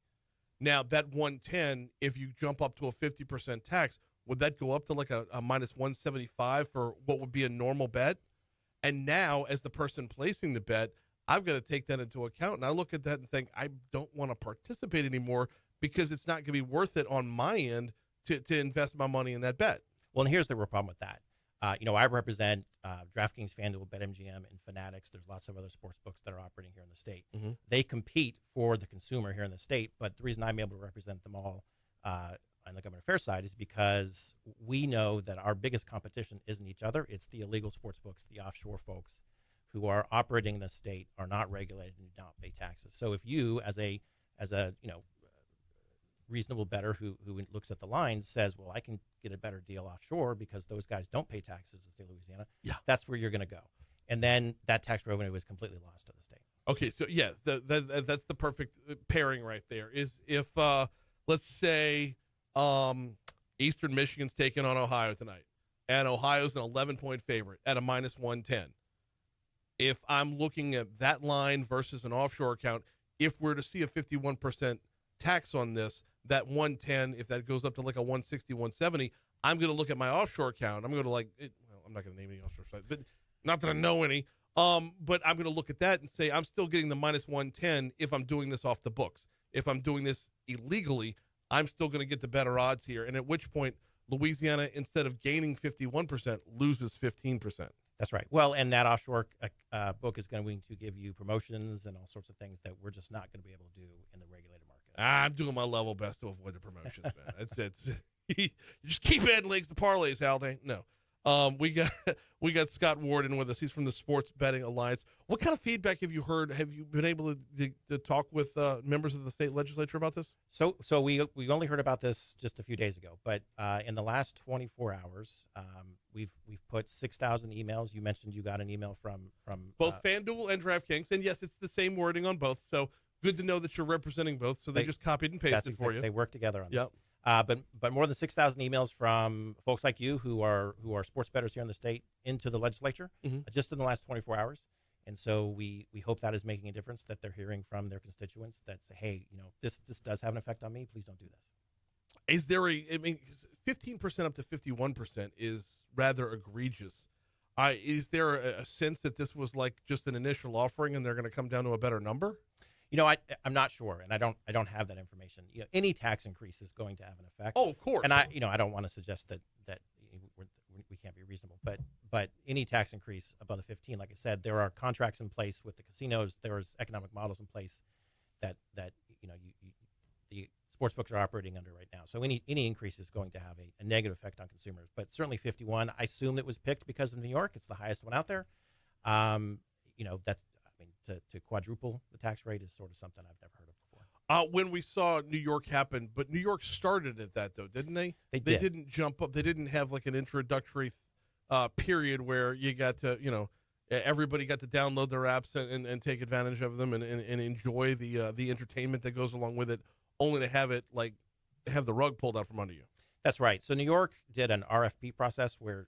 Now that 110, if you jump up to a 50% tax, would that go up to like a minus 175 for what would be a normal bet? And now, as the person placing the bet, I've got to take that into account. And I look at that and think, I don't want to participate anymore because it's not going to be worth it on my end to invest my money in that bet. Well, and here's the real problem with that. I represent DraftKings, FanDuel, BetMGM, and Fanatics. There's lots of other sports books that are operating here in the state. Mm-hmm. They compete for the consumer here in the state, but the reason I'm able to represent them all on the government affairs side is because we know that our biggest competition isn't each other. It's the illegal sports books, the offshore folks who are operating in the state, are not regulated, and do not pay taxes. So if you, as a reasonable bettor who looks at the lines, says, well, I can get a better deal offshore because those guys don't pay taxes in the state of Louisiana, that's where you're going to go. And then that tax revenue is completely lost to the state. Okay, so yeah, that's the perfect pairing right there. Is if let's say Eastern Michigan's taking on Ohio tonight, and Ohio's an 11-point favorite at a -110. If I'm looking at that line versus an offshore account, if we're to see a 51% tax on this, that 110, if that goes up to like a 160, 170, I'm going to look at my offshore account. I'm going to I'm not going to name any offshore sites, but not that I know any. But I'm going to look at that and say I'm still getting the -110 if I'm doing this off the books. If I'm doing this illegally, I'm still going to get the better odds here. And at which point, Louisiana, instead of gaining 51%, loses 15%. That's right. Well, and that offshore book is going to give you promotions and all sorts of things that we're just not going to be able to do in the regulated market. I'm doing my level best to avoid the promotions, man. It's you just keep adding legs to parlays, Haldane. No. We got Scott Warden with us. He's from the Sports Betting Alliance. What kind of feedback have you heard? Have you been able to talk with members of the state legislature about this? So we only heard about this just a few days ago, but in the last 24 hours, we've put 6,000 emails. You mentioned you got an email from both FanDuel and DraftKings, and yes, it's the same wording on both. So good to know that you're representing both. So they just copied and pasted for you. They work together on this. Yep. But more than 6,000 emails from folks like you who are sports bettors here in the state into the legislature just in the last 24 hours. And so we hope that is making a difference, that they're hearing from their constituents that say, hey, this does have an effect on me. Please don't do this. Is there 15% up to 51% is rather egregious. Is there a sense that this was like just an initial offering and they're going to come down to a better number? I'm not sure, and I don't have that information. Any tax increase is going to have an effect. Oh, of course. And I don't want to suggest that we can't be reasonable, but any tax increase above the 15, like I said, there are contracts in place with the casinos. There's economic models in place that the sports books are operating under right now. So any increase is going to have a negative effect on consumers. But certainly 51, I assume it was picked because of New York. It's the highest one out there. To quadruple the tax rate is sort of something I've never heard of before. When we saw New York happen, but New York started at that, though, didn't they? They didn't jump up. They didn't have like an introductory period where you got to, everybody got to download their apps and take advantage of them and enjoy the entertainment that goes along with it, only to have it have the rug pulled out from under you. That's right. So New York did an RFP process where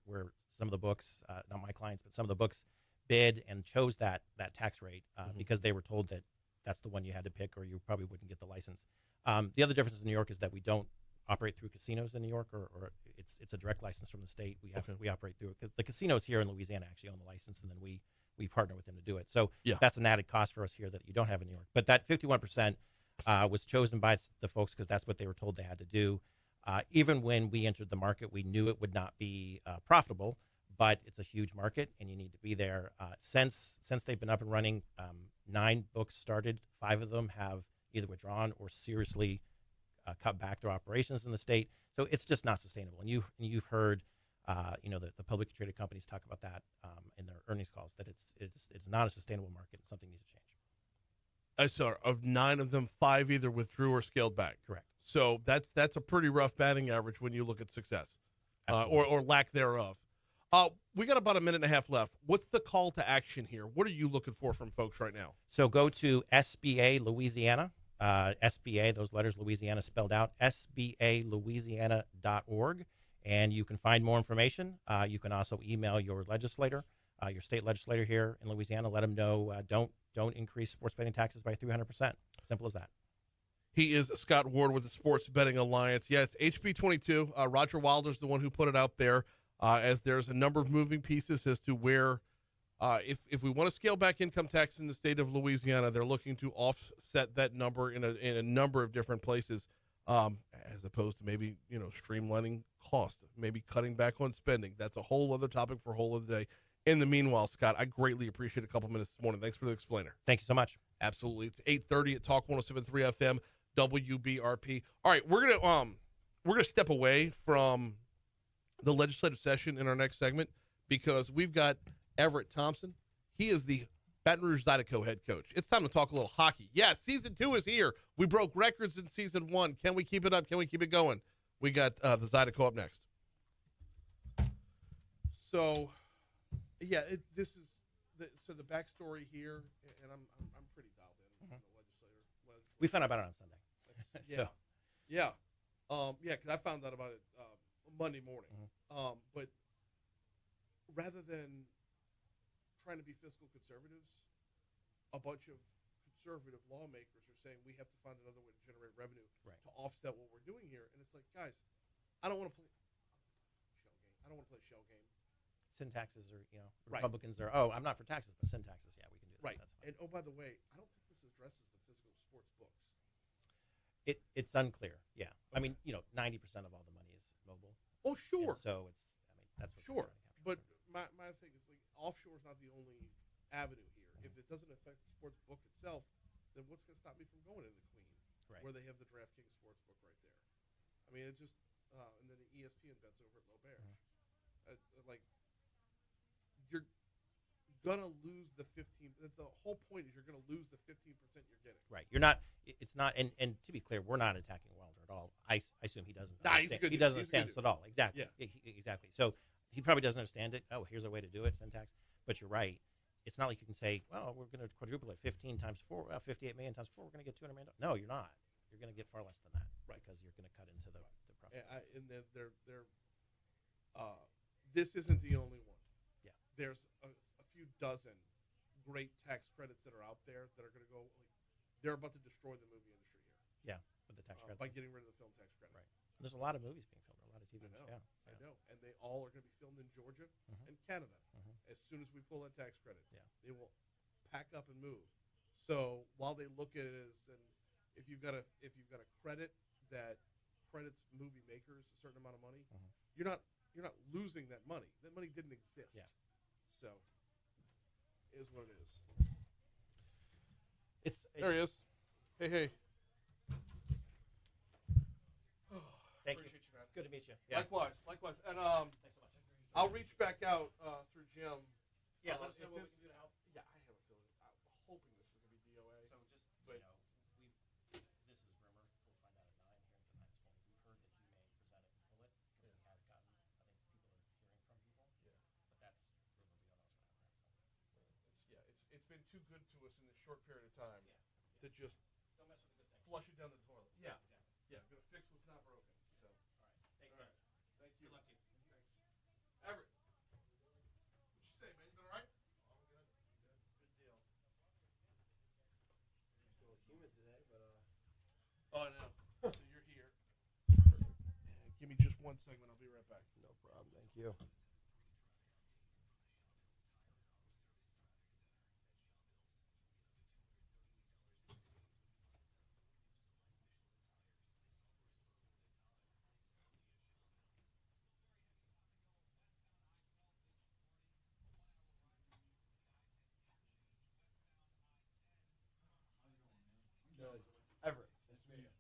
some of the books, not my clients, but some of the books bid and chose that tax rate because they were told that that's the one you had to pick or you probably wouldn't get the license. The other difference in New York is that we don't operate through casinos in New York, or it's a direct license from the state. We operate through it. The casinos here in Louisiana actually own the license, and then we partner with them to do it. So that's an added cost for us here that you don't have in New York. But that 51% was chosen by the folks because that's what they were told they had to do. Even when we entered the market, we knew it would not be profitable. But it's a huge market, and you need to be there. Since they've been up and running, 9 books started. 5 of them have either withdrawn or seriously cut back their operations in the state. So it's just not sustainable. And you've heard, the publicly traded companies talk about that in their earnings calls, that it's not a sustainable market. Something needs to change. So of 9 of them, 5 either withdrew or scaled back. Correct. So that's a pretty rough batting average when you look at success or lack thereof. We got about a minute and a half left. What's the call to action here? What are you looking for from folks right now? So go to SBA Louisiana, SBA, those letters Louisiana spelled out, SBALouisiana.org, and you can find more information. You can also email your legislator, your state legislator here in Louisiana. Let them know don't increase sports betting taxes by 300%. Simple as that. He is Scott Ward with the Sports Betting Alliance. Yeah, it's HB 22. Roger Wilder's the one who put it out there. As there's a number of moving pieces as to where, if we want to scale back income tax in the state of Louisiana, they're looking to offset that number in a number of different places. as opposed to maybe, streamlining cost, maybe cutting back on spending. That's a whole other topic for a whole other day. In the meanwhile, Scott, I greatly appreciate a couple minutes this morning. Thanks for the explainer. Thank you so much. Absolutely. It's 8:30 at Talk 107.3 FM, WBRP. All right, we're gonna step away from the legislative session in our next segment because we've got Everette Thompson. He is the Baton Rouge Zydeco head coach. It's time to talk a little hockey. Yeah, season 2 is here. We broke records in season 1. Can we keep it up? Can we keep it going? We got the Zydeco up next. So, yeah, the backstory here, and I'm pretty dialed in. The legislator. We found out about it on Sunday. Yeah. Because I found out about it Monday morning. But rather than trying to be fiscal conservatives, a bunch of conservative lawmakers are saying we have to find another way to generate revenue to offset what we're doing here. And it's like, guys, I don't want to play shell game. Sin taxes are, Republicans are, I'm not for taxes, but sin taxes, yeah, we can do that. Right. That's fine. And, by the way, I don't think this addresses the physical sports books. It's unclear, yeah. Okay. I mean, 90% of all the money is mobile. Oh, sure. And so that's what sure. But my thing is, like, offshore is not the only avenue here. If it doesn't affect the sports book itself, then what's going to stop me from going into Queen, where they have the DraftKings sports book right there? I mean, it just and then the ESPN bets over at L'Auberge. You're gonna lose the 15. The whole point is you're gonna lose the 15% you're getting. Right. You're not. It's not. And to be clear, we're not attacking Wilder at all. I assume he doesn't. Understand. He doesn't understand this at all. Exactly. Yeah. Exactly. So he probably doesn't understand it. Oh, here's a way to do it. Syntax. But you're right. It's not like you can say, well, we're going to quadruple it 15 times 4, 58 million times 4. We're going to get $200 million. No, you're not. You're going to get far less than that, right? Because you're going to cut into the profit. And then this isn't the only one. Yeah. There's a few dozen great tax credits that are out there that are going to go. They're about to destroy the movie industry here. Yeah, with the tax credit by getting rid of the film tax credit. Right. And there's a lot of movies being filmed. A lot of TV. I know. And they all are going to be filmed in Georgia and Canada. As soon as we pull that tax credit, they will pack up and move. So while they look at it as, and if you've got a credit that credits movie makers a certain amount of money, you're not losing that money. That money didn't exist. Yeah. So it is what it is. There he is. Hey. Thank you. Appreciate you, man. Good to meet you. Yeah. Likewise. And Thanks so much. I'll reach back out through Jim. Yeah, let us know what we can do to help. Yeah, I have a feeling. I'm hoping this is going to be DOA. So just this is rumor. We'll find out at 9 here in tonight's point. We've heard that he may present it and pull it because he has gotten. I think people are hearing from people. Yeah. But that's rumor. We don't know what's going to happen. It's been too good to us in this short period of time to just don't mess with a good thing. Flush it down the toilet. Yeah. Exactly. Yeah. I'm gonna fix what's not broken. So. All right. Thanks, guys. Thank you. Good luck to you. Thanks. Everett. What you say, man? You been all right? All good. Good deal. It's a little humid today, but Oh, I know. So you're here. Give me just one segment. I'll be right back. no problem. Thank you. Good. Everett. Nice to meet you.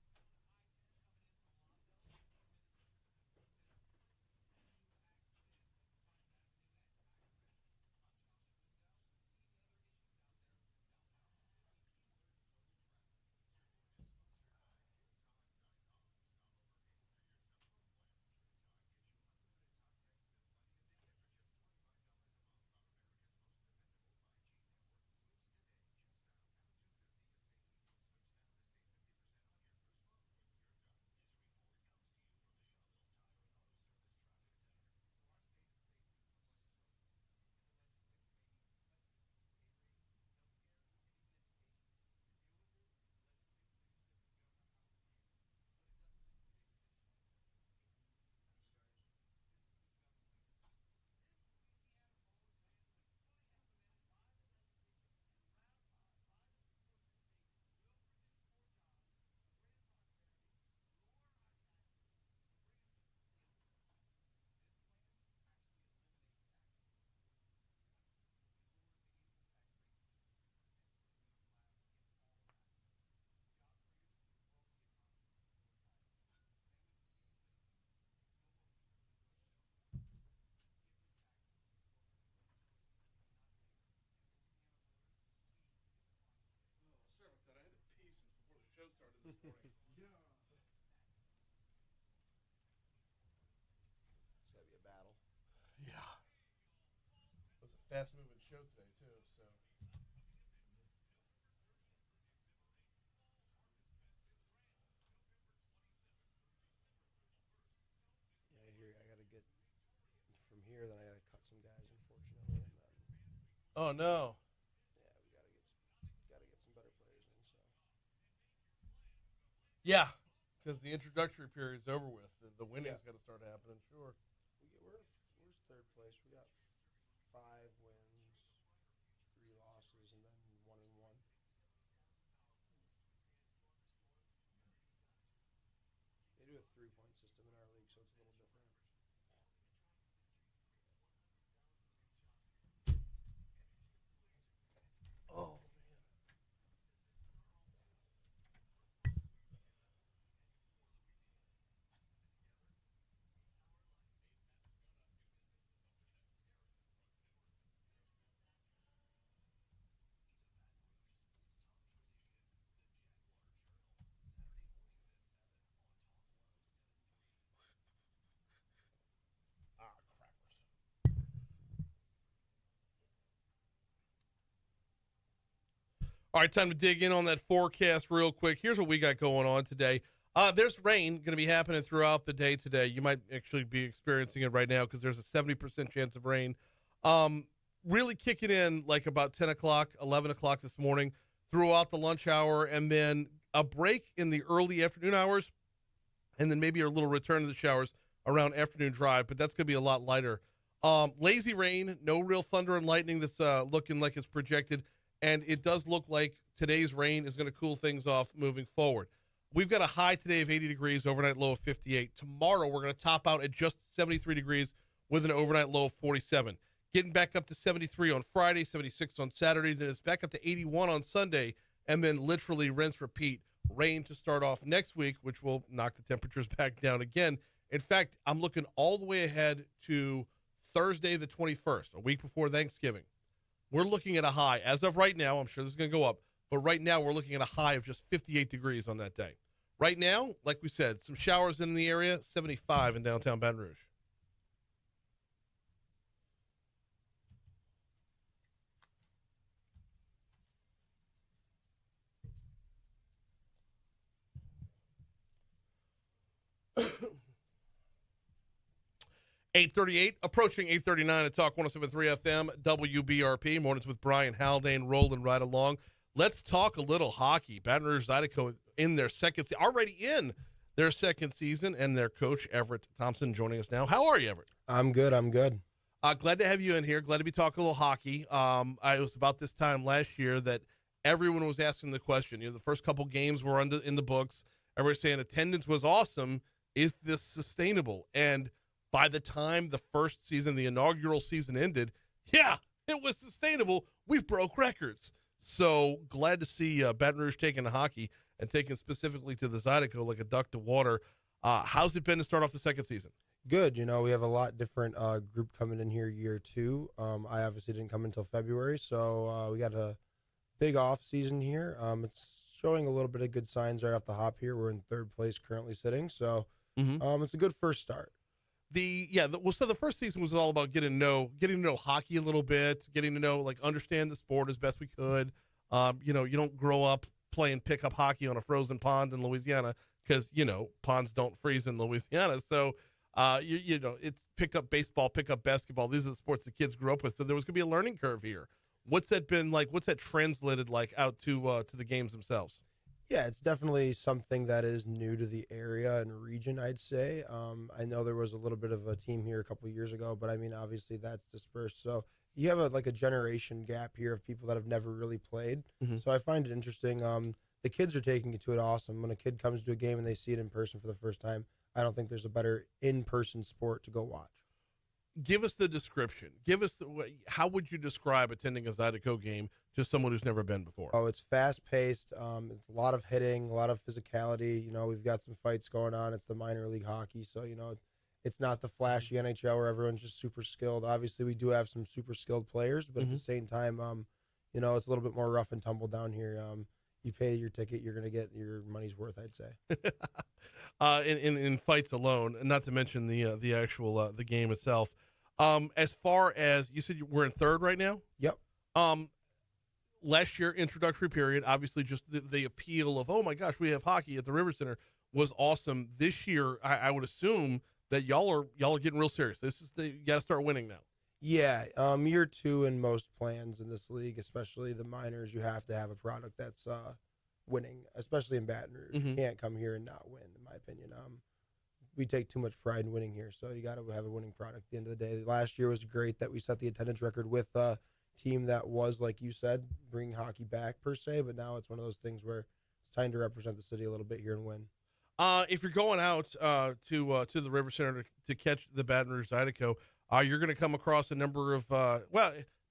It's gonna be a battle. Yeah. It was a fast-moving show today, too, so. Yeah, I hear you. I gotta get from here. Then I gotta cut some guys, unfortunately. And then, Oh, no. yeah, we gotta get some better players in. So Yeah, because the introductory period is over with. The winning's got to start happening, sure. we're third place. We got 5 wins, 3 losses, and then 1-1. They do a 3-point system in our league, so it's a little different. Oh, all right, time to dig in on that forecast real quick. Here's what we got going on today. There's rain going to be happening throughout the day today. You might actually be experiencing it right now because there's a 70% chance of rain. Really kicking in like about 10 o'clock, 11 o'clock this morning throughout the lunch hour, and then a break in the early afternoon hours, and then maybe a little return to the showers around afternoon drive, but that's going to be a lot lighter. Lazy rain, no real thunder and lightning that's looking like it's projected. And it does look like today's rain is going to cool things off moving forward. We've got a high today of 80 degrees, overnight low of 58. Tomorrow, we're going to top out at just 73 degrees with an overnight low of 47. Getting back up to 73 on Friday, 76 on Saturday. Then it's back up to 81 on Sunday. And then literally rinse, repeat. Rain to start off next week, which will knock the temperatures back down again. In fact, I'm looking all the way ahead to Thursday the 21st, a week before Thanksgiving. We're looking at a high. As of right now, I'm sure this is going to go up, but right now we're looking at a high of just 58 degrees on that day. Right now, like we said, some showers in the area, 75 in downtown Baton Rouge. .38, approaching 8:39 at Talk 107.3 FM, WBRP. Mornings with Brian Haldane, rolling right along. Let's talk a little hockey. Baton Rouge Zydeco in their already in their second season, and their coach, Everette Thompson, joining us now. How are you, Everette? I'm good. Glad to have you in here. Glad to be talking a little hockey. I was about this time last year that everyone was asking the question. The first couple games were in the books. Everyone was saying attendance was awesome. Is this sustainable? And by the time the first season, the inaugural season ended, yeah, it was sustainable. We broke records. So glad to see Baton Rouge taking the hockey and taking specifically to the Zydeco like a duck to water. How's it been to start off the second season? Good. We have a lot different group coming in here year 2. I obviously didn't come until February, so we got a big off season here. It's showing a little bit of good signs right off the hop here. We're in third place currently sitting, so it's a good first start. So the first season was all about getting to know hockey a little bit, getting to know, understand the sport as best we could. You don't grow up playing pickup hockey on a frozen pond in Louisiana because, ponds don't freeze in Louisiana. So, it's pickup baseball, pickup basketball. These are the sports the kids grew up with. So there was going to be a learning curve here. What's that been like? What's that translated like out to the games themselves? Yeah, it's definitely something that is new to the area and region, I'd say. I know there was a little bit of a team here a couple of years ago, but obviously that's dispersed. So you have a generation gap here of people that have never really played. So I find it interesting. The kids are taking it to it awesome. When a kid comes to a game and they see it in person for the first time, I don't think there's a better in-person sport to go watch. Give us the description. How would you describe attending a Zydeco game to someone who's never been before? Oh, it's fast-paced. It's a lot of hitting, a lot of physicality. We've got some fights going on. It's the minor league hockey, so, it's not the flashy NHL where everyone's just super skilled. Obviously, we do have some super skilled players, but at the same time, it's a little bit more rough and tumble down here. you pay your ticket, you're going to get your money's worth, I'd say. In fights alone, and not to mention the actual the game itself. As far as you said, we're in third right now. Yep. Last year, introductory period, obviously just the appeal of, oh my gosh, we have hockey at the River Center was awesome. This year, I would assume that y'all are getting real serious. You got to start winning now. Yeah, year 2 in most plans in this league, especially the minors, you have to have a product that's winning, especially in Baton Rouge. You can't come here and not win, in my opinion. We take too much pride in winning here, so you got to have a winning product at the end of the day. Last year was great that we set the attendance record with a team that was, like you said, bringing hockey back per se, but now it's one of those things where it's time to represent the city a little bit here and win. If you're going out to the River Center to catch the Baton Rouge Zydeco, you're going to come across a number of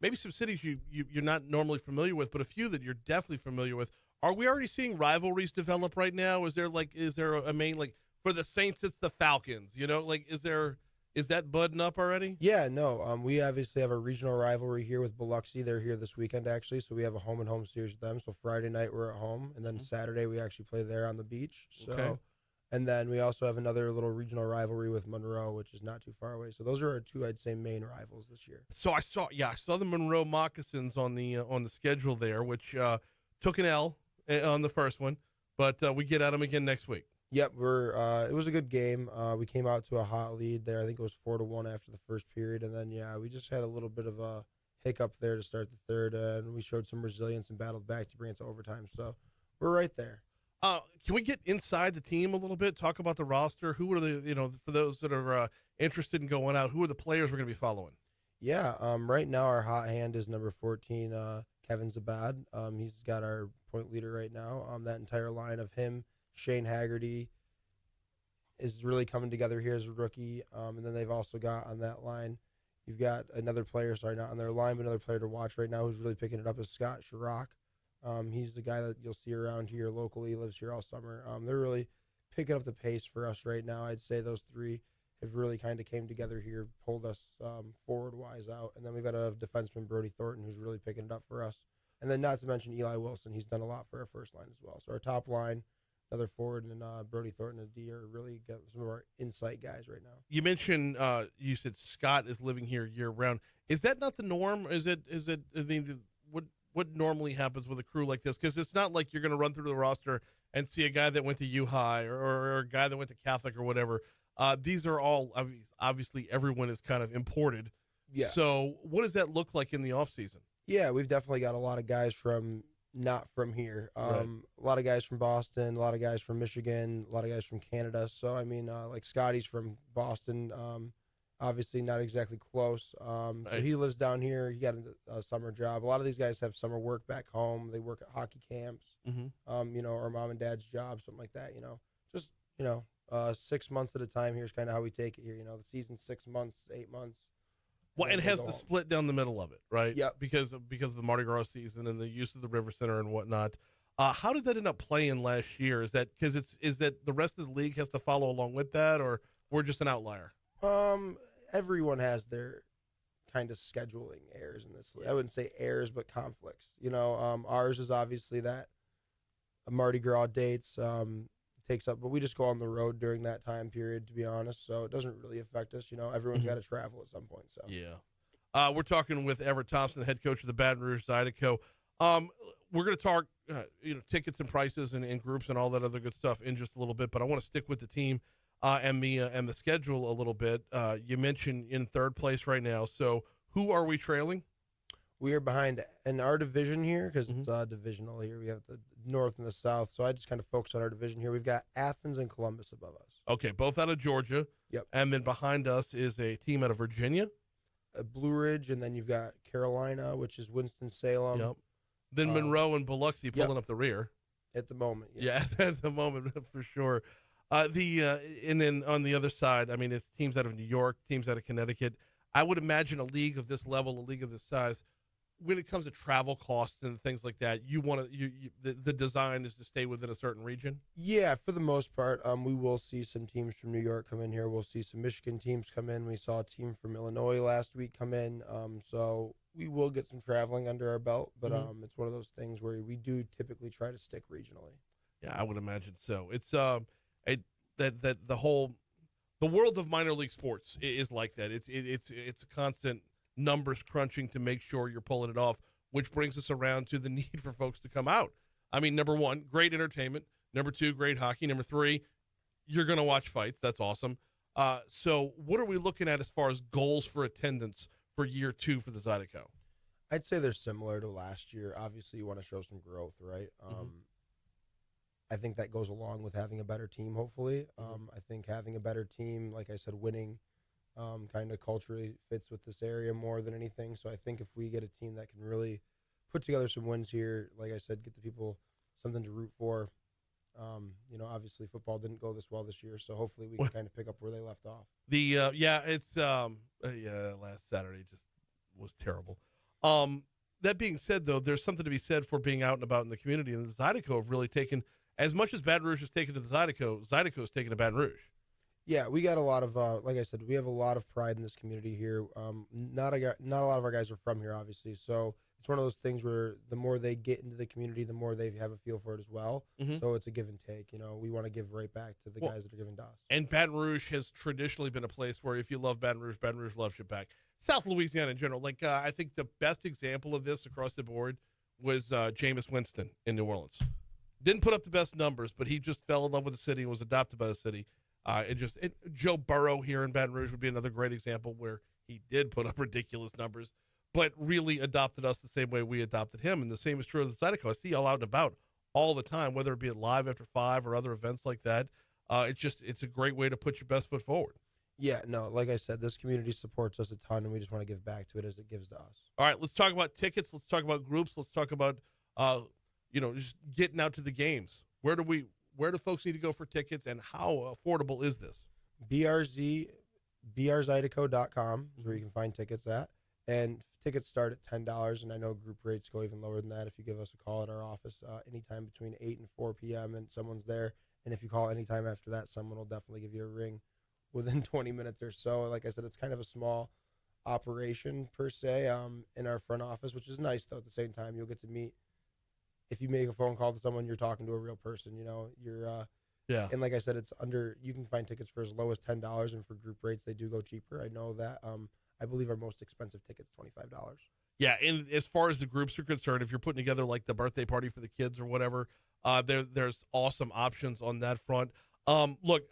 maybe some cities you're not normally familiar with, but a few that you're definitely familiar with. Are we already seeing rivalries develop right now? Is there a main, like, for the Saints it's the Falcons? You know, like, is that budding up already? Yeah, no. We obviously have a regional rivalry here with Biloxi. They're here this weekend, actually, so we have a home-and-home series with them. So Friday night we're at home, and then Saturday we actually play there on the beach. So, okay. And then we also have another little regional rivalry with Monroe, which is not too far away. So those are our two, I'd say, main rivals this year. So I saw the Monroe Moccasins on the schedule there, which took an L on the first one, but we get at them again next week. Yep, it was a good game. We came out to a hot lead there. I think it was 4-1 after the first period, and then we just had a little bit of a hiccup there to start the third, and we showed some resilience and battled back to bring it to overtime. So we're right there. Can we get inside the team a little bit? Talk about the roster. Who are the for those that are interested in going out? Who are the players we're going to be following? Yeah, right now our hot hand is number 14, Kevin Zabad. He's got our point leader right now. That entire line of him, Shane Haggerty, is really coming together here as a rookie. And then they've also got on that line, you've got another player, not on their line, but another player to watch right now who's really picking it up is Scott Chirac. He's the guy that you'll see around here locally. He lives here all summer. They're really picking up the pace for us right now. I'd say those three have really kind of came together here, pulled us forward-wise out. And then we've got a defenseman, Brody Thornton, who's really picking it up for us. And then not to mention Eli Wilson. He's done a lot for our first line as well. So our top line, another forward, and Brody Thornton and D are really got some of our insight guys right now. You mentioned you said Scott is living here year-round. Is that not the norm? Is it? I mean, what normally happens with a crew like this? Because it's not like you're going to run through the roster and see a guy that went to U-High or a guy that went to Catholic or whatever. These are all, obviously, everyone is kind of imported. Yeah. So what does that look like in the offseason? Yeah, we've definitely got a lot of guys from not from here. Right. A lot of guys from Boston, a lot of guys from Michigan, a lot of guys from Canada. So, I mean, like Scotty's from Boston, obviously not exactly close. Right. So he lives down here. He got a summer job. A lot of these guys have summer work back home. They work at hockey camps, or mom and dad's job, something like that, Just, 6 months at a time here is kind of how we take it here. The season's 6 months, 8 months. Well, it has the split down the middle of it, right? Yeah. Because of the Mardi Gras season and the use of the River Center and whatnot. How did that end up playing last year? Is that because is that the rest of the league has to follow along with that, or we're just an outlier? Everyone has their kind of scheduling errors in this league. I wouldn't say errors, but conflicts. Ours is obviously that Mardi Gras dates takes up, but we just go on the road during that time period, to be honest. So it doesn't really affect us. Everyone's got to travel at some point. So yeah, we're talking with Everette Thompson, head coach of the Baton Rouge Zydeco. We're going to talk, tickets and prices and groups and all that other good stuff in just a little bit. But I want to stick with the team and the schedule a little bit. You mentioned in third place right now. So who are we trailing? We are behind in our division here because it's divisional here. We have the North and the South. So I just kind of focus on our division here. We've got Athens and Columbus above us. Okay, both out of Georgia. Yep. And then behind us is a team out of Virginia. Blue Ridge, and then you've got Carolina, which is Winston-Salem. Yep. Then Monroe and Biloxi pulling up the rear. At the moment, yeah, at the moment for sure. And then on the other side, I mean, it's teams out of New York, teams out of Connecticut. I would imagine a league of this level, a league of this size, when it comes to travel costs and things like that, the design is to stay within a certain region. Yeah, for the most part, we will see some teams from New York come in here. We'll see some Michigan teams come in. We saw a team from Illinois last week come in. So we will get some traveling under our belt, but it's one of those things where we do typically try to stick regionally. Yeah, I would imagine so. It's the world of minor league sports is like that. It's a constant numbers crunching to make sure you're pulling it off, which brings us around to the need for folks to come out. I mean, number one, great entertainment. Number two, great hockey. Number three, you're going to watch fights. That's awesome. So what are we looking at as far as goals for attendance for year two for the Zydeco? I'd say they're similar to last year. Obviously, you want to show some growth, right? I think that goes along with having a better team, hopefully. I think having a better team, like I said, winning kind of culturally fits with this area more than anything. So I think if we get a team that can really put together some wins here, like I said, get the people something to root for. Obviously football didn't go this well this year, so hopefully we can kind of pick up where they left off. Last Saturday just was terrible. That being said, though, there's something to be said for being out and about in the community, and the Zydeco have really taken, as much as Baton Rouge has taken to the Zydeco, Zydeco has taken to Baton Rouge. Yeah, we got a lot of, like I said, we have a lot of pride in this community here. Not a lot of our guys are from here, obviously, so it's one of those things where the more they get into the community, the more they have a feel for it as well. So it's a give and take. We want to give right back to the guys that are giving to us. And Baton Rouge has traditionally been a place where if you love Baton Rouge loves you back. South Louisiana in general, I think the best example of this across the board was Jameis Winston in New Orleans. Didn't put up the best numbers, but he just fell in love with the city and was adopted by the city. Joe Burrow here in Baton Rouge would be another great example where he did put up ridiculous numbers, but really adopted us the same way we adopted him. And the same is true of the Zydeco. I see y'all out and about all the time, whether it be at Live After 5 or other events like that. It's a great way to put your best foot forward. Yeah, no, like I said, this community supports us a ton, and we just want to give back to it as it gives to us. All right, let's talk about tickets. Let's talk about groups. Let's talk about, just getting out to the games. Where do folks need to go for tickets, and how affordable is this? brzydeco.com is where you can find tickets at. And tickets start at $10, and I know group rates go even lower than that if you give us a call at our office anytime between 8 and 4 p.m. and someone's there. And if you call anytime after that, someone will definitely give you a ring within 20 minutes or so. Like I said, it's kind of a small operation per se in our front office, which is nice, though. At the same time, you'll get to meet. If you make a phone call to someone, you're talking to a real person. Yeah. And like I said, it's you can find tickets for as low as $10, and for group rates, they do go cheaper. I know that. I believe our most expensive ticket's $25. Yeah, and as far as the groups are concerned, if you're putting together like the birthday party for the kids or whatever, there's awesome options on that front. Look,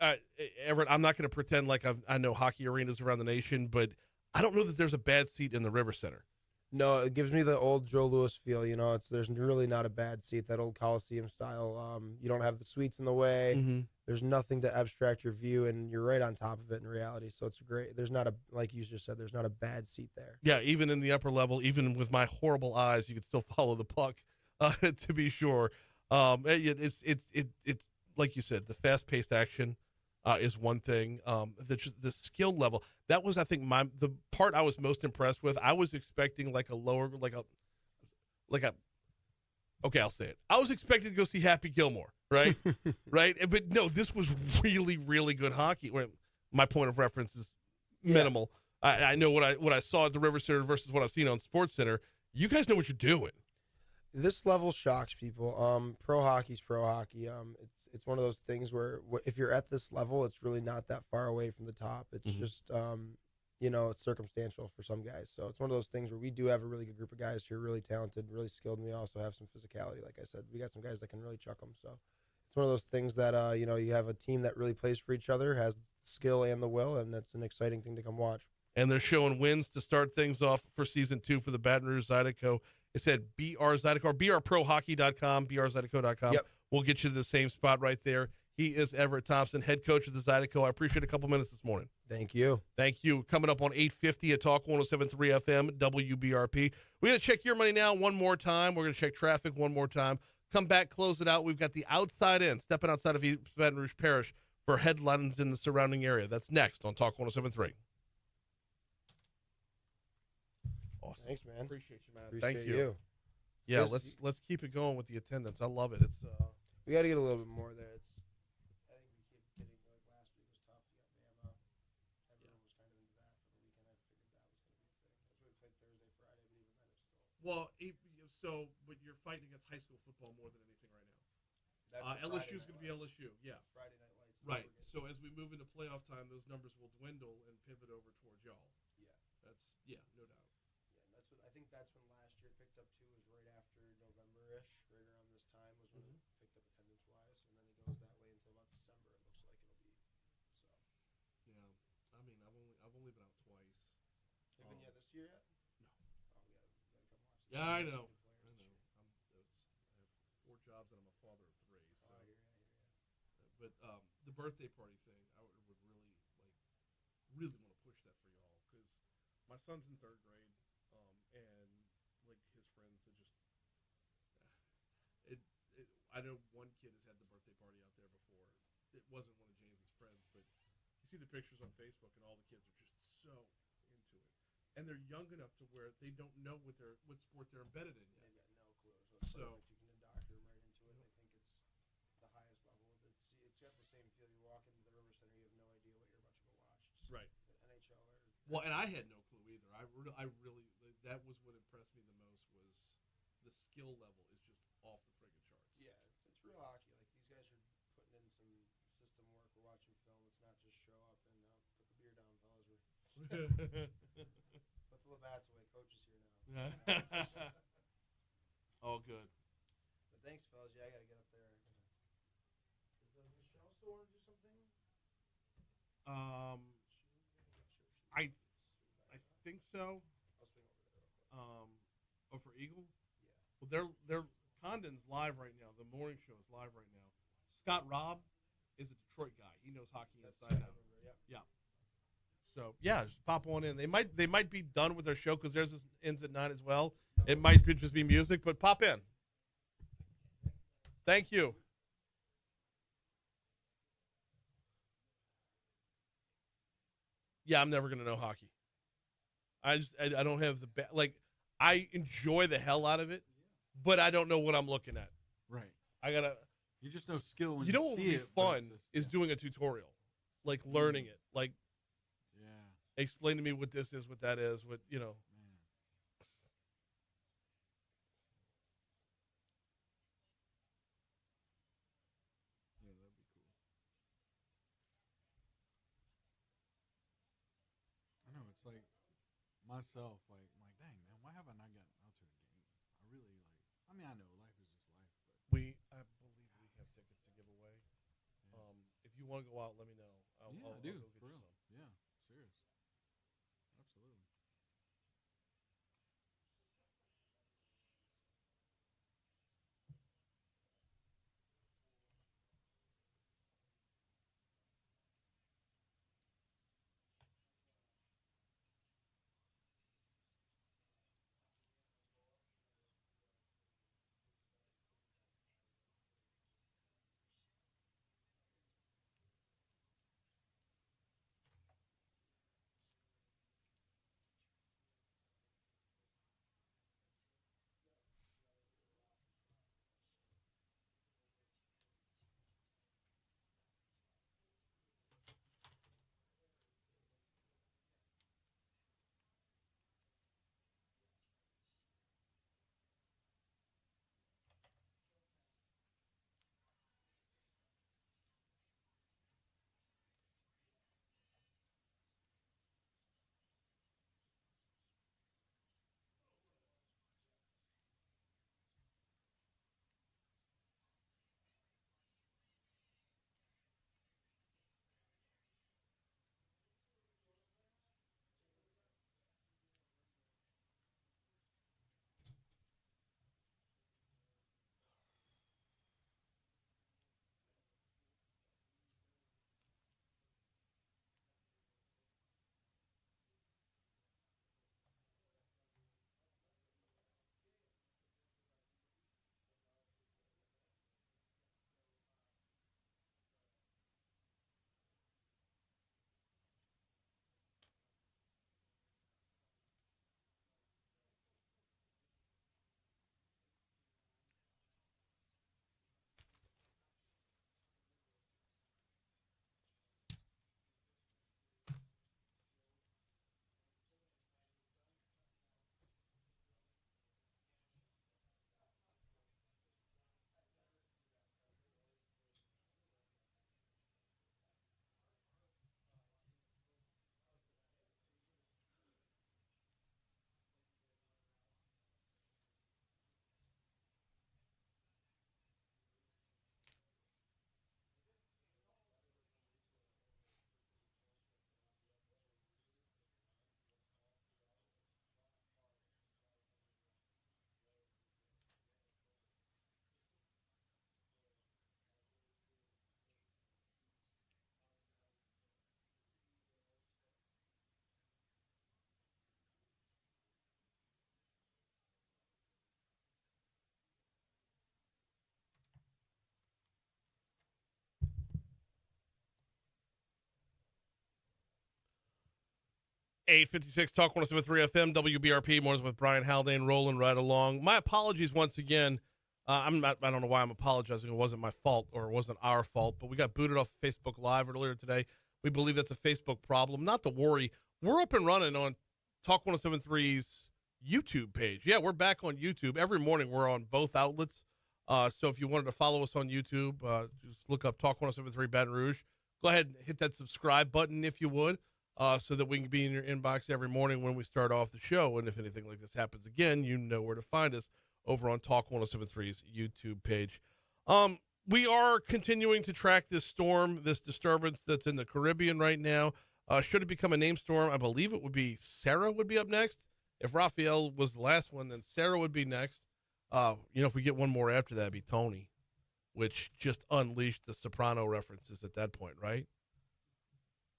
Everett, I'm not going to pretend like I know hockey arenas around the nation, but I don't know that there's a bad seat in the River Center. No, it gives me the old Joe Louis feel. There's really not a bad seat, that old Coliseum style. You don't have the suites in the way. There's nothing to abstract your view, and you're right on top of it in reality. So it's great. There's not like you just said, there's not a bad seat there. Yeah, even in the upper level, even with my horrible eyes, you can still follow the puck, to be sure. It's like you said, the fast-paced action is one thing. The skill level, that was, I think, the part I was most impressed with. I was expecting okay, I'll say it. I was expecting to go see Happy Gilmore, right? Right? But no, this was really, really good hockey. My point of reference is minimal. I know what I saw at the River Center versus what I've seen on Sports Center. You guys know what you're doing. This level shocks people. Pro hockey's pro hockey. It's one of those things where if you're at this level, it's really not that far away from the top. It's just it's circumstantial for some guys. So it's one of those things where we do have a really good group of guys who are really talented, really skilled, and we also have some physicality. Like I said, we got some guys that can really chuck them. So it's one of those things that you have a team that really plays for each other, has skill and the will, and that's an exciting thing to come watch. And they're showing wins to start things off for season 2 for the Baton Rouge Zydeco. It said BR Zydeco or brprohockey.com, brzydeco.com. Yep. We'll get you to the same spot right there. He is Everette Thompson, head coach of the Zydeco. I appreciate a couple minutes this morning. Thank you. Thank you. Coming up on 850 at Talk 107.3 FM, WBRP. We're going to check your money now one more time. We're going to check traffic one more time. Come back, close it out. We've got the outside in, stepping outside of East Baton Rouge Parish for headlines in the surrounding area. That's next on Talk 107.3. Awesome. Thanks, man. Appreciate you, man. Appreciate Thank you. Yeah, let's keep it going with the attendance. I love it. It's we got to get a little bit more there. I think we keep getting like last week was tough. You got Bama. Everyone was kind of into that for the weekend. I figured that was going to be a thing. That's why we played Thursday, Friday, but even then Well, but you're fighting against high school football more than anything right now. LSU is going to be LSU, yeah. Friday Night Lights. Right. So as we move into playoff time, those numbers will dwindle and pivot over towards y'all. Yeah. No doubt. Yeah, I think that's when last year picked up too. Was right after November-ish, right around this time was when it picked up attendance-wise, and then it goes that way until about December. It looks like it'll be. So. Yeah. I mean, I've only been out twice. Have you been this year yet? No. Oh, we gotta come watch. Yeah, I know. I have 4 jobs and I'm a father of 3. So. Oh, I hear you. But the birthday party thing, I would really want to push that for y'all because my son's in 3rd grade, and like his friends that just I know one kid has had the birthday party out there before. It wasn't one of James's friends, but you see the pictures on Facebook, and all the kids are just so into it, and they're young enough to where they don't know what sport they're embedded in yet. They've got no clue. So you can indoctrinate them right into it. They think it's the highest level. It's got the same feel. You walk into the River Center, you have no idea what you're about to go watch. It's right. The NHL. Well, and I had no clue either. I really that was what impressed me the most was the skill level is just off the friggin' charts. Yeah, it's real hockey. Like these guys are putting in some system work. We're watching film. It's not just show up and put the beer down, fellas. Put the Labatt's away. Coach is here now. All good. But thanks, fellas. Yeah, I got to get up there. Is Michelle still want to do something? I think so. I'll swing over there. For Eagle? Yeah. Well, they're Condon's live right now. The morning show is live right now. Scott Robb is a Detroit guy. He knows hockey inside out. Yeah. So just pop on in. They might be done with their show because theirs ends at 9 as well. It might just be music, but pop in. Thank you. Yeah, I'm never gonna know hockey. I don't have I enjoy the hell out of it, but I don't know what I'm looking at. Right. You just know skill when you know what would see be it, but fun is doing a tutorial, like learning it, like explain to me what this is, what that is, what Yeah, that'd be cool. I know it's like myself, like I'm like, dang man, why have I not gotten out to a game? I really I mean, I know life is just life, but I believe we have tickets to give away. If you want to go out, let me know. I do. I'll go get For you real. some. Yeah, serious. Absolutely. 856 Talk 107.3 FM, WBRP, Mornings with Brian Haldane, rolling right along. My apologies once again. I don't know why I'm apologizing. It wasn't my fault, or it wasn't our fault, but we got booted off Facebook Live earlier today. We believe that's a Facebook problem. Not to worry. We're up and running on Talk 107.3's YouTube page. Yeah, we're back on YouTube. Every morning we're on both outlets. So if you wanted to follow us on YouTube, just look up Talk 107.3 Baton Rouge. Go ahead and hit that subscribe button if you would, so that we can be in your inbox every morning when we start off the show. And if anything like this happens again, you know where to find us over on Talk 107.3's YouTube page. We are continuing to track this storm, this disturbance that's in the Caribbean right now. Should it become a named storm, I believe it would be Sarah would be up next. If Raphael was the last one, then Sarah would be next. If we get one more after that, it'd be Tony, which just unleashed the Soprano references at that point, right?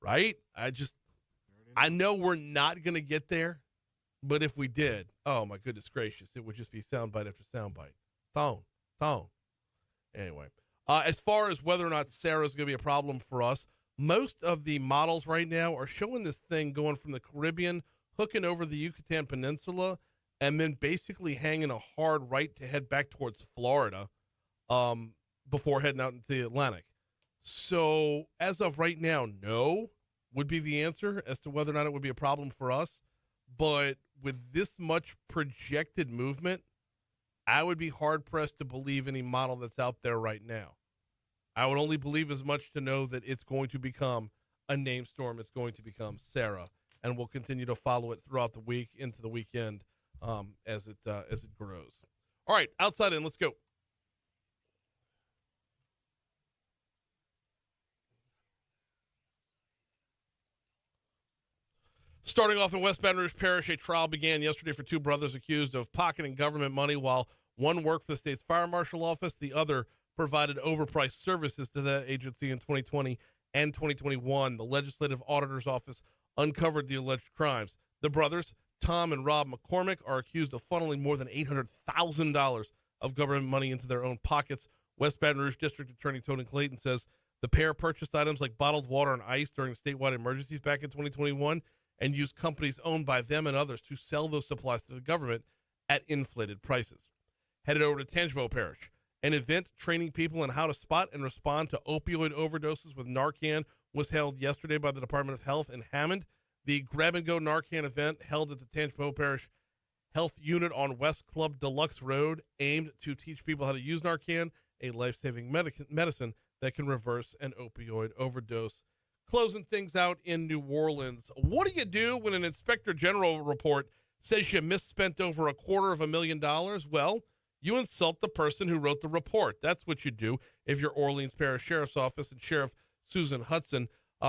Right? I know we're not going to get there, but if we did, oh my goodness gracious, it would just be soundbite after soundbite. Tone. Anyway, as far as whether or not Sarah's going to be a problem for us, most of the models right now are showing this thing going from the Caribbean, hooking over the Yucatan Peninsula, and then basically hanging a hard right to head back towards Florida before heading out into the Atlantic. So as of right now, no would be the answer as to whether or not it would be a problem for us. But with this much projected movement, I would be hard-pressed to believe any model that's out there right now. I would only believe as much to know that it's going to become a named storm. It's going to become Sarah, and we'll continue to follow it throughout the week into the weekend as it grows. All right, outside in, let's go. Starting off in West Baton Rouge Parish, a trial began yesterday for two brothers accused of pocketing government money while one worked for the state's fire marshal office. The other provided overpriced services to that agency in 2020 and 2021. The legislative auditor's office uncovered the alleged crimes. The brothers, Tom and Rob McCormick, are accused of funneling more than $800,000 of government money into their own pockets. West Baton Rouge District Attorney Tony Clayton says the pair purchased items like bottled water and ice during statewide emergencies back in 2021 and used companies owned by them and others to sell those supplies to the government at inflated prices. Headed over to Tangipahoa Parish, an event training people on how to spot and respond to opioid overdoses with Narcan was held yesterday by the Department of Health in Hammond. The grab-and-go Narcan event held at the Tangipahoa Parish Health Unit on West Club Deluxe Road aimed to teach people how to use Narcan, a life-saving medicine that can reverse an opioid overdose. Closing things out in New Orleans. What do you do when an inspector general report says you misspent over $250,000? Well, you insult the person who wrote the report. That's what you do. If you're Orleans Parish Sheriff's Office, and Sheriff Susan Hudson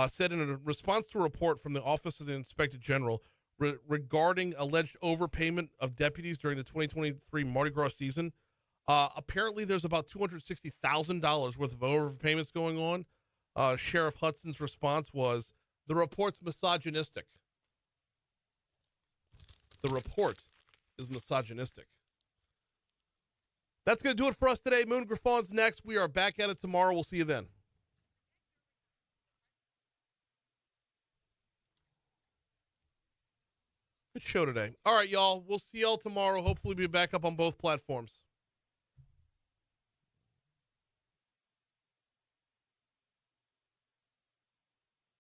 said in a response to a report from the Office of the Inspector General regarding alleged overpayment of deputies during the 2023 Mardi Gras season, apparently there's about $260,000 worth of overpayments going on. Sheriff Hudson's response was, the report's misogynistic. The report is misogynistic. That's going to do it for us today. Moon Griffon's next. We are back at it tomorrow. We'll see you then. Good show today. All right, y'all. We'll see y'all tomorrow. Hopefully be back up on both platforms.